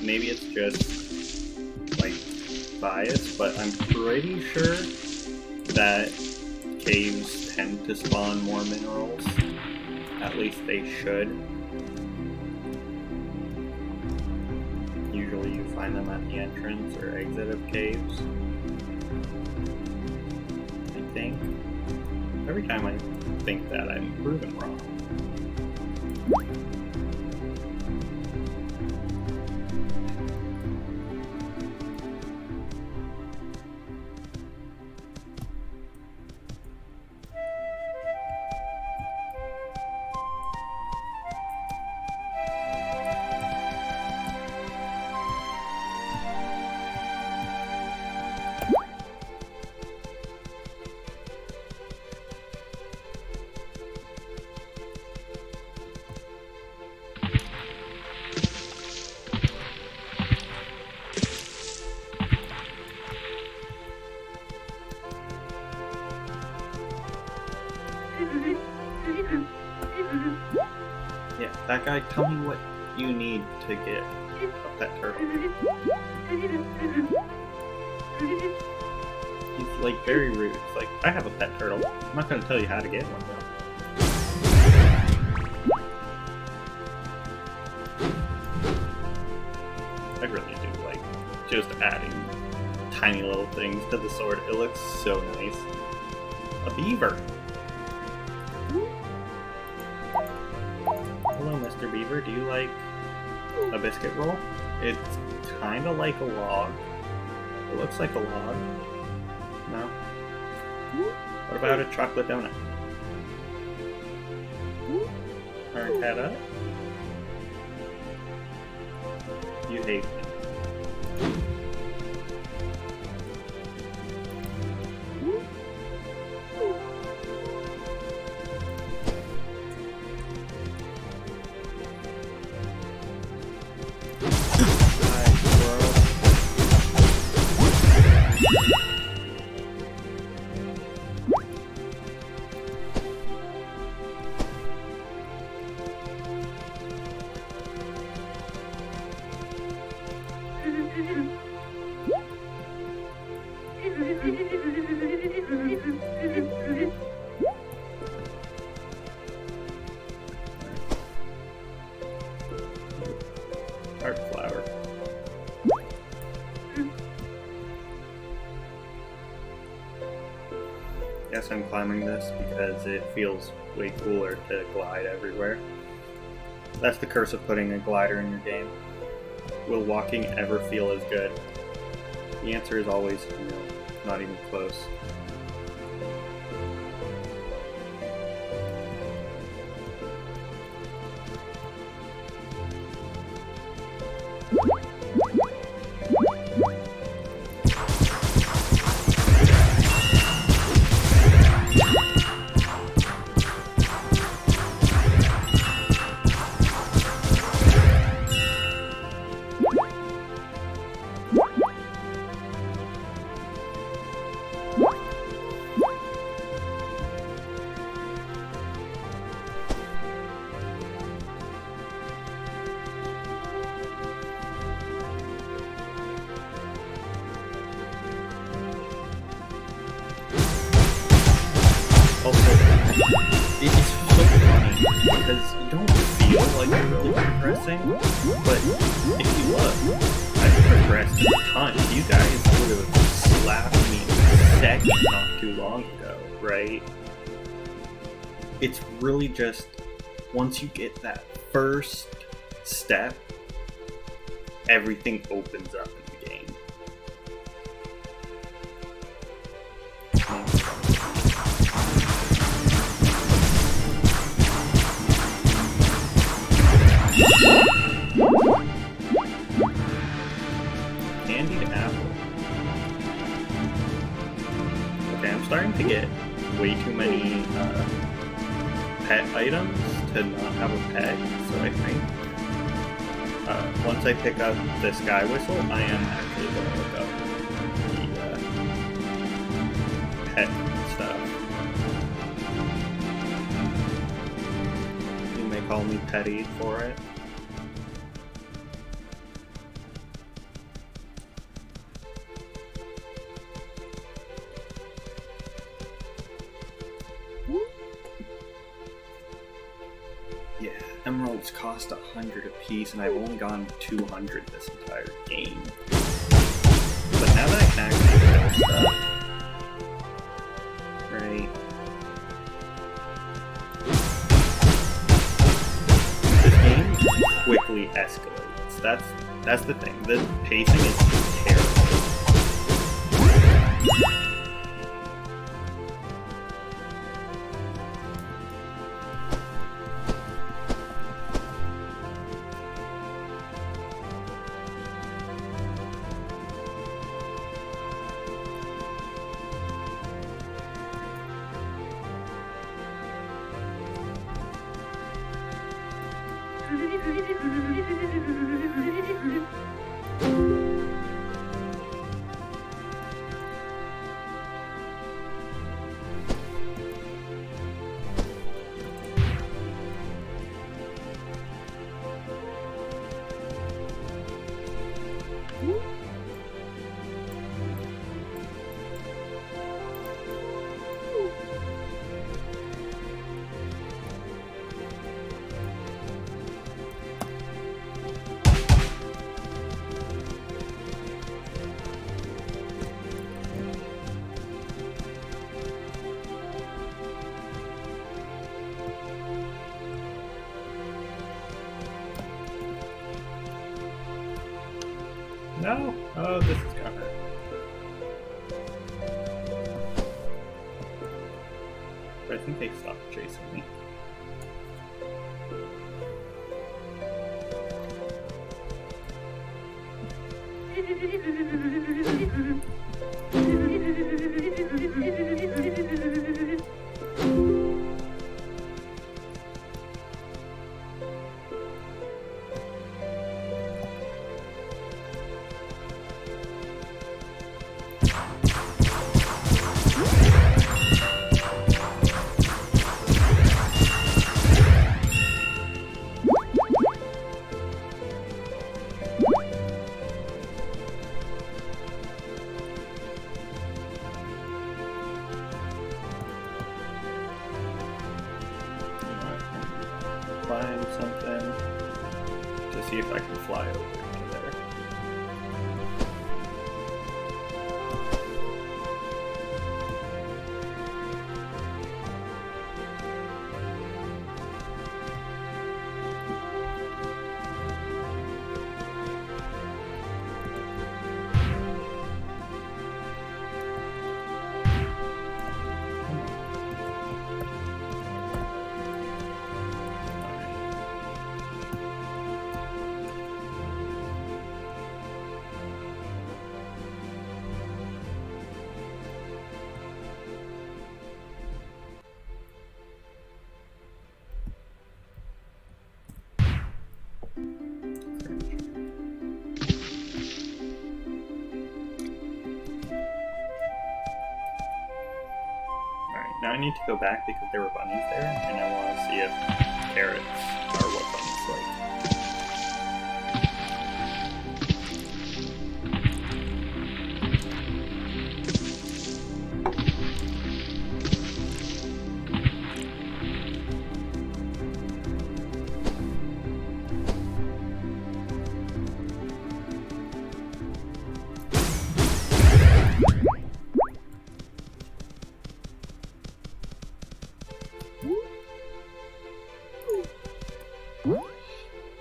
Maybe it's just like bias, but I'm pretty sure that caves tend to spawn more minerals. At least they should. Usually you find them at the entrance or exit of caves, I think. Every time I think that, I'm proven wrong. Yeah, that guy, tell me what you need to get a pet turtle. He's like very rude. It's like, I have a pet turtle. I'm not gonna tell you how to get one though. I really do like just adding tiny little things to the sword. It looks so nice. A beaver. Hello, Mr. Beaver. Do you like a biscuit roll? It's kind of like a log. It looks like a log. No? What about a chocolate donut? Or a cat up? You hate me. Heart flower. Guess I'm climbing this because it feels way cooler to glide everywhere. That's the curse of putting a glider in your game. Will walking ever feel as good? The answer is always no, not even close. Also, it's so funny because you don't feel like you're really progressing, but if you look, I've progressed a ton. You guys would have slapped me in a second not too long ago, right? It's really just, once you get that first step, everything opens up in the game. Candied apple. Okay, I'm starting to get way too many pet items to not have a pet, so I think once I pick up the sky whistle, I am actually going to look up the pet stuff. You may call me petty for it. Yeah, emeralds cost 100 apiece, and I've only gotten 200 this entire game. But now that I can actually build stuff, right? escalates. That's the thing. The pacing is just terrible. No? Oh, this is gonna hurt. But I think they stopped chasing me. Climb something to see if I can fly over to there. Now I need to go back because there were bunnies there, and I want to see if carrots are what bunnies like.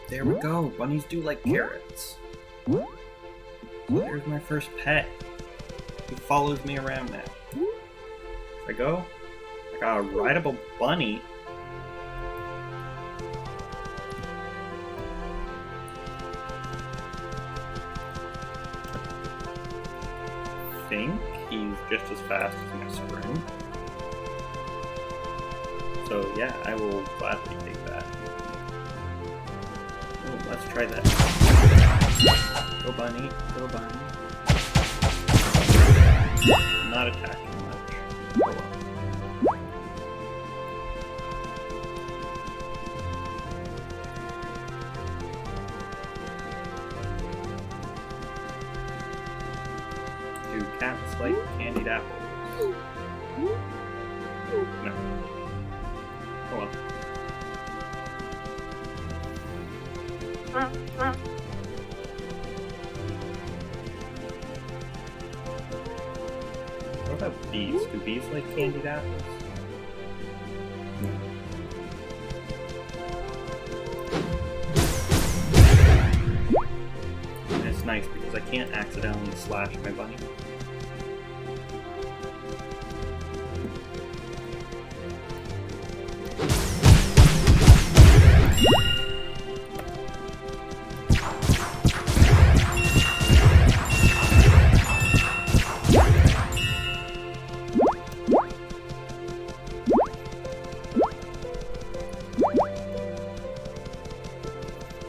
There we go. Bunnies do like carrots. There's my first pet. Who follows me around now. If I go, I got a rideable bunny. I think he's just as fast as my spring. So yeah, I will gladly take that. Oh, let's try that. Go bunny, go bunny. I'm not attacking much. Oh well. Do cats like candied apples? No. Oh well. What about bees? Do bees like candied apples? nice because I can't accidentally slash my bunny.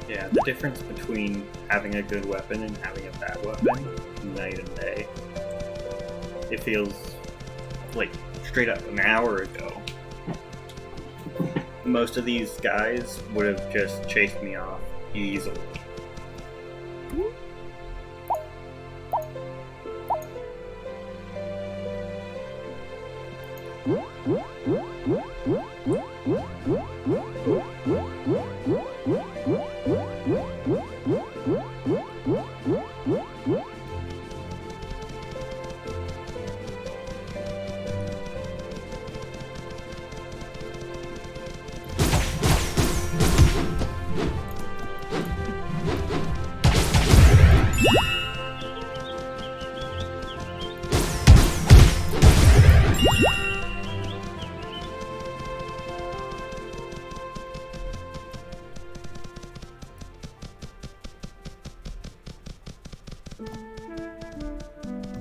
Yeah, the difference between having a good weapon and having a bad weapon, night and day. It feels like straight up an hour ago, most of these guys would have just chased me off easily.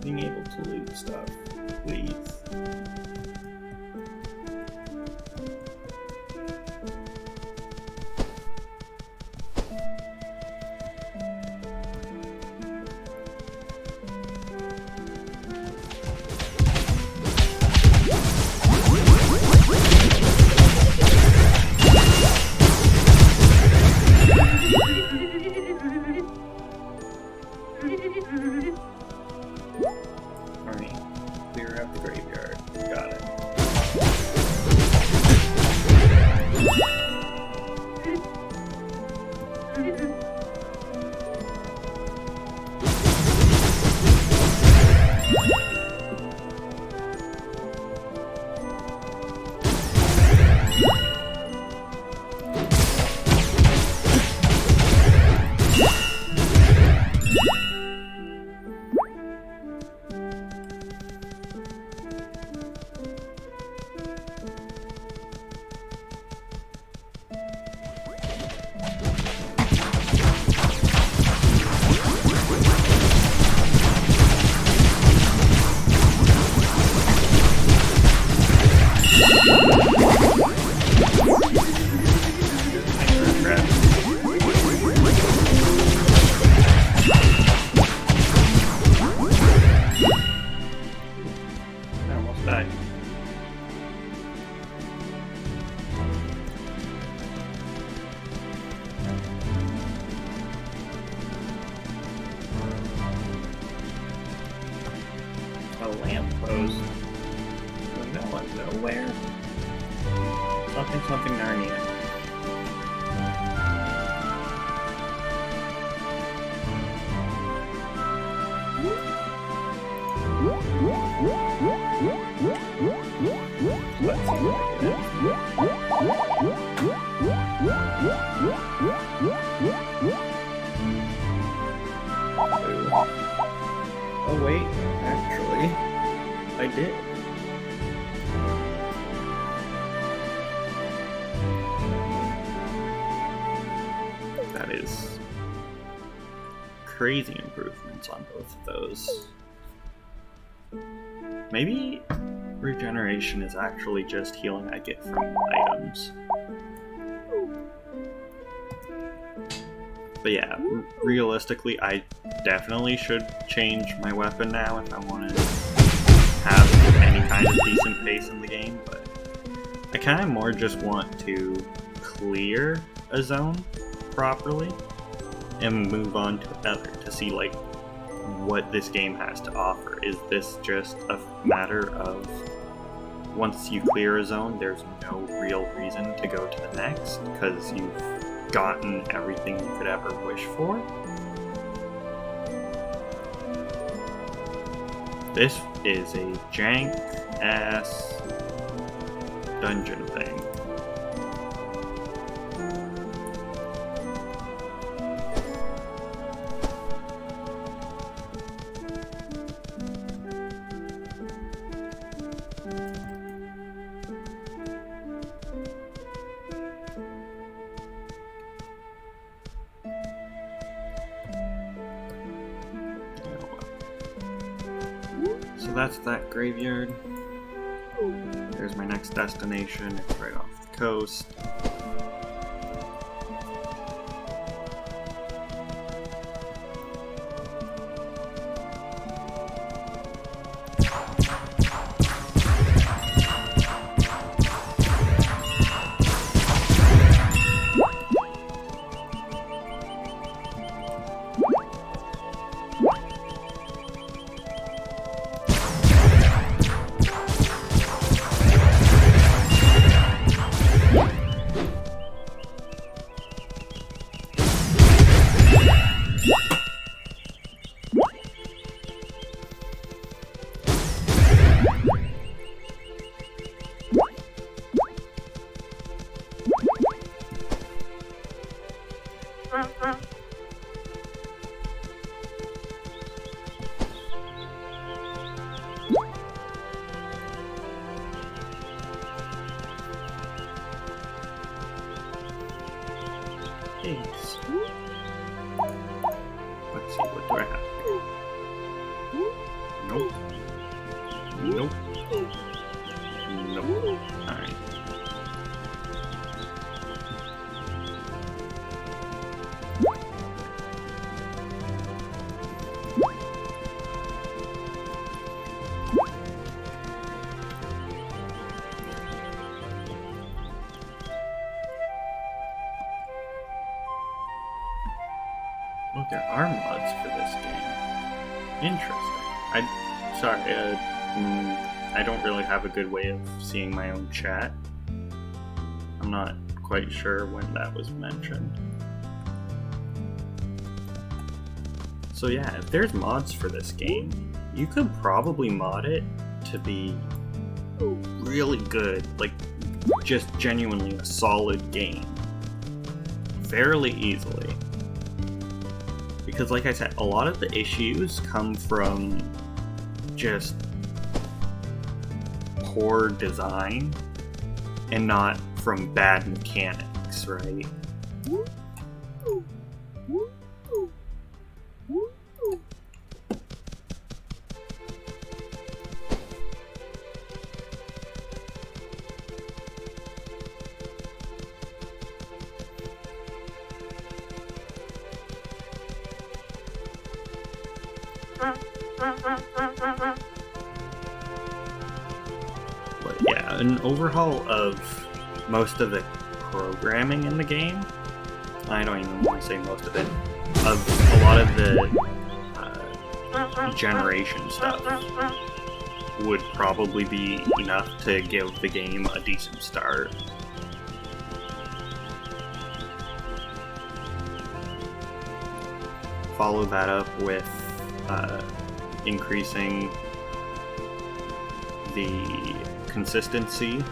Being able to loot stuff, please. Alright, clear out the graveyard. Got it. I almost died. A lamppost. In the middle of nowhere? Something Narnia. Let's see what oh wait, actually, I did. That is crazy improvements on both of those. Maybe regeneration is actually just healing I get from items. But yeah, realistically, I definitely should change my weapon now if I want to have any kind of decent pace in the game, but I kind of more just want to clear a zone properly and move on to another to see like what this game has to offer. Is this just a matter of once you clear a zone, there's no real reason to go to the next because you've gotten everything you could ever wish for? This is a jank-ass dungeon thing. So that's that graveyard. There's my next destination. It's right off the coast. Thanks. Let's see, what do I have? Nope. Nope. Nope. Alright. Well, there are mods for this game. Interesting. I don't really have a good way of seeing my own chat. I'm not quite sure when that was mentioned. So yeah, if there's mods for this game, you could probably mod it to be really good, like just genuinely a solid game, fairly easily. Because like I said, a lot of the issues come from just poor design and not from bad mechanics, right? But yeah, an overhaul of most of the programming in the game, I don't even want to say most of it, of a lot of the generation stuff would probably be enough to give the game a decent start. Follow that up with increasing the consistency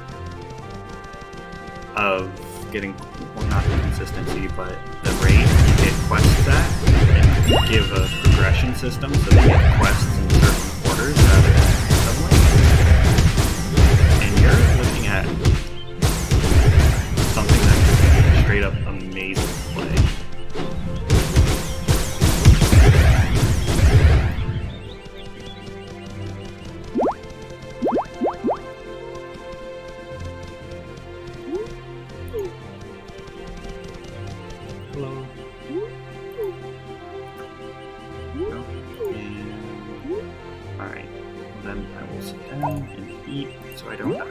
of getting, well, not the consistency, but the rate you get quests at, and give a progression system so they get quests in certain orders rather than randomly. And you're looking at something that could be straight up amazing to play. Hello. Alright, then I will sit down and eat so I don't die.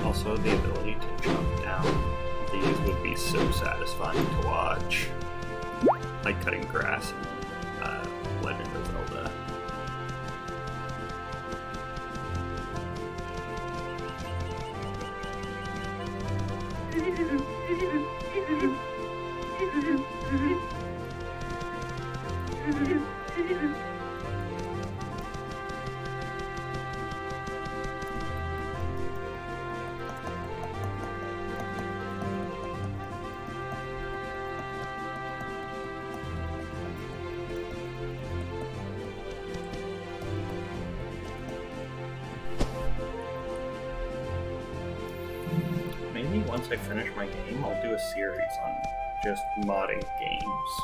Also, the ability to jump down these would be so satisfying to watch. Like cutting grass in Legend of Zelda. Maybe once I finish my game, I'll do a series on just modding games.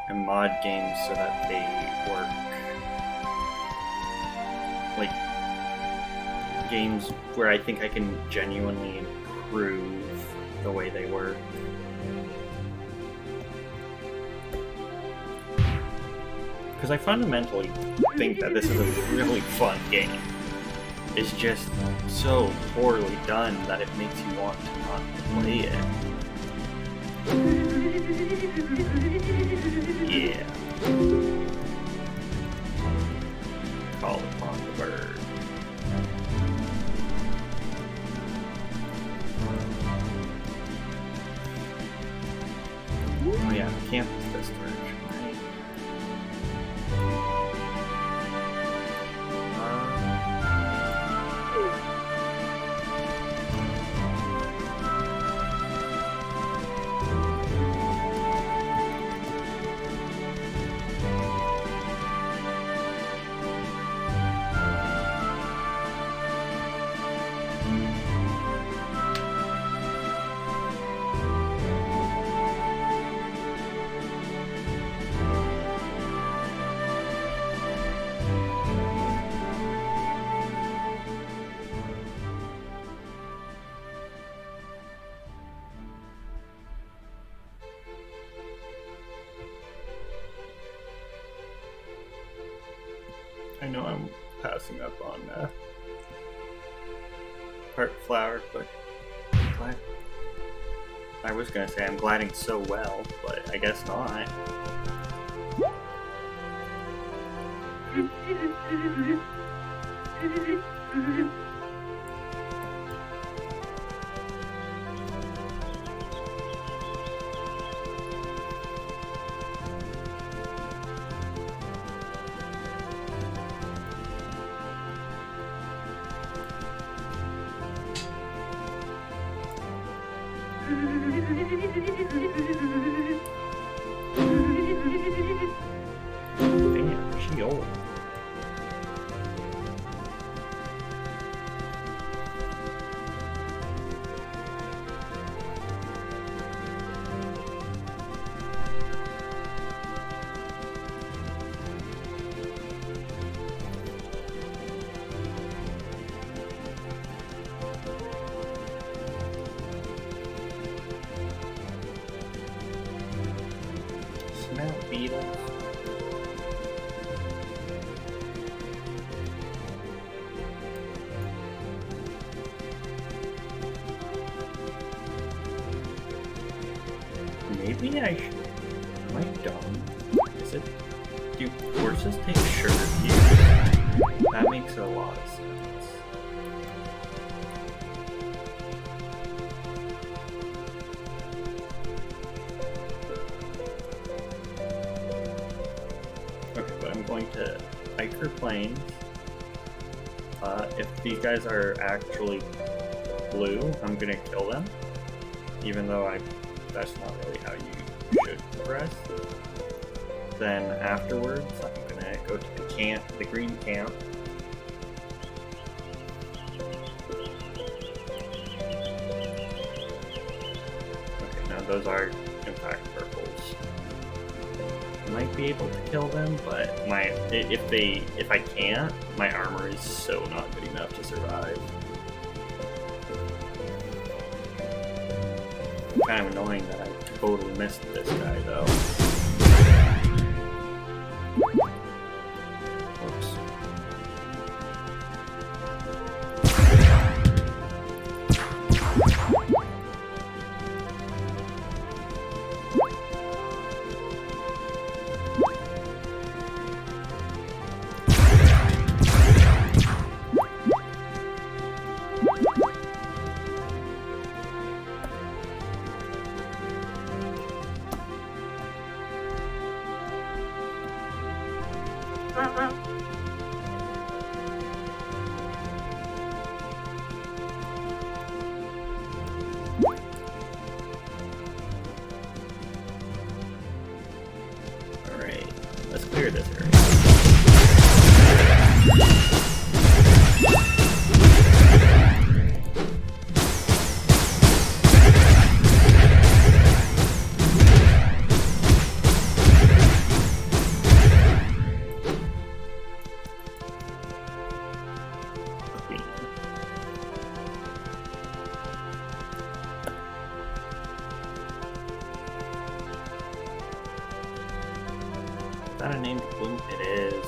And mod games so that they work. Like, games where I think I can genuinely improve the way they work. Because I fundamentally think that this is a really fun game. It's just so poorly done that it makes you want to not play it. Yeah. Call upon the bird. Oh yeah, camp is this direction, right? I know I'm passing up on part flower, but I'm glad. I was gonna say I'm gliding so well, but I guess not. Damn, she old. Smell beetles. Maybe I should. Am I dumb? Is it? Do horses take sugar cubes? That makes a lot of sense. Okay, but I'm going to Hiker Plains. If these guys are actually blue, I'm gonna kill them. Even though that's not really how you should progress. Then afterwards, I'm gonna go to the camp, the green camp. Okay, now those are in fact purples. I might be able to kill them, but if I can't, my armor is so not good enough to survive. Kind of annoying that I totally missed this guy though. Whoops. Alright, let's clear this area. Is that a named bloom? It is.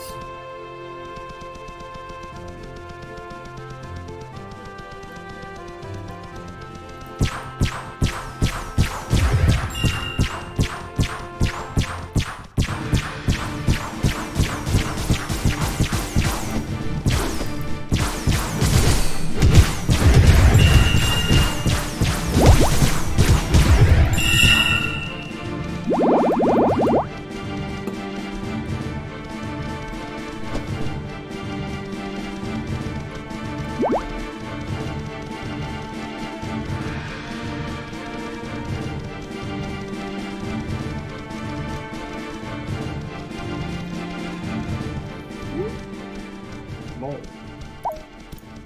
Mold.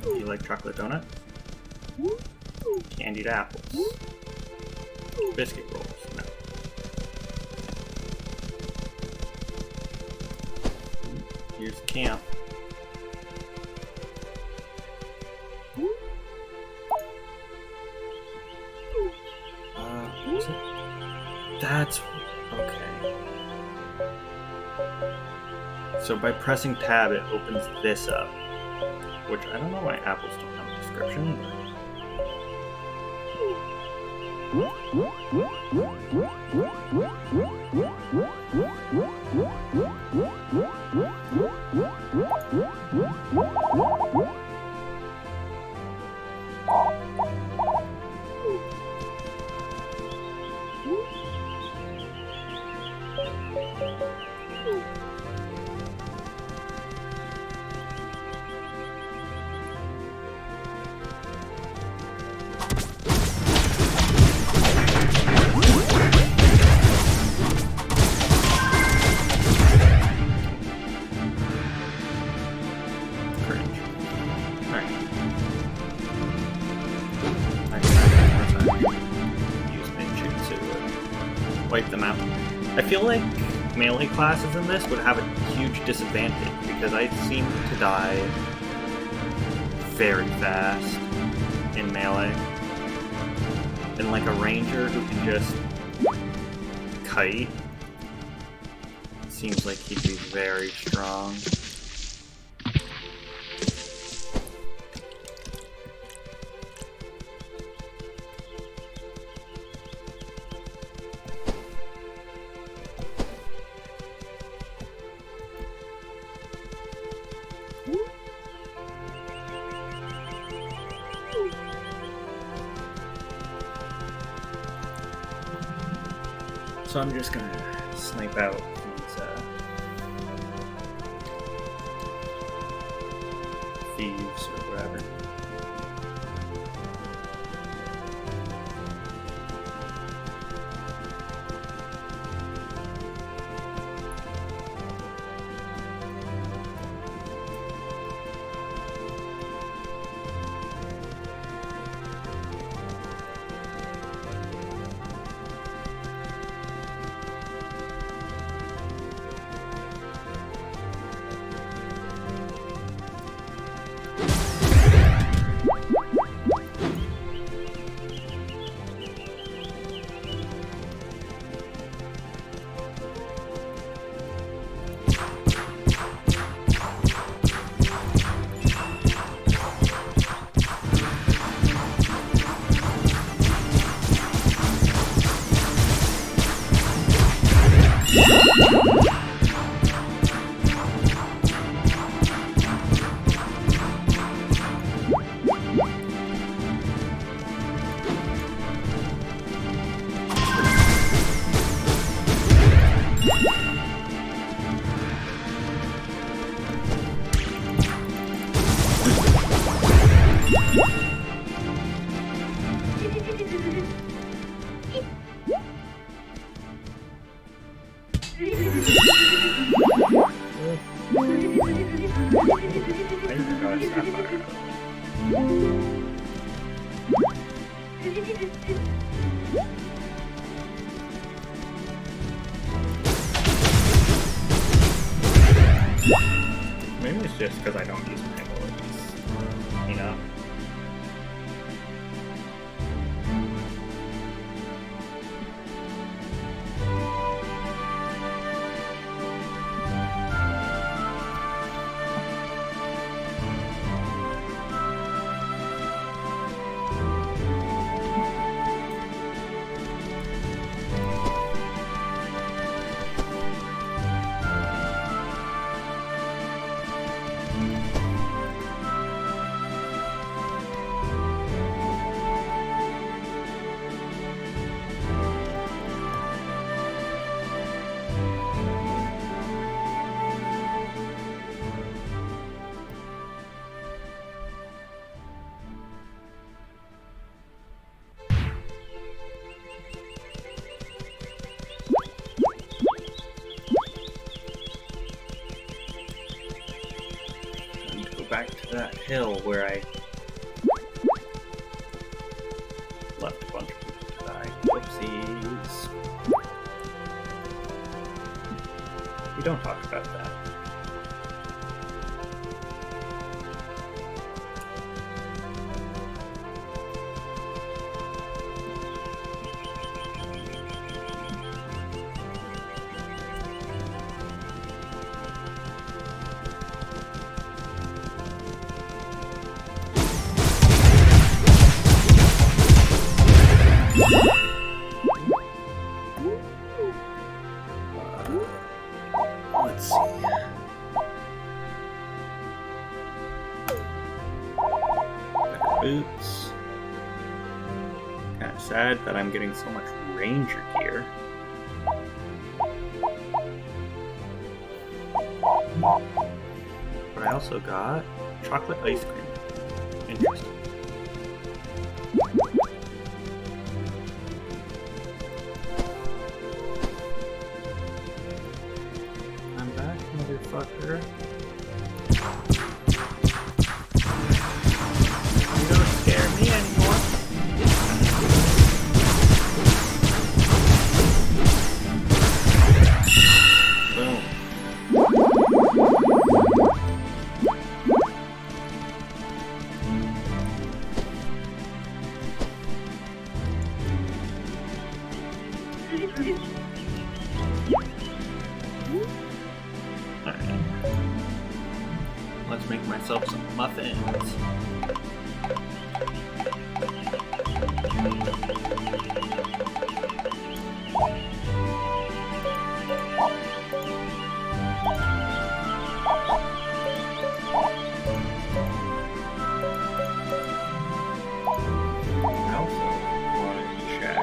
Do you like chocolate donut? Candied apples. Biscuit rolls. No. Here's camp. What was it? That's okay. So by pressing tab, it opens this up, which I don't know why apples don't have a description. Wipe them out. I feel like melee classes in this would have a huge disadvantage because I seem to die very fast in melee. And like a ranger who can just kite seems like he'd be very strong. So I'm just gonna snipe out these thieves or whatever. Maybe it's just because I don't use my abilities, you know? Back to that hill where I left a bunch of people to die. Whoopsies. We don't talk about that. Let's see. Boots. Kinda sad that I'm getting so much ranger gear. But I also got chocolate ice cream. Interesting. I'm back, motherfucker. You don't scare me anymore. Boom. Alright. Let's make myself some muffins. I also want to check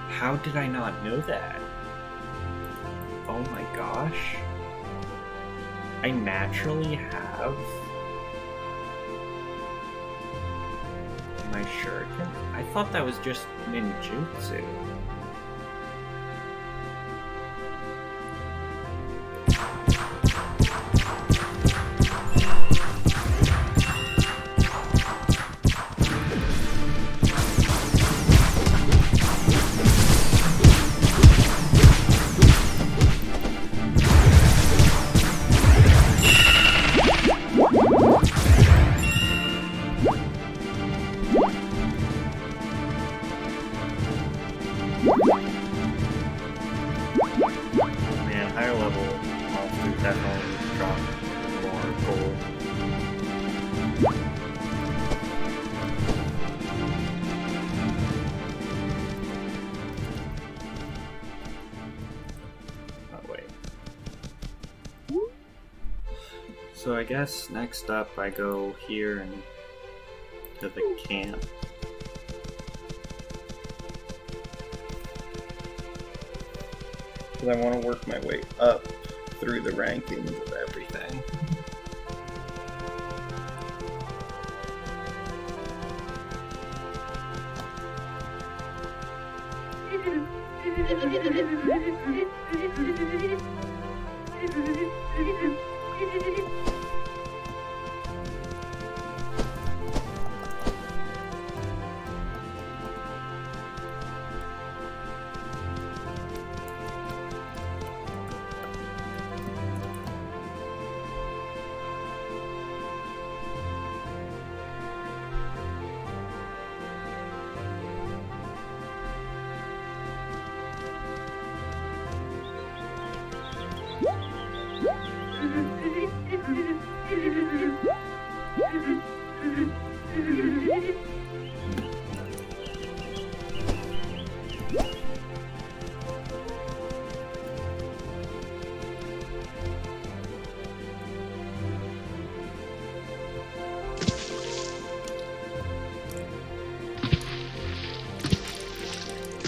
How did I not know that? Oh my gosh. I naturally have my shuriken? I thought that was just ninjutsu. So I guess next up I go here and to the camp. Because I want to work my way up through the rankings of everything.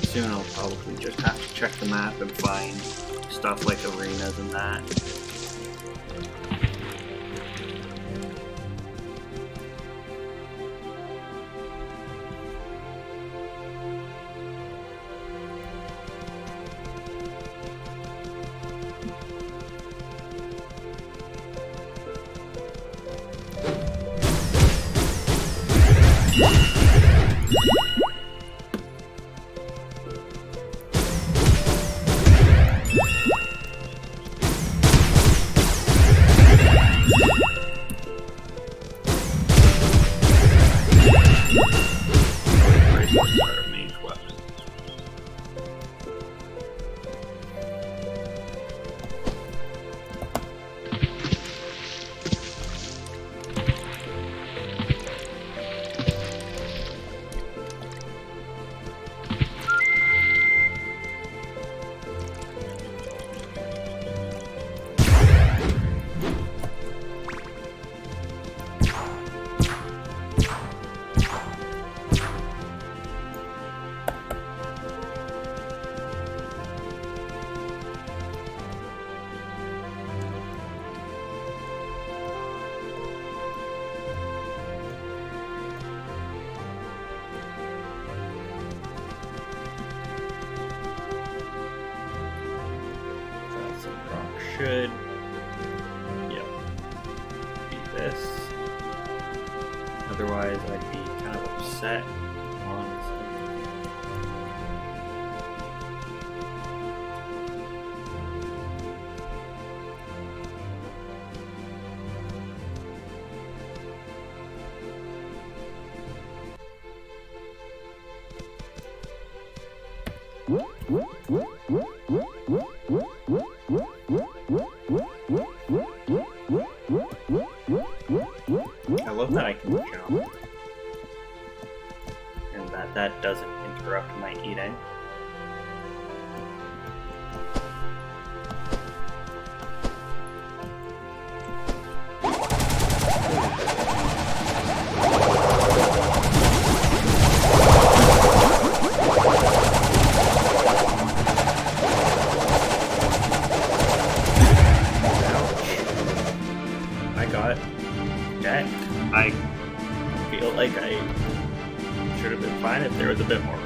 Soon I'll probably just have to check the map and find stuff like arenas and that. Should, yep, be this. Otherwise, I'd be kind of upset, honestly.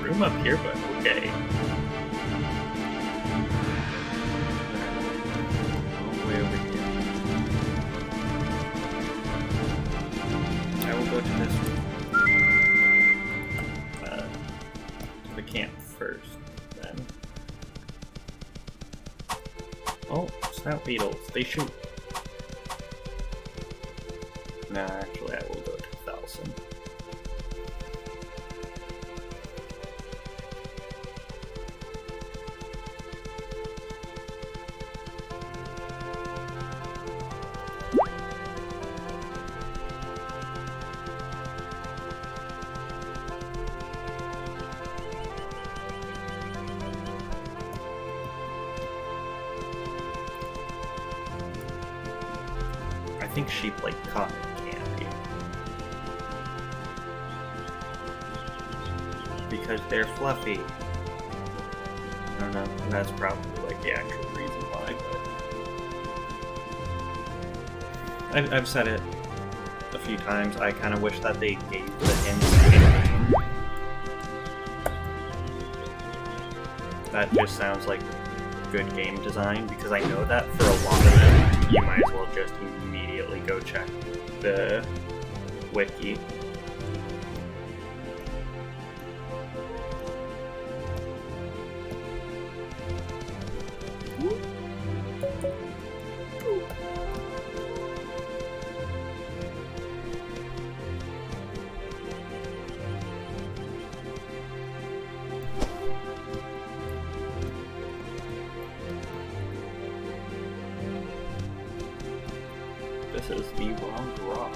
room up here, but okay. Oh, way over here. I will go to this room. To the camp first, then. Oh, snout beetles. They shoot. Nah, actually, I will go to 1,000. I think sheep like cotton candy. Because they're fluffy. I don't know, that's probably like the actual reason why, but I've said it a few times, I kind of wish that they gave the hints in. That just sounds like good game design, because I know that for a lot of them, you might as well just immediately go check the wiki. This is the wrong rock.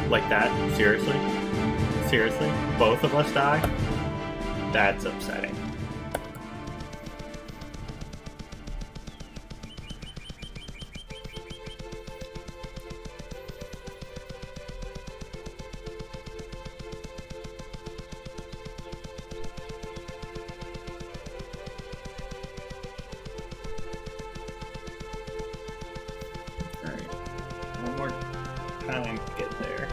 Like that? Seriously? Seriously? Both of us die? That's upsetting. Alright. One more time to get there.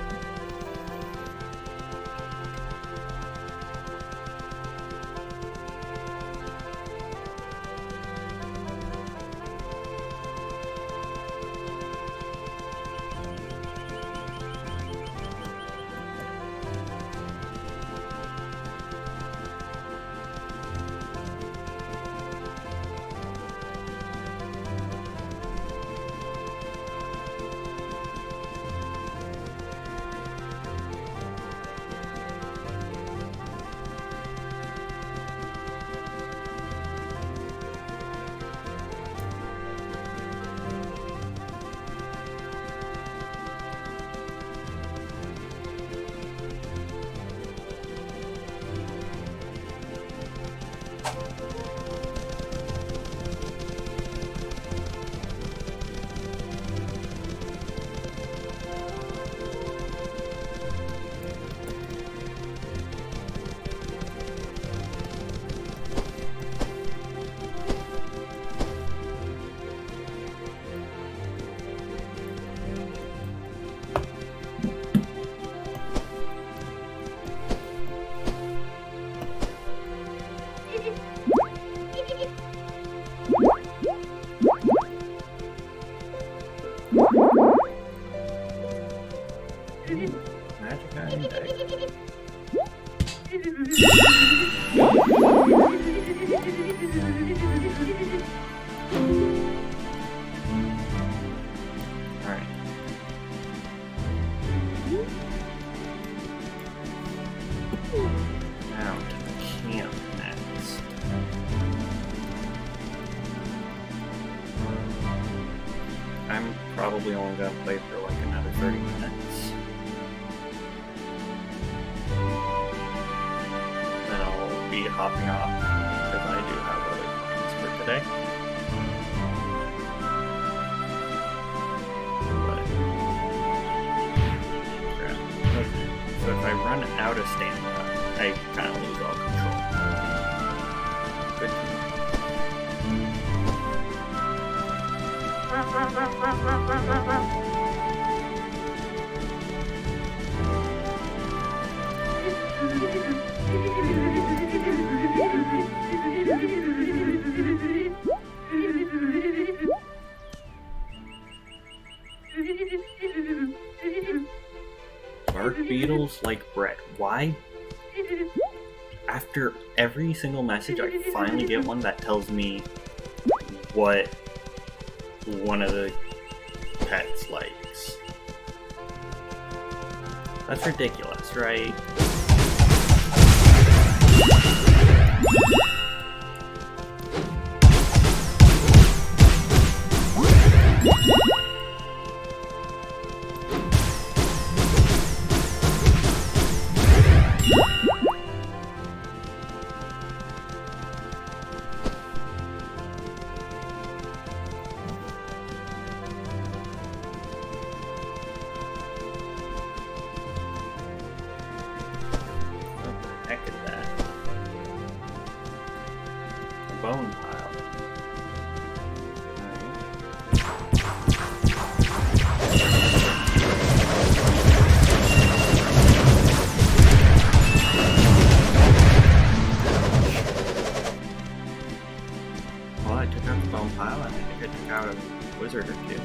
Magic item deck. Alright. Now to camp next. I'm probably only gonna play for like another 30 minutes. Then I'll be hopping off because I do have other plans for today. But crap. Okay. So if I run out of stamina, I kind of lose all control. Good to know. Bark beetles like bread. Why? After every single message, I finally get one that tells me what one of the pets likes. That's ridiculous, right? Bone pile. Well, I took out the bone pile, and I think I took out a wizard or two.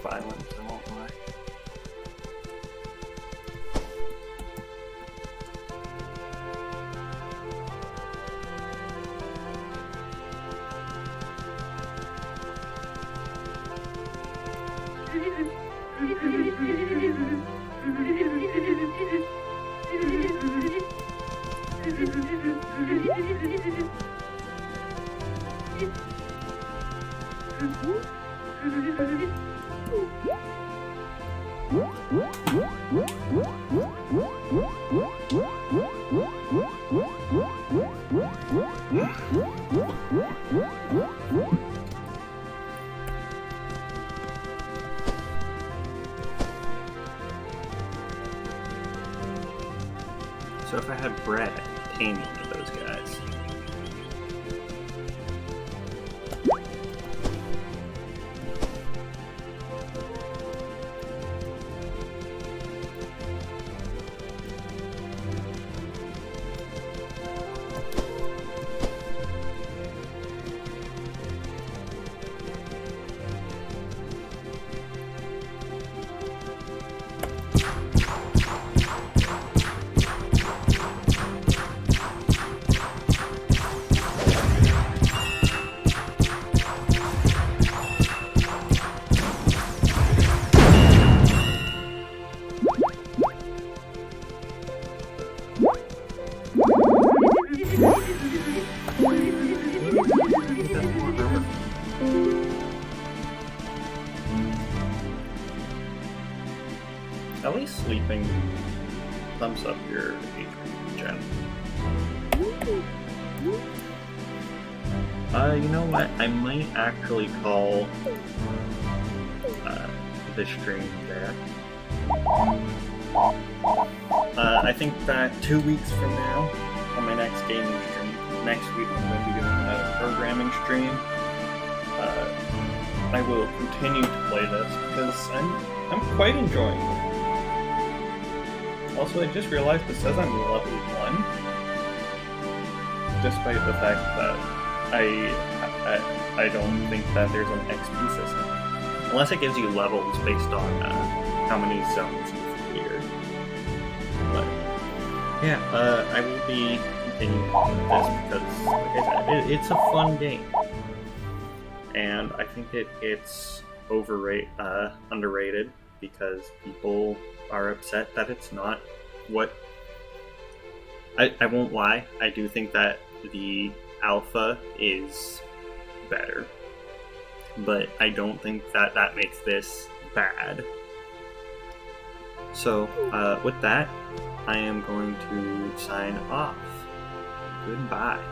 Violence, I won't lie. So if I had bread, I could tame one of those guys. sleeping. Thumbs up your HP, Jen. You know what? I might actually call the stream there. I think that 2 weeks from now, on my next gaming stream, next week I'm going to be doing a programming stream. I will continue to play this because I'm quite enjoying it. Also, I just realized it says I'm level 1, despite the fact that I don't think that there's an XP system. Unless it gives you levels based on how many zones you've cleared. But yeah, I will be continuing with this because, like I said, it's a fun game. And I think it's underrated because people are upset that it's not what... I won't lie, I do think that the alpha is better. But I don't think that makes this bad. So, with that, I am going to sign off. Goodbye.